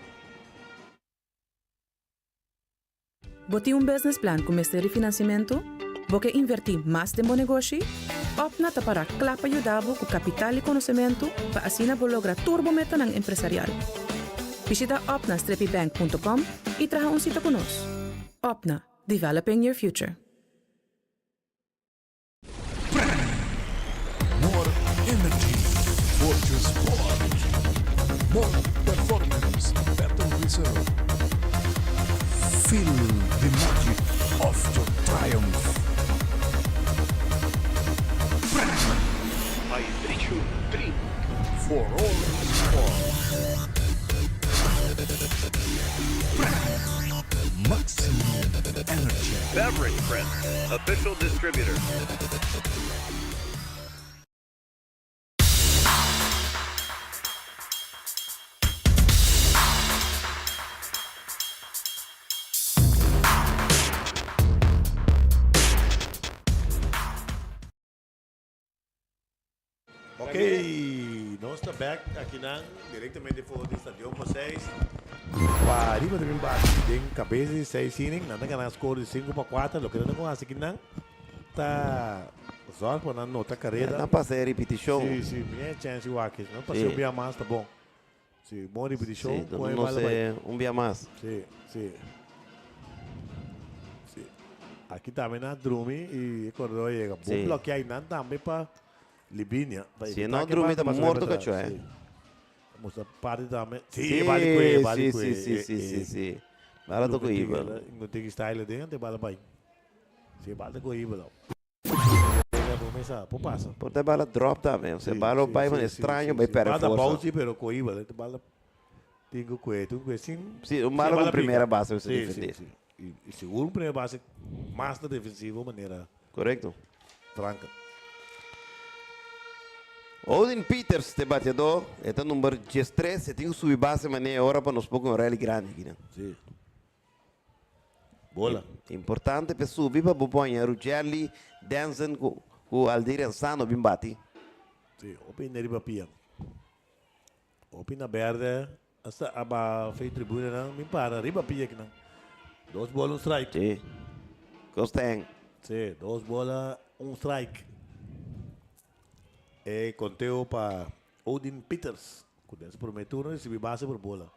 Boti un business plan com este refinanciamento? Você invertir mais de bom negócio? Opna para clapa ajudar com capital e conhecimento para assim lograr turbometa ng empresarial. Visita opna-bank.com e traga um sita conosco. Opna, developing your future. More energy for your sport. More performance, better result. Feel the magic of your triumph. Hydration drink For all sport. Maximum energy. Beverage Friend, official distributor. Ok, nós estamos back aqui diretamente fora do Estadio Moisés. Pariba de Bimbate, tem cabeça de 6 innings, nada que na score de 5-4, o que não conhece aqui não. Tá só para não nota carreira. Não passei a repetição. Sim, minha chance o aqui, não passei um dia mais, tá bom. Sim, bom repetição. Sim, não sei, um dia mais. Sim. Aqui também na Drume e acordou aí, bom bloquear aí também para Libínia. Se não Drume tá morto, cachorro. Mostra parte também. Sim. Bala do Coiba. Não tem style dentro, bala bem. Sim, bala do Coiba lá. Começar, por passa. Por ter bala drop também. Você bala vai mas estranho, vai perder força. Bala pause, pero Coiba, né? Bala tinha coeto, sim. Sim, uma bala com primeira base você defender. E segundo primeira base, mais da defensiva maneira. Correto. Tranca. Odin Peters, te batedor, é o número 13, você tem que subir base maneira hora para nos pôr um rally grande aqui, né? Sim. Bola. Importante para subir para pôr o Jelly, Danzen, o Aldir Sano, bem bate. Sim, open nele papia. Open na verde, essa aba fez tribuna não, me para, riba pia aqui não. 2 bolas, strike. Sim. Gostei. Sim, 2 bolas, strike. Conteo para Odin Peters. Com esse primeiro turno, recebi base por bola.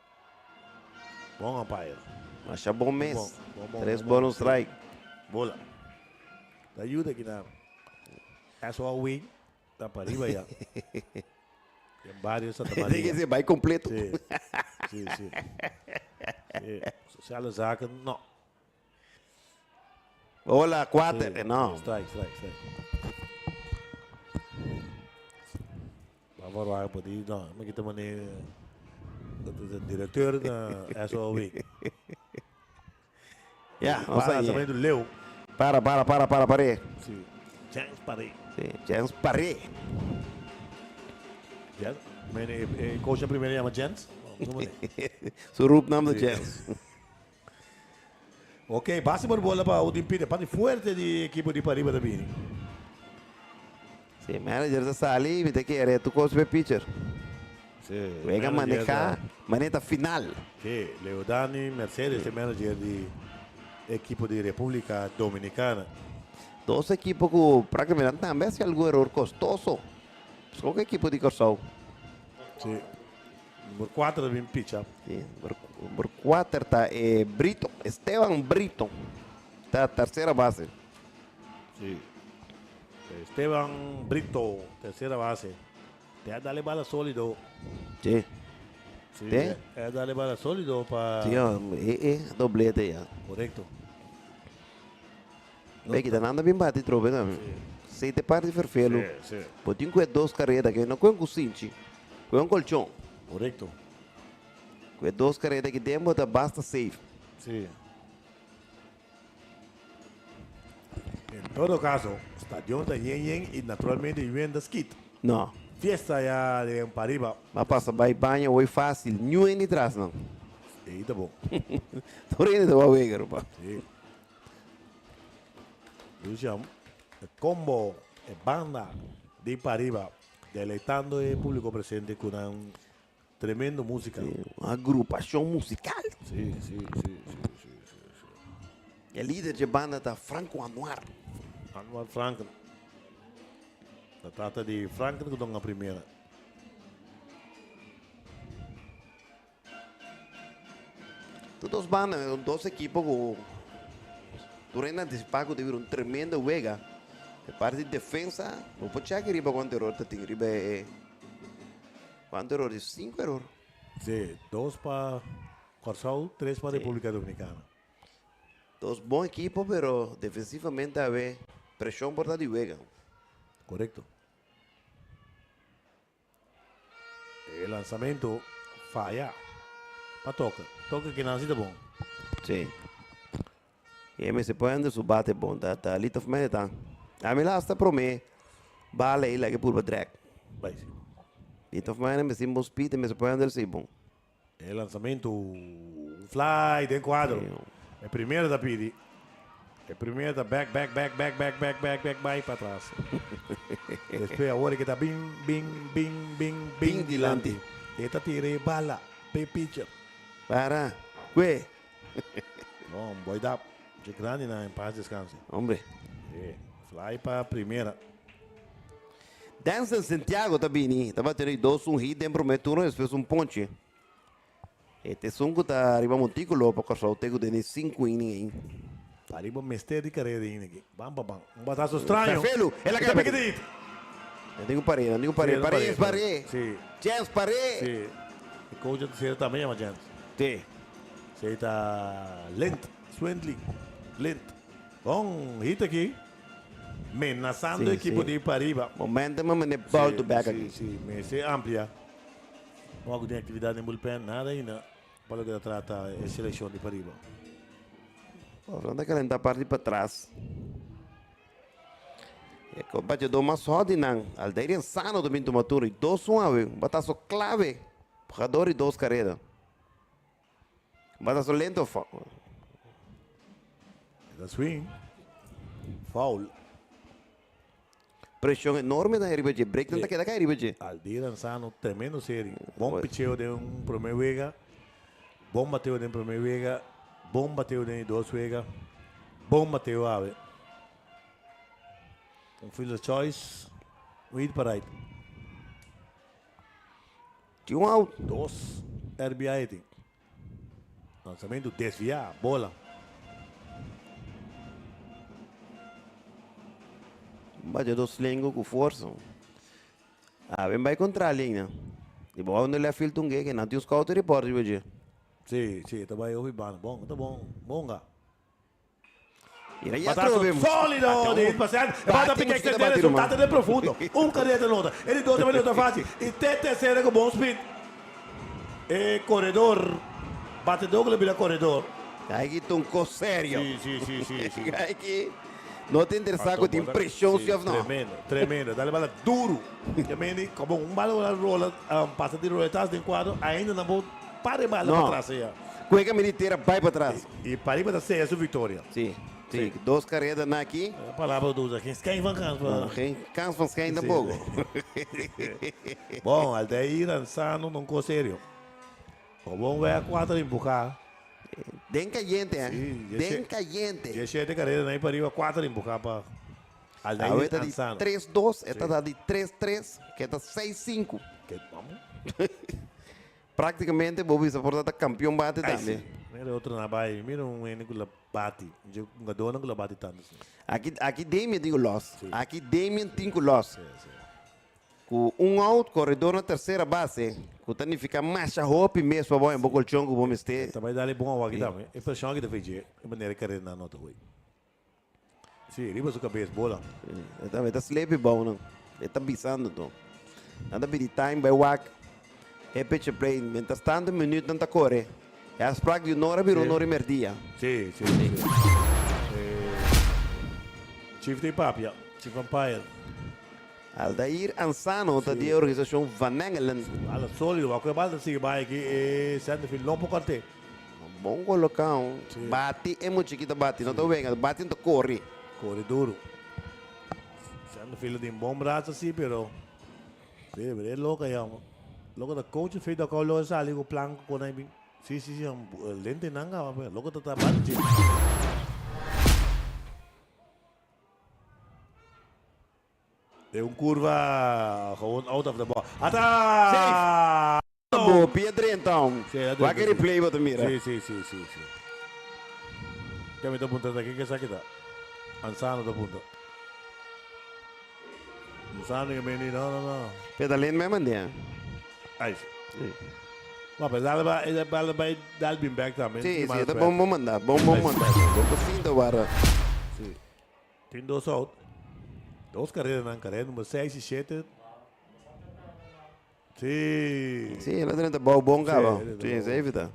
Bom umpire. Acha bom mês. 3 bolas, strike. Bola. Te ajuda aqui na. É só o win. Tá para arriba já. Tem vários. Tem que ser vai completo. Sim. Social zaga, não. Olá, 4. Não. Strike. Vamos poder não, mas kita mana diretor da SOW. Vamos aí. Também do Leo. Para. Sim. Chance parei. Sim, chance parei. Já? Mas coach a primeira chama Chance? Surup nome do Chance. Ok, base por bola para o Dimpide. Parte forte de equipe de Pariba da Bini. Sim, manager da Sali, me tem que ir tu coach pitcher. Sim. Venga manejar, maneta final. Sim, Leodani Mercedes, é manager de equipe de República Dominicana. 2 equipos que praticamente também se algum erro custoso. Qualquer equipe de Corsol. Sim. Número 4 de pitcher. Sim, número 4 está Brito, Esteban Brito. Está a terceira base. Sim. Esteban Brito, terceira base. Te dale bala sólido. Sim. Sim. Dale bala sólido para. Sim, doblete já. Correto. Ve que nada bem bate trobe também. 7 partes ferfelo. Sim. Potinho com 2 carretas que não com cocinci, com colchão. Correto. Com 2 carretas que temos basta safe. Sim. Em todo caso, estadio da Yen e naturalmente vivendo skit. Não. Fiesta já de Pariba. Mas passa vai banho hoje fácil, nenhum nem traz não. Sim, tá bom. Tô rindo do Weger, pá. Sim. Luciano, combo banda de Pariba. deleitando el público presente con un tremendo música. Uma agrupação musical. Sí, sí, sí, sí. E líder de banda está Franco Anuar. Anwar Franken. Se trata de Franken que a primeira. Todos bandas, dos equipos que durante antecipado tiveram tremenda juega. De parte de defesa, não pode chegar riba quanto erro, tem riba quanto erro, 5 erros. Sí, 2 para Corsau, 3 para República Dominicana. Dos bons equipos, pero defensivamente a ver pressão por dar de juega. Correcto. El lanzamiento falla. Para toca. Toca que nasce de bom. Sim. E aí se põe onde su bate bom, tá ali tá fumando tá. A mim lá está para mim, bala aí lá que por drag. Vai sim. E tá fumando me sim bons pita, me se põe onde se bom. El lanzamiento fly de quadro. El primero da Pidi. El primero da back para trás. Después ahora que está bing dilante. Esta tire bala, pay pitcher. Para, ué. Bom, boy da. De grande na em paz descanse. Hombre. Fly para primeira. Dança Santiago também, tá batendo 2 hit dentro do turno, depois ponte. Este sungo tá arriba montículo para correr o tego de 5 innings. Arriba mestre de carreira aqui. Bam. Um batazo estranho. Felo, ela quer pedir. Eu tenho parede. Parede. Sim. Chance parede. Sim. E coach de terceira também é uma chance. Sim. Você está lento, swindling, lento. Bom, hit aqui. Menaçando a equipe de ir para arriba. Momentum, mas ball to back aqui. Sim, mas é amplia. Não há alguma atividade em bullpen, nada ainda. Para o que trata a seleção de para arriba. Falando que ela está parte para trás. E o batedor mais roda não. Aldeia insano do Minto Maturo. E 2-1, bataço clave. Jogador e 2 carreiras. Bataço lento. Da swing. Foul. Pressão enorme na Ribeirão. Break não está quedando aqui, Ribeirão. Aldeia insano, tremendo série. Bom picheo de primeiro vega. Bom bateu de primeiro vega. Bom bateu de 2 vega. Bom bateu ave. Field choice. Hit para right. Tinha out. 2 RBI tem. Lançamento desviar, bola. Batedor slingo com força. Vem vai contra a linha. E bom, onde ele filtra que não tem os cautos de porta, Ribeirão. Sim, tá bem, ouvi bem. Bom, tá bom. Bonga. Batazo sólido de passear. Bata pique extender, resultado de profundo. Carreira de nota. Ele 2 minutos fácil. E terceira com bom speed. Corredor. Batedor que ele vira corredor. Aí que um sério. Sim. Aí que não te interessa com impressão, se não. Tremendo. Dá-lhe bala duro. Também, como bala rola, passa de roletas de quadro, ainda não vou para a bala para trás. Cueca militeira vai para trás. E para para ser a sua vitória. Sim. 2 carreiras aqui. A palavra do usa. Quem vai cansar? Quem cansa ainda pouco. Bom, Aldeir Ansano não ficou sério. O bom vai a 4 empujar. Den caliente, Den caliente. E 7 carreiras aí para ir a 4 empujar para Aldeir Ansano. 3-2, esta de 3-3, que está 6-5. Vamos. Praticamente, Bobby se porta campeão bate também. Mira outro na baia, mira N que bate. Um jogador que bate tanto. Aqui Damien tem loss. Aqui Damien tem loss. Com out, corredor na terceira base. Com o fica mais hope mesmo, bom, um colchão que vamos ter. Também dá bom aqui também. É pressão que deve fazer. É maneira que carreira na nota hoje. Sim, riba sua cabeça, bola. Ele também está sleepy bom, não. Ele está bisando, então. Nada de time by walk. É pitch play. Mientras tanto, minuto não está corre. É as práticas de Nora virou Nora e merdia. Sim. Chief de Papia, Chief Vampire. Aldair Ansano, da de organização Van Engelen. Ala sólido, a coisa se vai aqui e sendo filho não pode. Bom colocão. Bate é muito chiquita bate, não estou vendo. Bate não corre. Corre duro. Sendo filho de bom braço assim, pero Pero es loco ya. Loco da coach fez da colo sali com plan com aí bem. Sim, lente nanga, loco tá trabalhando. É curva gewoon out of the ball. Atrás! Boa, Pedro então. Vai querer play para mira. Sim. Quer me dar ponta daqui que essa aqui tá. Ansano da ponta. Ansano que me não. Pedalando mesmo, né? Aí. Mas apesar de vai dar bem back também. Sim, tá bom mandar. Bom mandar. Bom fim da hora. Sim. Tem dois out. Dos carreiras na carreira, número 6 e 7. Sim. Sim, ela tem bom cabo. Sim, é evidente.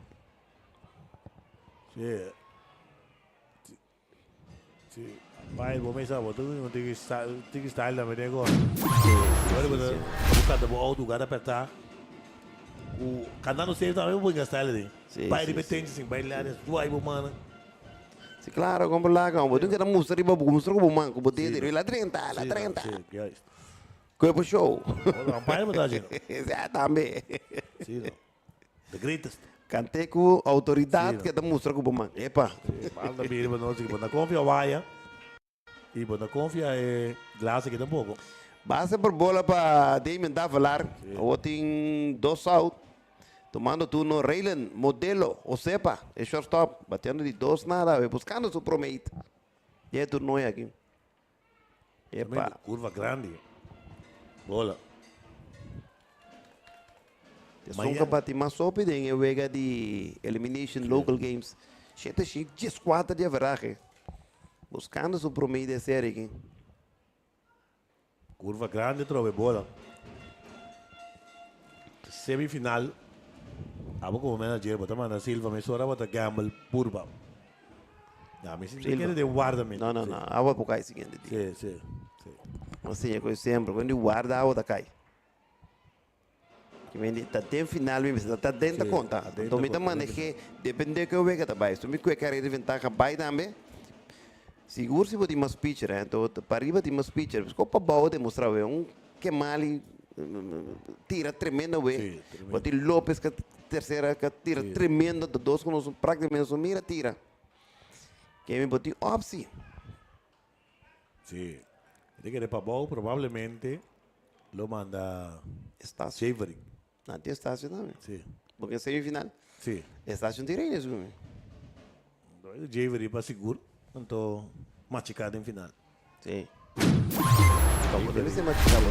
Sim. Pai, vou pensar, vou ter que style da minha agora. Agora vou buscar da boa do lugar apertar. O canal save também vou pegar style ali. Pai, repetente assim, bailar, tua aí, mano. Sim, claro, como lá, como tu quer mostrar riba, mostrar como manco, botar dele, lá 30. Sim, que é isso. Corpo show. Não, pai, mas tá gente. Também. Sim, the greatest. Cantei com autoridade que tá mostrando como manco. Epa. Malda biri ba nós que na confia vaia. E na confia é glace que tampouco. Basta por bola para Damien da falar. Eu tenho 2 out. Tomando turno Raylan, modelo, o sepa, é shortstop, batendo de 2 nada, buscando su promete. E é turno aqui. Epa. Curva grande. Bola. São que bate mais rápido em vega de elimination local games. Gente, 14 de average. Buscando su promete de série aqui. Curva grande, trove bola. Semifinal. Abo como manager, bota mana Silva, me sora bota gamble purba. Ya, me siento que de guarda-me. Não, abo por cai seguinte. Sim. Assim é coisa sempre, quando guarda, abo da cai. Que vem tá dentro final, mesmo, tá dentro da conta. Então, me dá maneje, depende que eu veja também. Se me quer carreira de ventaja, vai também. Seguro se botar mais pitcher, então, para arriba tem mais pitcher. Porque para baixo demonstrar, que mal tira tremendo, botar Lopes que terceira que tira tremendo, de 2 com praticamente mira tira. Que me botar Opsi. Sim. De que de para baixo, provavelmente, lo manda Estácio. Shavery. Não tem Estácio também. Sim. Porque semifinal. Sim. Estácio tira isso, meu. Shavery para seguro, então machucado em final. Sim. Como deve ser machucado.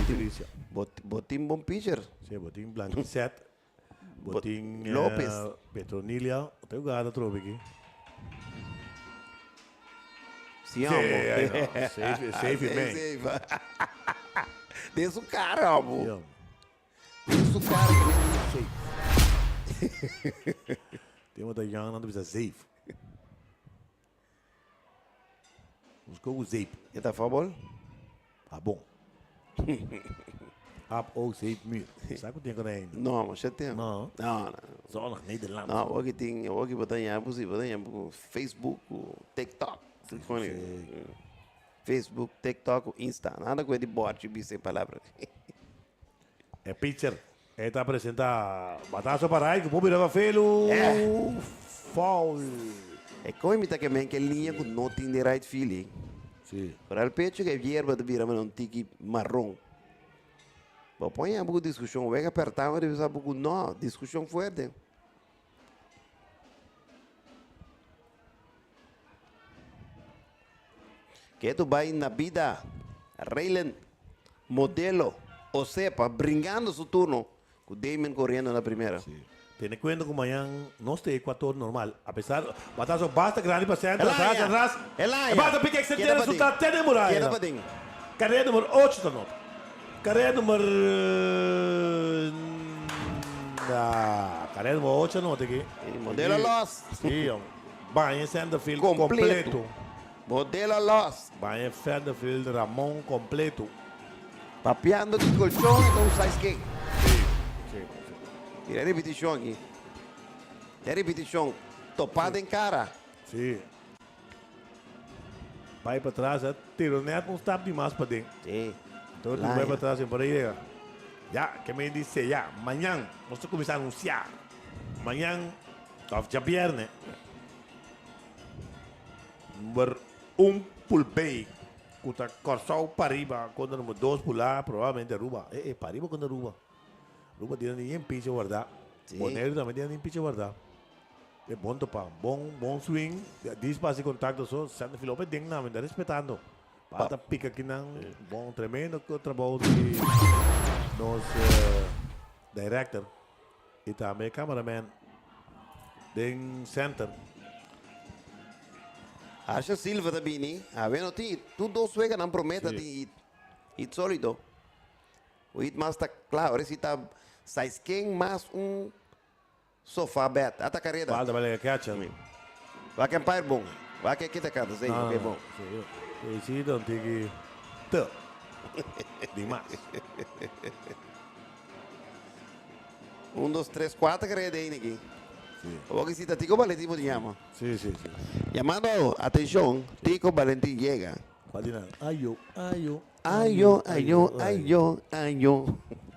Botim bom pitcher. Sim, botim Blanquisset. Botim Lopes. Petronilia. O teu gado trove aqui. Sim, amor. Safe, man. Desce o cara, amor. Desce o cara que vem safe. Tem uma da Young, não precisa safe. Buscou o safe. E tá favor? Ah, bom. Up ou safe mir. Sabe o que tem que ainda? Não, mas já tem. Não. Só na Nederland. Não, hoje tem, hoje botar em Facebook, TikTok. Facebook, TikTok, Insta. Nada coisa de bote, sem palavra. É pitcher. Ele tá apresentando batazo para aí, que o povo virava felo. Foul. É como imita que a linha com não tem the right feeling. Sim. Para o pecho que é vierba de virar um tique marrom. Põe a boa discussão, vai apertar, mas deve saber que não, discussão forte. Que tu vai na vida, Raylan, modelo, o sepa, brincando su turno, com o Damien correndo na primeira. Sim. Tem cuenta que amanhã não tem Equador normal. Apesar, batazo basta grande para centro, atrás. Basta pique que você tem resultado até demorar. Carreira número 8 da nota. Carreira número... Carreira número 8 da nota aqui. Modelo Loss. Sim, Banha Centerfield completo. Modelo Loss. Banha Centerfield Ramon completo. Papeando de colchão, então sai quem? Sim. E a repetição aqui. A repetição. Topada em cara. Sim. Vai para trás, tiro neto, não está demais para dentro. Sim. Então ele vai para trás, por aí. Ya, que me dice ya, mañana, vamos a comenzar a anunciar. Mañana, ya viernes, número 1 pulpei, cuta Corsau para arriba, cuando número 2 pular, probablemente Aruba. Para arriba con Aruba. Aruba tiene ni en picho, ¿verdad? Sí. Bonero también tiene ni en picho, ¿verdad? É bom topar, bom swing, despacio contacto só, Santa Filipe tem na verdade respeitando. Pata pica aqui não, bom tremendo trabalho de nos director e também cameraman den center. Acho Silva também, né? A ver, não tem, tu dois vegas não prometa de it sólido. O it mais está claro, se está 6 quem mais sofá bet, até carreira. Falta para catcher. Vai que empire bom. Vai que kita kata sei, ok bom. Sim, não tem que demais. 1, 2, 3, 4 carreira aí aqui. O que se tá Tico Valentim me llama. Sí. Llamando, atención, Tico Valentín llega. Ayo.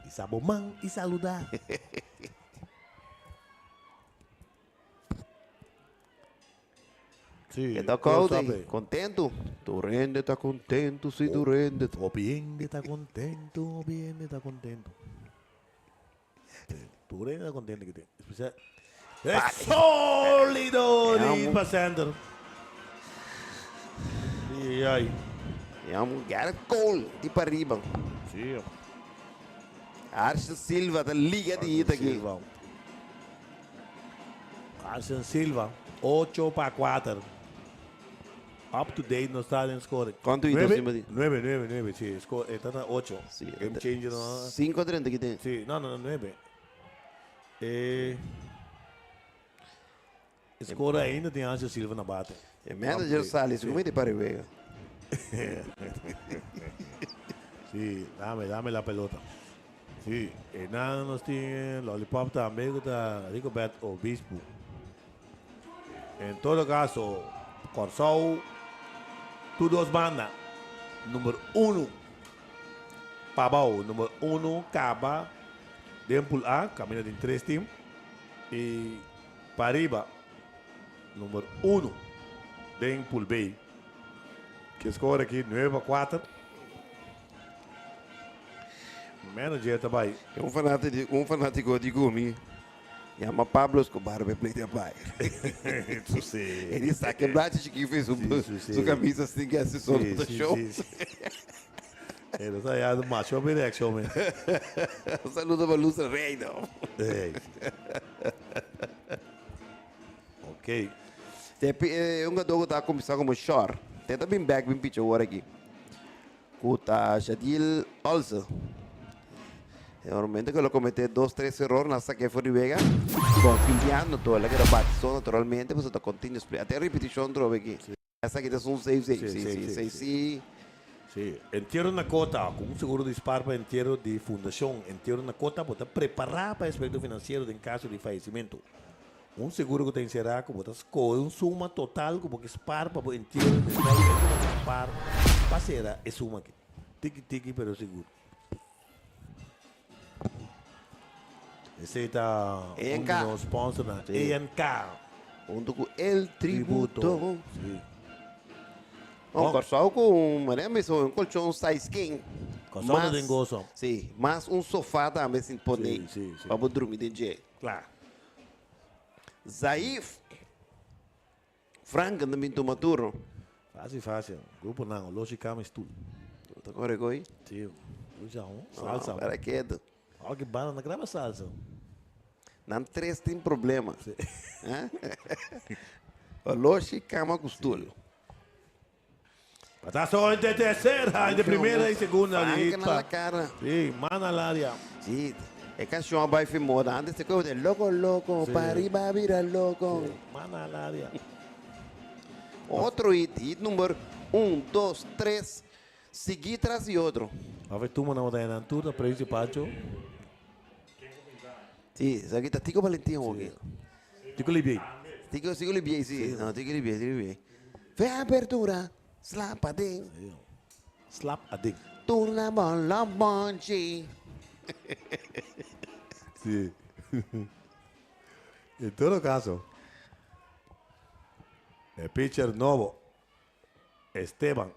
E sabomán e saludar. Sí, Está contento. Tu rende está contento, si tu rende. O bien está contento, bien está contento. Tu rende está contento que te. Especial. Es sólido de pasando. Y ahí. Llamo Garrett Cole, de para arriba. Sí. Arce Silva, da liga de ita aqui. Arce Silva, 8-4. Up to date no está en score. ¿Cuánto hizo encima de? 9, sí. Score, está 8. Sí, Game changer, ¿no? 5-30 que tem. Sí, no, 9. Score ainda tem Arce Silva na bata. É manager Salles, como é de para Vega? Sí, dame la pelota. Sí, nada nos tiene Lollipop también está Rigoberto Obispo. En todo caso, Corsau, tu dos bandas. Número 1, Pabau. Número 1, Caba. De Pool A, camina de 3 teams. Y para arriba, número 1, de Pool B. Que score aqui 9-4. Manager também. É um fanático de Gumi. Chama Pablo Escobar, vai play de pai. Ele está quebrado de que fez sua camisa assim que assistiu do show. Ele está aí do macho bem reaction, man. Um saludo para Lúcia Reino. Ok. Um jogador que está começando como short. Tenta bem back, bem pitch agora aqui. Kuta Shadil Olsa. Normalmente que lo comete 2-3 errores na saque fora de Vega. Confiando todo, la que era batizo naturalmente, pues está continuo. Até a repetição trove aqui. Essa aqui é um 6-6. Sí, entierro na cota, com um seguro de esparpa, entierro de fundação, entierro na cota, para preparar para o aspecto financeiro em caso de falecimento. Um seguro que tem será que botas com suma total que esparpa para entierro de esparpa, passerá é suma aqui. Tiki pero seguro. Esse está um sponsor na ENK. Junto com El Tributo. Sim. Um Corsau com um colchão 6 king. Corsau tem gozo. Sim, mas um sofá também sem poder. Para poder dormir de dia. Claro. Zaif. Franca também toma turno. Fácil. Grupo não, lógica mas tudo. Tá correto aí? Sim. Salsa. Para quieto. Olha que bala na grava salsa. Não três tem problema. O loche cama costura. Está só em terceira, de primeira e segunda. Franca na cara. Sim, mana na área. Sim. É canção vai ser moda. Antes de coisa louco, para arriba vira louco. Mana na área. Outro hit número 1, 2, 3. Seguir atrás de outro. A ver, tu não tem na altura, principal. Sim, isso aqui está Tico Valentim aqui. Tico Libier. Tico Libier, sim. Não, Tico Libier. Vem a abertura. Slap a ding. Slap a ding. Turna bola bonchi. Sí. En todo caso, el pitcher nuevo, Esteban.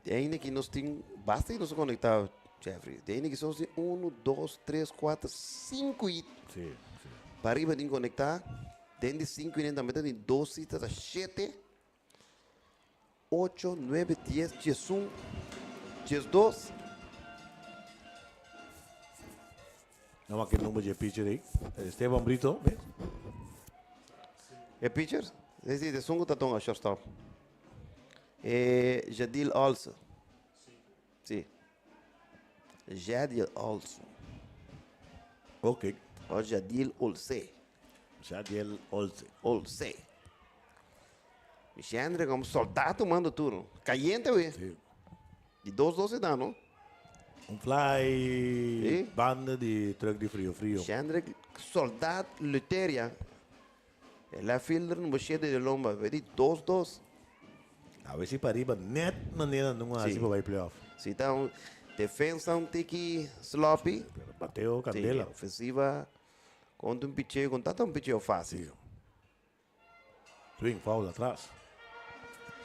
De ene que nós tem, basta que nós conectar, Jeffrey. De ene que só tem 1, 2, 3, 4, 5 e Sí. para arriba de conectar. Dentro de 5 e também tem 12, 7, 8, 9, 10, 11, 12. Não há aquele número de pitcher aí. Esteban Brito, ¿ves? É pitcher? Esse é sungo tatong a shortstop. Jadil Olson. Sim. Jadil Olson. Ok. Ou Jadil Olse. Jadiel Olse. Olse. Alexandre como soldado manda tudo. Caliente, ué. Sí. De 2-12 dá, não? Fly, banda de truck de frio. Alexandre, soldado, luteria. Ela fielder no bochete de lomba. Vedi 2-2. A ver se para arriba, net maneira não há assim para ir playoff. Se então, defensa um tiki sloppy. Bateu candela. Ofensiva, contra um pitcheio, com tanto um pitcheio fácil. Swing, foul atrás.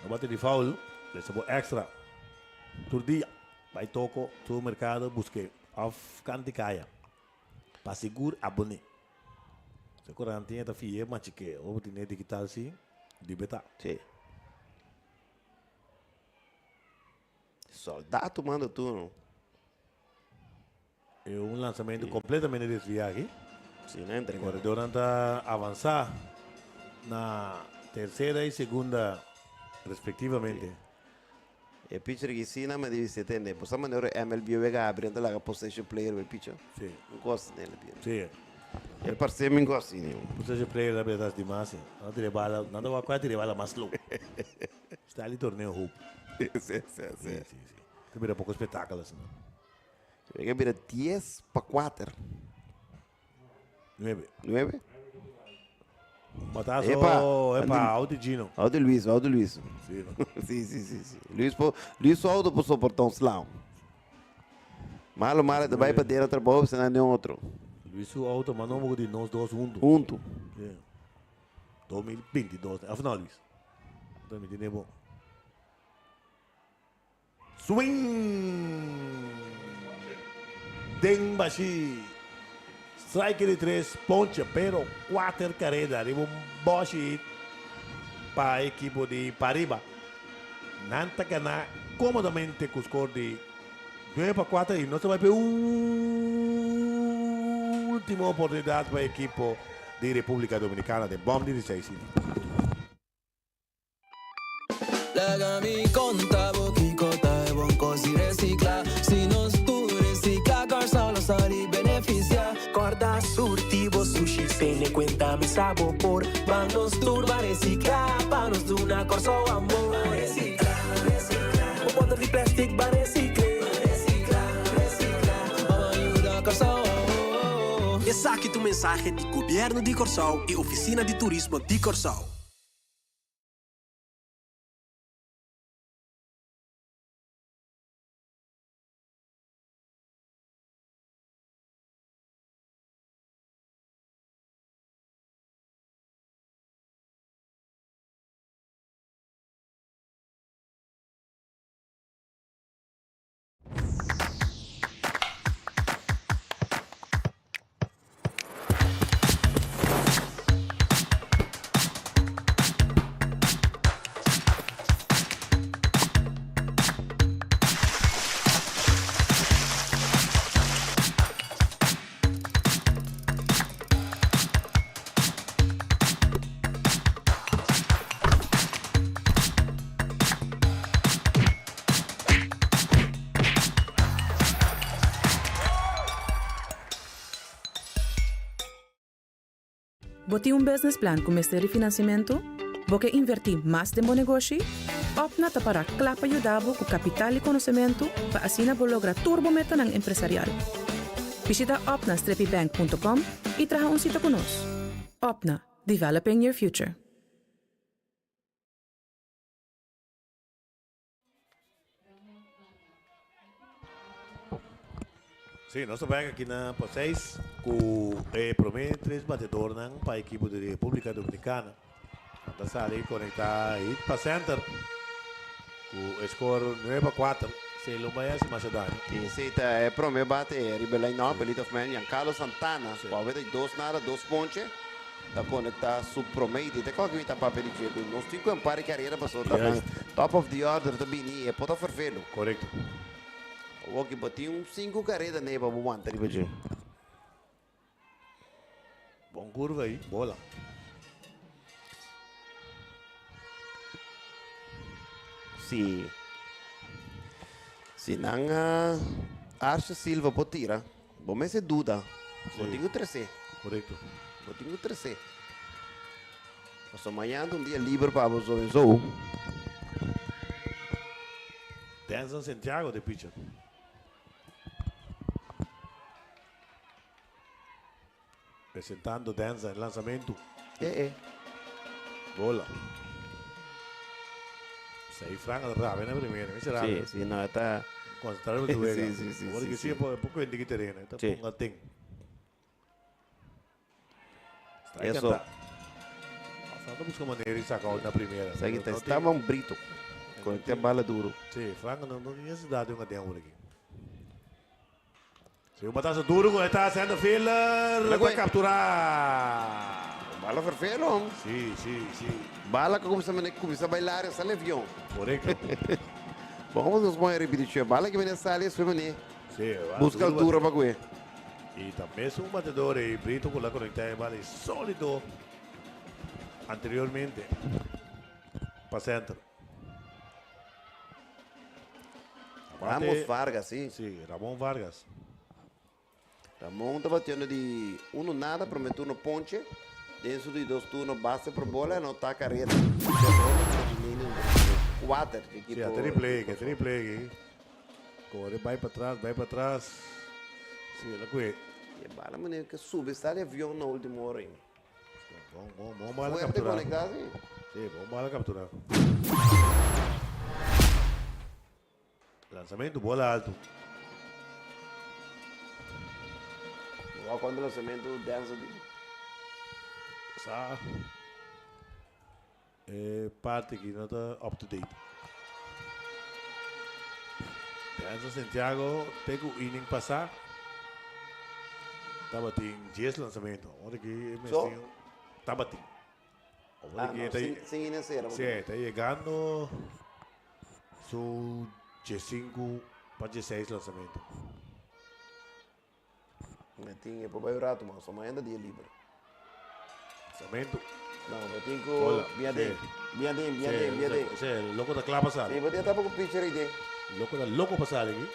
No bate de foul, recebo extra. Todo dia, vai toco, todo mercado, busquei. Off canticaia. Para seguro, abone. Se quarantina tá fie, mas que o botinho digital assim, de beta. Sim. Soldado manda tudo. É um lançamento completamente desviado aqui. Sim, não entra. O corredor anda avançar na terceira e segunda, respectivamente. E pitcher que ensina, mas deve se entender. Por essa maneira, MLB vai abrindo lá a possession player do pitcher. Sim. Não gosta dele. Sim. Ele parece me gosta assim. Possession player da verdade demais. Não tire bala, não vai quase tirar bala mais louco. Está ali torneio hoop. Sim. Que vira pouco espetáculo assim. Ele vira 10-4. 9. Matazo, Aldo Gino. Aldo Luiz. Sim. Sim. Luiz Aldo por suportar um slam. Malo, vai para dentro, trabalho, senão nenhum outro. Luiz Aldo mandou um pouco de nós dois juntos. Junto. 2022. Afinal, Luiz. 2022 é bom. Swing! Denbashi. Strike de 3, ponche, pero 4 carreras. Arriba un boshi para a equipo de Pariba. Nanta ganar cómodamente con score de 9-4 y no se va a perder última oportunidad para el equipo de República Dominicana de Bomb 16. Legami conta boquicota e bom cosi recicla. Se nós tu recicla, corsa lo sari beneficia. Corda surtivo sushi, pene cuenta mi sabor por. Manos turba recicla, panos de una corso amor. Recicla. Un bottle de plastic va recicla. Vamos ayuda corso. E saque tu mensagem de Governo de Corsol e Oficina de Turismo de Corsol. Boti un business plan com este refinanciamento? Boque invertir mais de bom negócio? Opna para clapa ajudabo com capital e conhecimento para assim lograr turbometa ng empresarial. Visita opna-bank.com e traga un sitio conosco. Opna, developing your future. Sí, nós trabalhamos aqui na P6 com provavelmente 3 batedores para a equipe da República Dominicana. Nós ali conectar aí para o center com o score 9-4. Se ele não vai assim, Macedônia. E se é prome bate ribelai não, pelita man, yang Carlos Santana, pode ter 2 pontos. Da conectar subpromete, até qual que está papel de jeito. Nós temos um par de carreira para soltar. Top of the order também é pode farfelo. Correto. O que bateu 5 carreiras nem para o ante de Bom curva aí, bola. Se não Arce Silva pode tirar, bom mas é dúvida. Botinho 13. Correto. Botinho 13. Nós amanhã um dia livre para o Zoe. Denson Santiago de pitcher. Presentando Denson em lançamento. Bola. Sei franca de rave na primeira, miserável. Sim, não está. Concentrado no juego. Sim. Porque sim, pouco de terreno, está com um tem. Isso. Franca busca maneira de sacar na primeira. Estava um brito. Conectei a bala duro. Sim, Franca não tinha necessidade de um tempo aqui. Se o batazo duro, está sendo filler para capturar. Bala farfelo. Sim. Bala que começa a bailar essa levião. Correto. Vamos nos põe a repetir. Bala que vem nessa área, isso é busca duro altura para comer. E também é um batedor e brito com a conectada de bala sólido anteriormente para centro. Ramos Vargas, sim. Sim, Ramon Vargas. Ramon está batendo de 1 nada, prometeu no ponche. Dentro de 2 turnos, basta para bola, não está a carreira. 4. Sim, é triple. Corre, vai para trás. Sim, ela cuida. E a bala, maneira que sube, está de avião na última hora. Bom bala capturar. Sim, bom bala capturar. Lançamento, bola alto. Igual quando o lançamento dança de... Essa é parte que não está up to date. Dança Santiago, tem o inning passar. Estava em 10 lançamentos. Olha que estava tem. Sem iniciar. Sim, está chegando de 5 para 16 lançamentos. Tinha para o rato, mas amanhã é dia livre. Lançamento. Não, eu tenho que... Bien. Sim, louco da clava passada. Sim, eu estava com o pitcher aí. Louco passada aqui.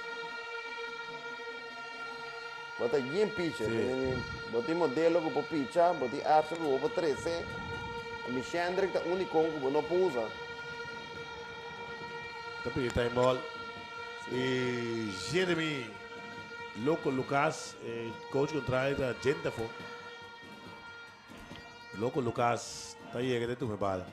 Bota bien pitcher. Bota modelo com o pitcher, bota Arce com o 13. Michandre que é o único que não pode usar. Tapi time ball. E Jeremy Loco Lucas, coach contrário da Gentafo. Loco Lucas, está aí que tu me bala.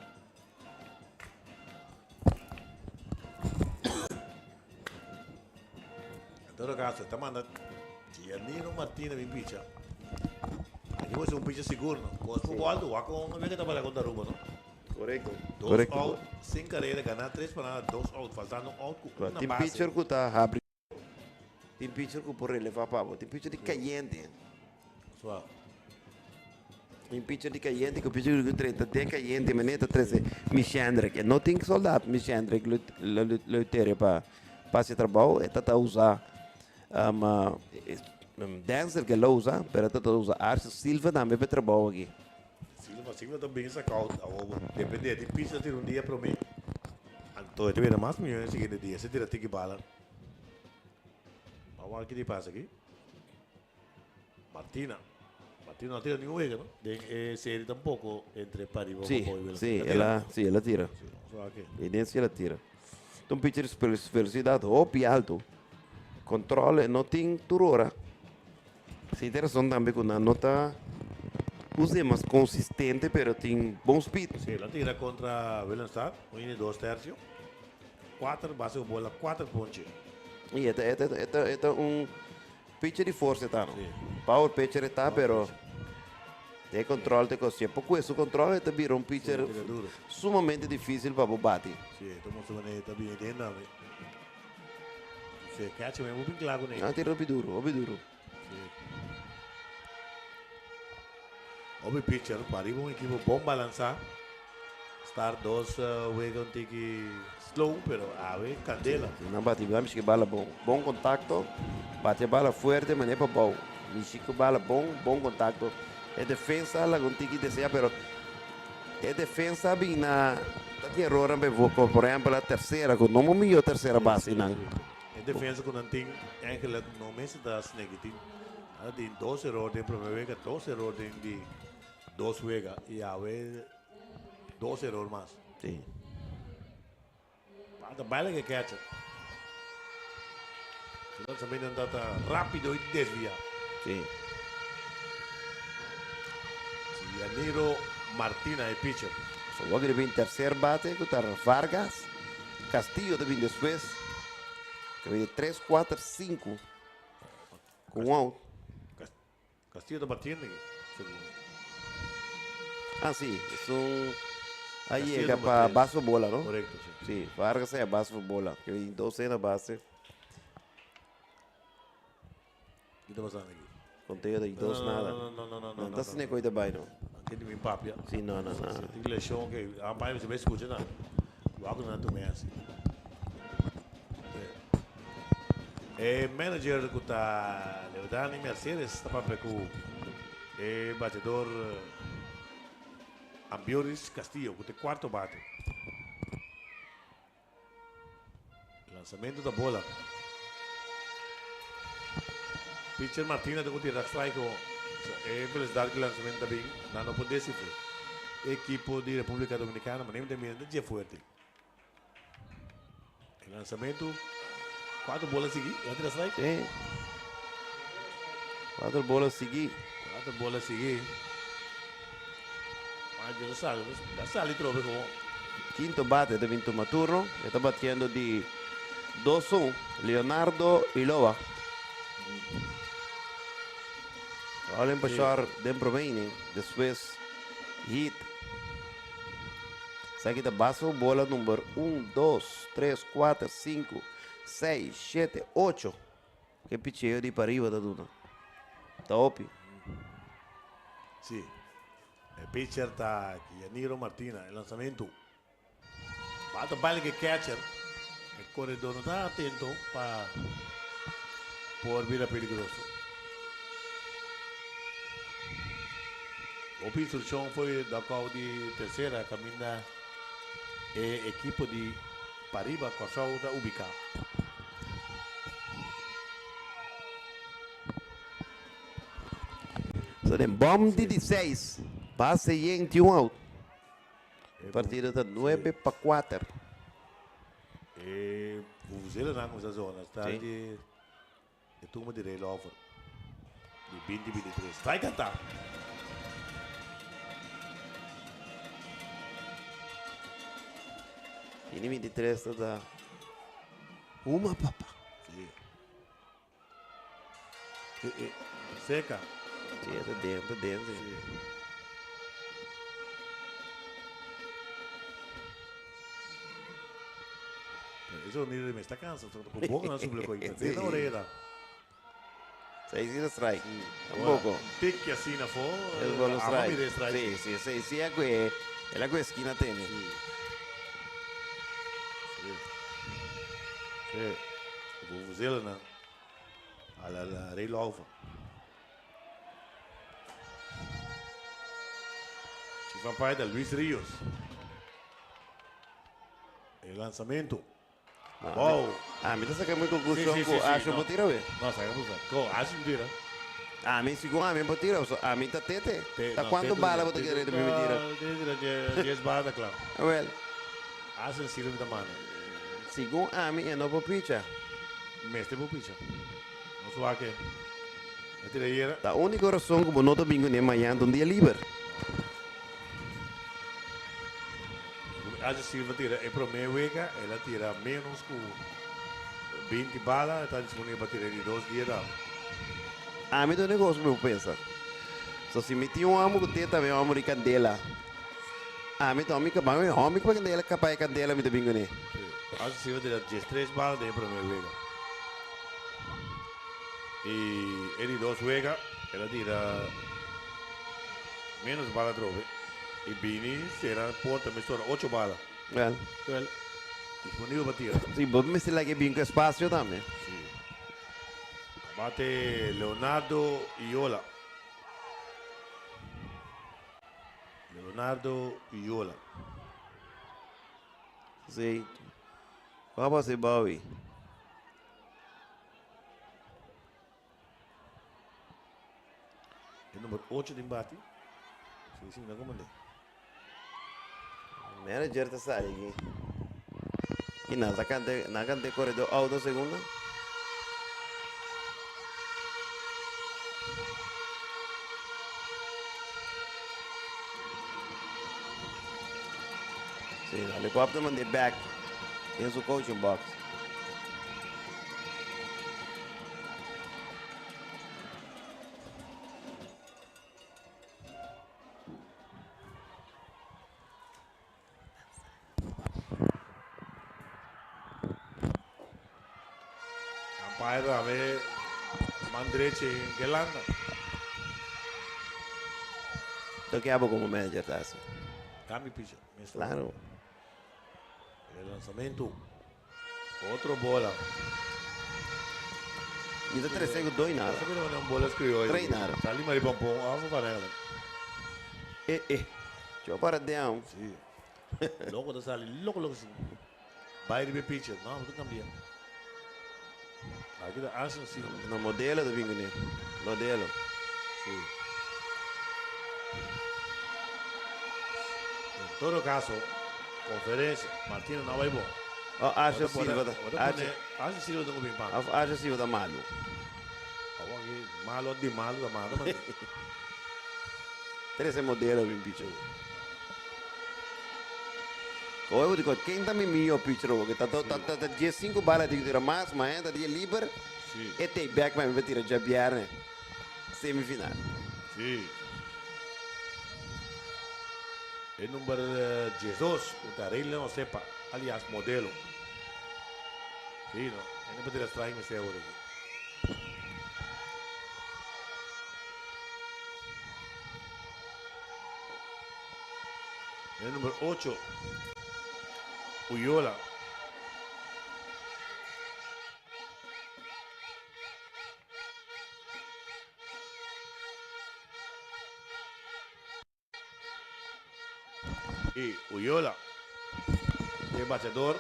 Em todo caso, está mandando Giannino Martínez em pitcher. Aqui vai ser um pitcher seguro, não? Com o alto, o com a vez que trabalha com o Daruba, não? Correto. 2 out, 5 carreiras, ganhar 3 para nada, 2 out, faltando um out com uma Tem base. pitcher que está rápido. Tem pitcher que por relevar para tem pitcher de caliente. Suave. Tem pitcher de caliente, que o pitcher de 30 tem caliente, maneta 13. Michandre, que não tem que soldar, Michandre, que luteria para fazer trabalho, está a usar dancer que ela usa, para está a usar Arce Silva também para trabalho aqui. Silva também sacou, depende de pitcher ter um dia para mim. Então, eu mais milhões no seguinte dia, você tira tique bala. Vamos ver o que passa aqui. Martina não tira nenhum erro, não? De série tampouco entre Paribo e ela tira. E dentro ela tira. Então, pitcher de velocidade alto. Controle, não tem turora. Se interessante também que não está... Use mais consistente, pero tem bom speed. Sim, ela tira contra Willemstad, 1 e 2 tercios. 4, base de bola, 4 pontos. E esta pitcher de força tá, não. Power pitcher está, pero tem controle de coisa. Pouco esse controle também um pitcher sumamente difícil para bater. Sim, estamos também também entendendo. Se catch mesmo bem claro né. Não, tira duro. Obi pitcher, pariu um equipo bom balançar. Estar dois juegos que slow, pero a ver candela. Não bate, vamos que bala bom contato, bate bala forte, mas é para bom. Michico bala bom contato. É defesa lá com que deseja, pero é defesa bem na tem erro por exemplo a terceira, com não melhor terceira base não. É defesa com não tem aquela não mês das negativo. Tem 12 erros em primeira vez, 12 erros de 2 juega e a ver 12 erros mais. Sim. Basta baila que catch. O lançamento anda rápido e desvia. Sim. Yaniro Martina é pitcher. So logo ele vem terceiro bate, com Vargas, Castillo também depois, que vem 3, 4, 5, com out. Castillo está batendo. Ah, sim, é aí Castillo é para baixo bola, não? Correto, sim. Sim, Vargas é baixo bola, que vem 12 na base. O que está passando aqui? Conteúdo de 2 nada. Não. Está sem coisa bem, não. Aqui de mim papia. Sim, não. Tem que lechão que a pai você vai escutar não. Logo não tu mesmo. É manager que tá Leodani Mercedes está para com é batedor Ambioris Castillo, que tem quarto bate. Lançamento da bola. Pitcher Martina tem que tirar strike. É velocidade que lançamento também não pode ser. Equipo de República Dominicana, mas nem também é forte. Lançamento. 4 bolas seguir. Já tira strike? Sim. 4 bolas seguir. 4 bolas seguir. Mas já sabe trobe como. Quinto bate de Vinto turno, está batendo de 2-1, Leonardo Ilova. Olha empezar dentro bem, depois hit. Aqui está baixo, bola número 1, 2, 3, 4, 5, 6, 7, 8. Que picheio de para arriba da duna. Top. Sim. O pitcher está aqui, Yaniro Martina, o lançamento. Bate baile que catcher. O corredor não está atento para por vir a perigoso. O pitcher foi da qual de terceira, caminha equipo de Pariba, Corsol da Ubica. So, den bomb de 16. Base e um out. Partida está 9-4. O Zelo não nessa zona. Está de turma de Reilover. De 20-23. Vai cantar. E 23 está uma papa. Seca. Sim, está dentro. Eso ni me está cansado, con poco no suple coi. Tiene una orella. 6 e strike. Un poco. Tic assim na fo. El gol strike. Sì, è la que esquina tiene. Sì. Vuvuzela na. Alla Reilover. Ci fa parte da Luis Rios. Il lançamento. Wow. Mi sta sacando conclusione. Acho que tira ver. Não, saca conclusão. Acho que tira. Mi segundo mi può tirare. Mi sta tete. Da quando bala può tirare mi tira? 10 bala, claro. Well. Acho que sirve da mano. Segundo mi e não può picha. Mestre può picha. Não so que. Eu tirei era. A única razão que não domingo nem amanhã um dia livre. Acho que Silva tira, é para meia wega, ela tira menos que 20 balas, está disponível para tirar de 2 dias. A mí do negócio, meu pensa. So, se me tinha um amo que também um amo de candela. A mí também que vai homem com candela, capaz de candela me também né. Acho que se eu tirar 3 balas de primeira vega. E ele 2 vega, ela tira menos balas trove. E Bini será porta mistura 8 balas. Well, Well, disponível para tirar. sim, vou me lá que bem com espaço também. Sim. Bate Leonardo Iola. Leonardo Iola. Sim. Qual vai ser Bowie? O número 8 de embate. Sim, sim, não comandei. Manager tá saindo aqui. E na cante corredor auto segunda. Sim, o helicóptero mandei back. Tem o coaching box. Umpire a ver Mandrece em Gelanda. Então que como manager tá assim. Cambio picha. Claro. El lançamento. Outro bola. E da 3 segundos 2 nada. Sabe não bola escreveu. Treinar. Sali mari pompom, alvo varela. Deixa eu parar down. Sim. Logo da sali, logo sim. Vai de pitcher, não, não cambia. Aqui da Arsenal sim. No modelo do bingo né. Modelo. Sim. Em todo caso, conferência, Martino não vai bom. Acha Silva da. Acha Silva da Cubim Pan. Acha Silva da malo. Malo de malo da malo. 13 modelo bem pitcher. Hoje eu digo, quem também me o pitcher, porque tá 15 balas de tirar mais, mas tá dia livre. E tem back mas vai tirar já né? Semifinal. Sim. El número 12, o Taril não sepa, aliás, modelo. Sim, não. Ele pode extrair esse agora aqui. El número 8, Uyola. Y Uyola, el bateador.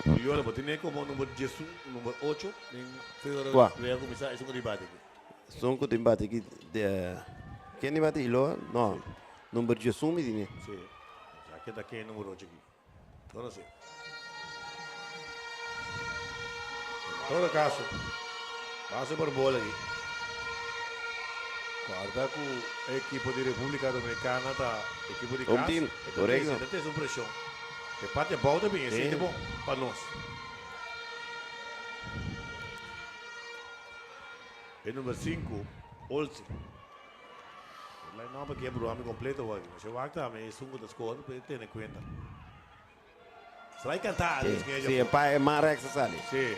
Uyola, pues tiene como número 10, número 8. Qua. Voy a comenzar, es un debate. Son que debate aqui. Quem debate ilo? Não. Número de sumi dinhe. Sí. Aquí está aquí el número 8 aquí. No sé. En todo caso, pase por bola aquí. Guarda que el equipo de República Dominicana está equipo de casa. Team, correcto. Tem essa pressão. Que parte bom também, esse é bom para nós. El número 5, Olsen. Não, porque é o homem completo hoje. Mas eu acho que também é sungo das coisas para ter em conta. Você vai cantar, Sim, é pai, é Marex, sabe? Sim,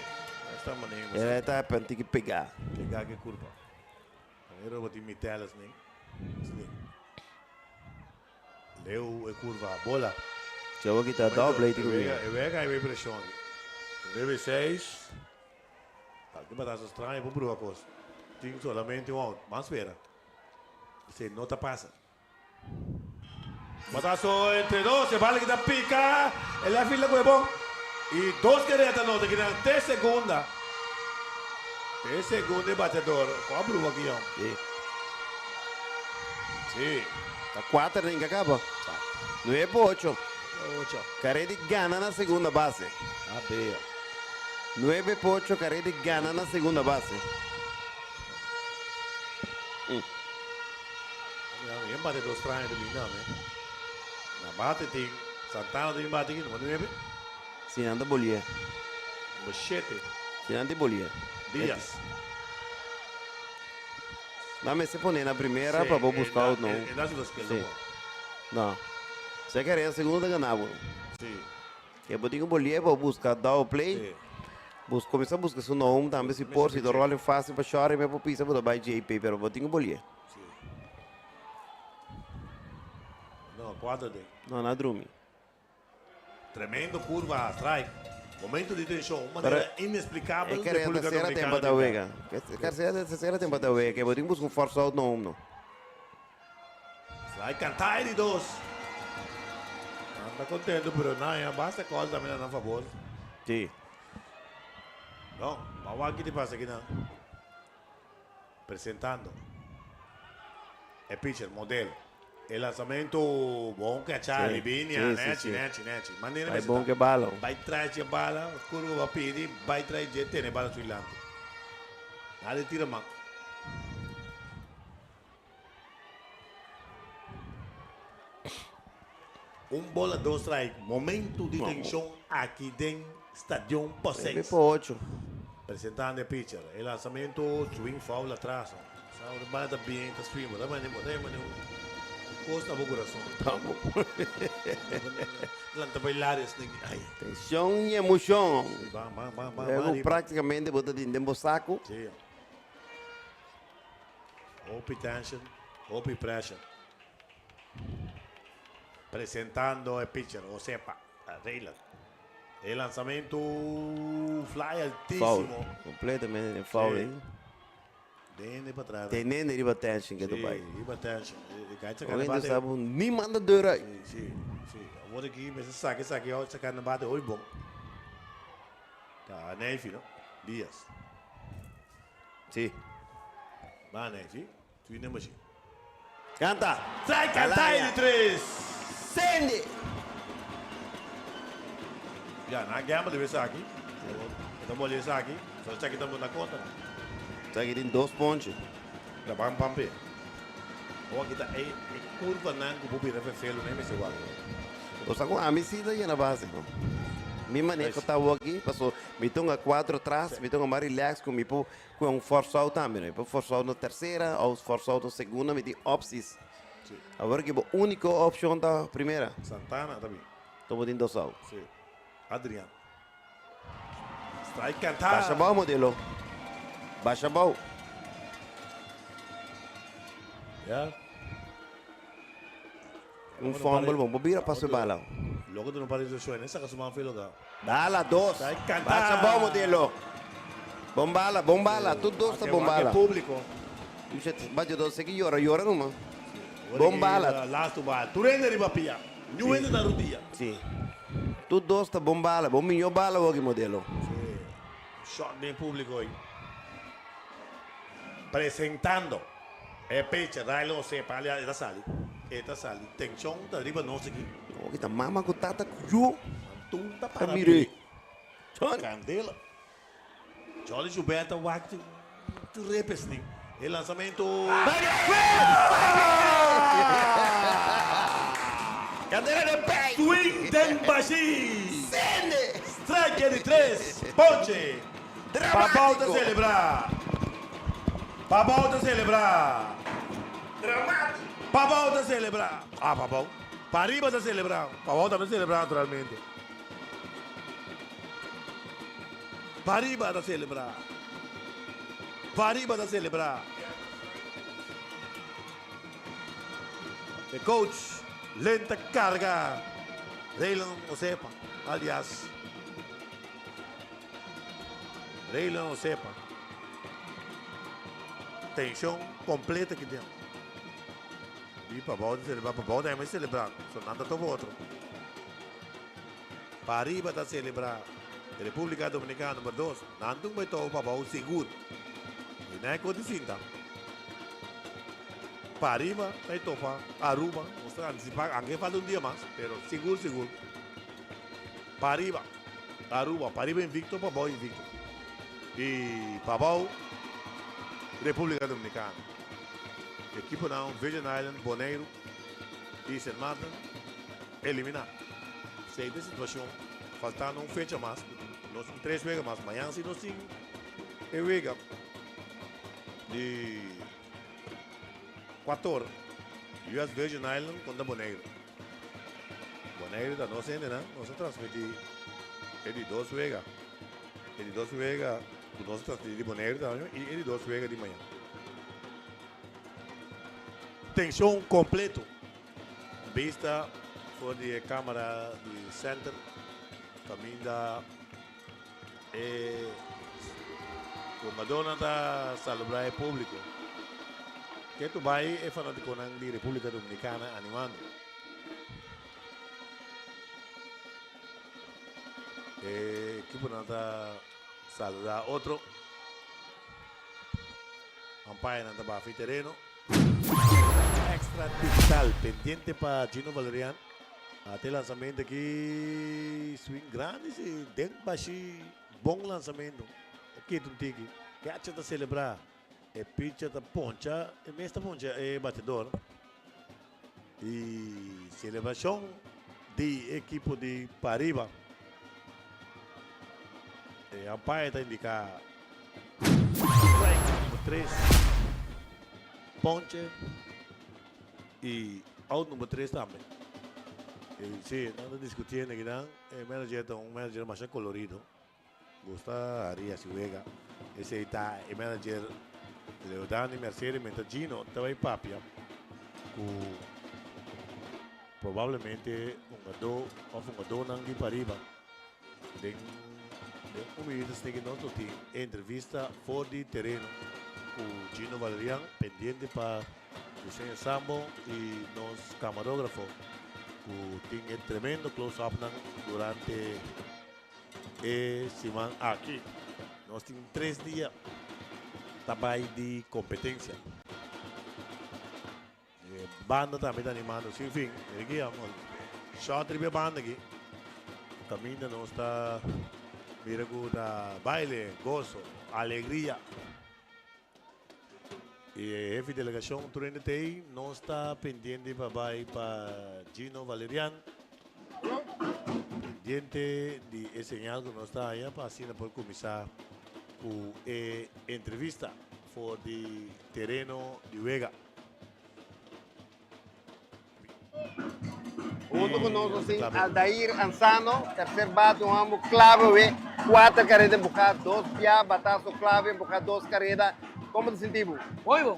esta maneira. Ele tá para ter que pegar. Pegar que curva. Eu vou te imitar elas, né? Leu é curva, bola. Eu vou quitar doble aí, Eu vou ganhar pressão. Deve 6. Aqui para as estranhas, vou provar coisa. Tem solamente um out. Vamos esperar. Se nota passa. Batazo entre dos, se vale que da pica. Ele afila com o bom. E 2 queretas nota, que dan 3 segundos. 3 segundos de batedor. Qual a prova aqui, ó? Sim. Sim. Tá 4 nem que acaba. 9 por 8. 8. Carrera gana na segunda base. A B. 9 por 8, carrera gana na segunda base. Ninguém bate 2 estranhos de linha, né? Na bate tem Santana tem bate aqui, número 9. Sim, anda bolia. Número 7. Sim, anda bolia. Dias. Dame se pone na primeira Sí, para vou buscar o não. Dá-se dos que Sim. Não. Você quer a segunda ganhava. Sim. Eu vou ter que bolher para buscar dar o play. Começar a buscar seu nome também se por se do rolo fácil para chorar e me para pisar para dar JP, pero vou ter que bolher. Não, 4-3. Não, na drumi. Tremendo curva, strike. Momento de tensão, uma maneira inexplicável. É que era a terceira tempo da Uega. Terceira tempo da Uega. Eu vou ter que buscar um força out no não. Strike cantar de 2. Anda contento, pero não, basta coisa também não a favor. Sim. Não, vamos aqui te passa aqui não. Apresentando. É pitcher, modelo. El lançamento bom que a Charlie Vinha, net. Maneira vai bom que bala. Vai trás de bala, curva vai pedir, vai trás de ter bala suilante. Nada tira mão. Bola, 2 strike. Momento de tensão aqui dentro Estádio Poseis. Por 8. Apresentando o pitcher. El lançamento, swing foul atrás. Sabe, bata bem, tá swing, Costa ao coração. Planta bailares. Tensão e emoção. Vamos. Praticamente botar dentro do saco. Sim. Hope tension, hope pressure. Apresentando o pitcher, o sepa, a Raylan. El lançamento fly altíssimo. Foul. Completamente foul, hein? Dentro para trás. Tem nem riba tension que tu vai. Riba tension. Ainda sabe, nem manda dura. Sim. Eu vou aqui, mas saque, ó, sacando bate, oi bom. Tá, Nefi, não? Dias. Sim. Vai, Nefi. Tu ainda mais. Canta. Sai, cantar ele 3. Sende. Já, na gama deve ser aqui. Então, vou olhar aqui. Só está aqui também na conta. Está aqui tem 2 pontos. Vamos pampe. Oh, kita curva nang kububi na fefelo na esse wag. O sa com a misida aí na base, não. Mi maneira que estava aqui, passou, me tonga 4 atrás, me tonga mais relax com um force out também, né? Force out na terceira, ou force out na segunda, me di opsis. Agora que a única opção da primeira. Santana também. Estou botando 2 out. Sim. Adriano. Strike cantar. Baixa bal, modelo. Baixa bal. Yeah. Um fumble bom, bobira passo bala. Logo tu não parece de show, nessa que suma filo da. Dala 2. Baixa bal, modelo. Bom bala, tudo 2 tá bom bala. Público. Puxa, bate 2 seguir llora numa. Bom bala. Last ball. Tu rende riba pia. New rende na rudia. Sim. Tudo 2 tá bom bala, bom minho bala o modelo. Sim. Shot bem público aí. Apresentando. É pitcher, Railo sepa, ali está sali. Está sali. Tensão, tá riba não segui. Oh, kita mama ko tata kuyo. Tunta para Kamire. Candela. Jolly Gilberto, Wacti. Tu repesning. E lançamento. Cadeira de pé. Swing Dembashi. Strike de 3. Ponte. Papau de celebrar. Papau de celebrar. Dramático. Papau de celebrar. Ah, Papau. Para arriba de celebrar. Papau também celebrar naturalmente. Para arriba de celebrar. Para arriba de celebrar. El coach, lenta carga. Raylan Osepa, aliás. Raylan Osepa. Tensão completa aqui dentro. E para bom celebrar, para bom também celebrar. Só nada todo outro. Para arriba de celebrar. República Dominicana número 2. Nandung may to para bom seguro. E não é coisa de cinta. Para arriba, aí topa, Aruba, mostrando se paga, alguém fala dia mais, pero seguro. Para arriba, Aruba, para arriba invicto, para bom invicto. E para bom, República Dominicana. Equipo não, Virgin Island, Bonaire e St. Martin, eliminado. Sei da situação, faltando fecha mais, nós 3 vezes mais, amanhã se nós 5, e vega de 14, US Virgin Island contra Bonaire. Bonaire está no sé, ¿no? Nos transmitir ele 2 Vega. Ele 2 Vega, nós transmitir de Bonaire também e ele 2 Vega de manhã. Tensão completo. Vista for de câmera de center. Também da o Madonna está celebrar público. Que tu vai é fanático da República Dominicana animando. Que por nada saludar outro. Ampaya nada bafi terreno. Extra digital pendiente para Gino Valerian. Até lançamento aqui swing grande e dentro baixo bom lançamento. Aqui tu tem que acha de celebrar. É pitcher da poncha, é mestra poncha é batedor. E celebração de equipe de Pariba. A pai está indicar strike número 3, ponche e out número 3 também. E sim, nada discutindo aqui não. O manager é um manager mais colorido. Gosta Arias e Vega. Esse está o manager Leodani Mercedes Mentagino estava em Papia. Provavelmente um jogador não de Pariba. Humildes que nosso time entrevista fora de terreno com Gino Valerian pendiente para o senhor Sambo e nosso camarógrafo que tem tremendo close-up durante semana aqui. Nós temos 3 dias trabalho de competência. Banda também está animando, sim, enfim, aqui só tribe banda aqui. Também não está mirago da baile, gozo, alegria. E a delegação turende tem não está pendente para Gino Valerian. Pendente de ensinar que não está aí para assinar por começar a entrevista for de terreno de Vega. Junto conosco, sim, Aldair Ansano, terceiro bate, um amo clave, 4 carreras empujadas, 2 pia, bataço clave, empujado 2 carreras. Como te sentimos? Oigo.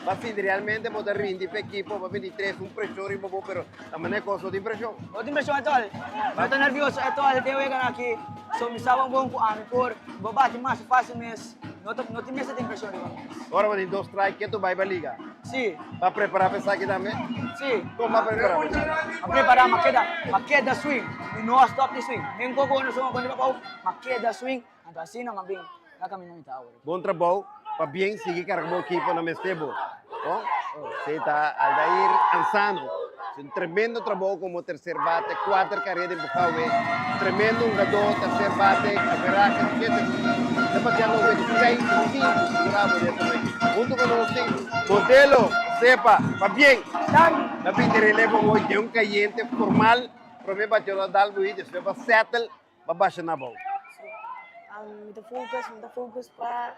Assim, realmente, poder render para a equipe, para 23, pressão, pero também é coisa de pressão. Não tem pressão, Etol. Eu estou nervioso, Etol. Tenho que aqui. Só me sabe bom com a por babate mais fácil mesmo. Não tem mesmo tem pressão. Agora, vai ter 2 strikes, que tu vai para a liga? Sim. Vai preparar para essa aqui também? Sim. Como vai preparar? Vai preparar uma queda swing. E não stop de swing. Nem coco, não sou quando vai uma queda swing. Então assim, não bem. Na caminho não está. Bom trabalho. Para bem seguir carregando a equipe no mês tempo. Você está Aldair Ansano. Um tremendo trabalho como terceiro bate, 4 carreiras empujadas. Tremendo jogador, terceiro bate, carreira, depois já não vê 6, 5 graus. Junto com nós, modelo, sepa, para bem. Na fim de relevo hoje tem cliente formal, para mim bateu dar o vídeo, depois para settle, para baixar na bola. Me focus para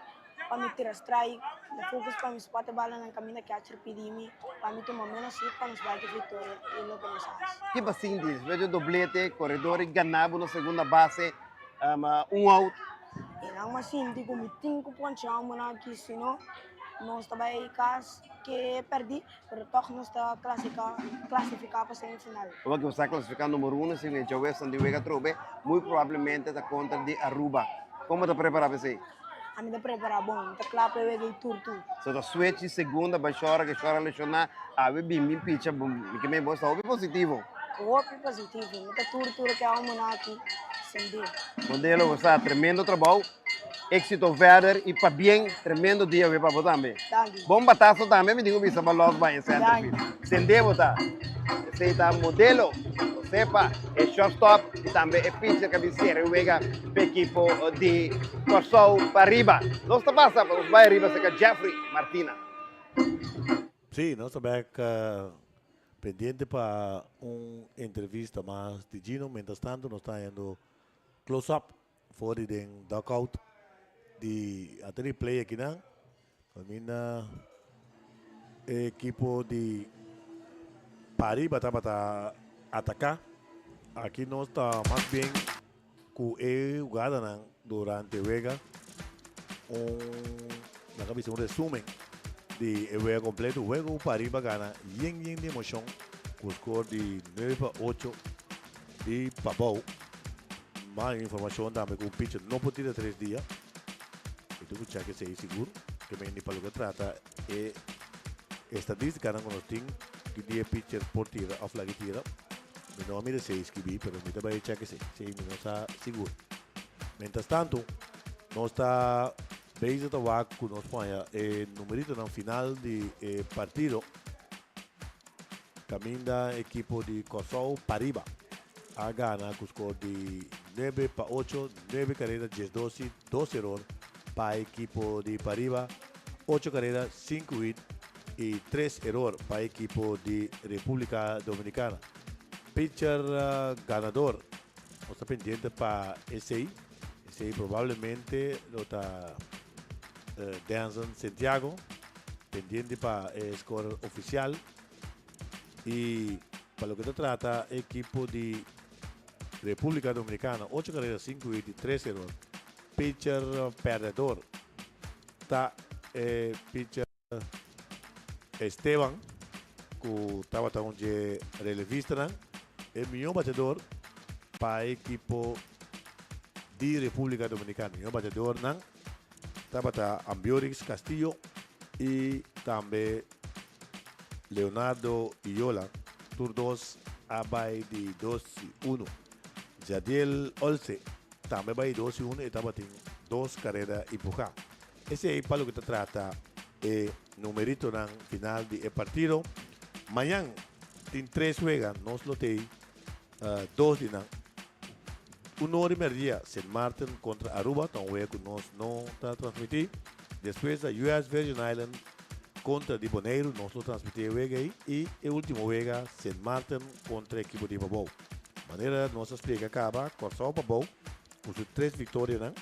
me tirar strike, me focus para me spot a bala na caminho que a pedimi, para me tomar menos hit para nos vai de vitória e não começar. Que assim diz, vejo doblete, corredor e ganhava na segunda base, out. E não assim, digo, me tenho que ponchar aqui, senão não está bem caso que perdi, mas toch não está classificar para semifinal. Como que você está classificando número 1, se o Joe San Diego Trobe, muito provavelmente está contra de Aruba. Como está preparado para isso? A minha prepara bom, está claro para ver tudo. Se a switch segunda, vai chorar, que chora lesionar, a ver bem pitcha, que me mostra o positivo. O positivo, está tudo que a uma aqui, sem dúvida. Modelo, você está tremendo trabalho, éxito verder e para bem, tremendo dia para você também. Bom bataço também, me digo que você vai logo vai em centro. Sem dúvida, você está modelo. Sepa, é shortstop e também é pitcher cabeceira e vega para a equipe de Corsou para arriba. Nós estamos passando para os vai arriba, se que Jeffrey Martina. Sim, nós estamos pendiente para uma entrevista mais de Gino. Mientras tanto, nós estamos indo close-up, fora de dugout, de até replay aqui, não? Camina equipo de Pariba para atacar. Aquí no está más bien que jugada durante Vega un resumen de juego completo. Juego Pariba gana bien de emoción con score de 9-8 de Pabau. Más información también con pitcher no puede tirar 3 días. Y tú escuchas que se es seguro que me para lo que trata estadística con los teams que 10 pitcher por tira a flag tira. No mire 6 que vi, pero me te va a echar que 6 no está seguro. Mientras tanto, no está base de tabaco con nos falla el numerito en el final de partido. Camina equipo de Corsao Pariba a gana con score de 9-8, 9 carreras, 10-12, 2 error para equipo de Pariba, 8 carreras, 5 hit y 3 error para equipo de República Dominicana. Pitcher ganador, no está pendiente para SI probablemente lo está Danson Santiago, pendiente para el score oficial. Y para lo que se trata, equipo de República Dominicana, 8 carreras, 5 hits y 3 error. Pitcher perdedor, está pitcher Esteban, que estaba un relevista. El millón bateador para equipo de República Dominicana. El millón bateador estaba Ambiorix Castillo y también Leonardo Iola, tur 2 a bay de 2-1. Jadiel Olse también bay 2-1 y estaba 2 carreras y puja. Ese es para lo que se trata el numerito en final del partido. Mañana en 3 juegas, nos lo tenemos 2 de 1 hora y media, St. Martin contra Aruba, un juego que nos no está transmitido. Después la US Virgin Island contra Di Bonaire, nos lo transmitimos ahí. Y el último juego, St. Martin contra el equipo de Pabau. Manera nos explica acaba, Corsao Pabau, con sus 3 victorias,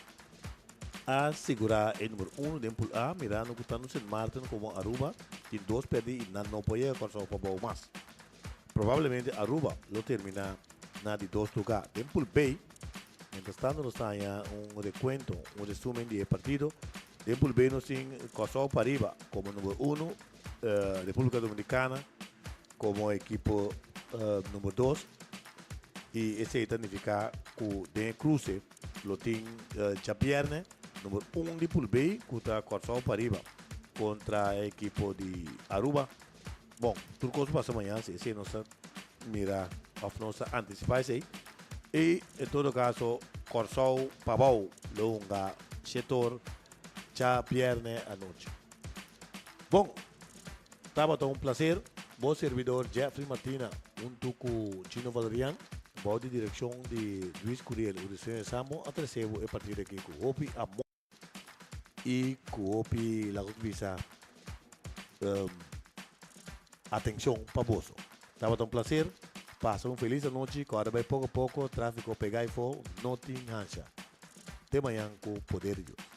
asegurar el número 1 de Pool A, mirando que están St. Martin como Aruba, y 2 perdí y no puede Corsao Pabau más. Probablemente Aruba lo termina de 2 lugares. En Pool B, mientras tanto nos está ya un recuento, un resumen del partido. En Pool B nos tiene Corsao Pariba como número 1, República Dominicana como equipo número 2. Y ese significa que de cruce lo tiene Chapierne, número 1 de Pool B, contra Corsao Pariba contra el equipo de Aruba. Bom, tudo coisa passa amanhã, se nossa mira, nossa antecipação. E, em todo caso, Corsao Pabau, longa, setor, já pierne a noite. Bom, estava um prazer. Bom servidor Jeffrey Martina, junto com Chino Valerian, boa de direção de Luiz Curiel, o de Samo, a terceiro é partir aqui com o Opi Amor e com o Opi Lagos atenção para você. Estava um prazer. Passa feliz noite. Agora vai pouco a pouco. Tráfico pegar e for. Não tem rancha. Até amanhã com o poder de Deus.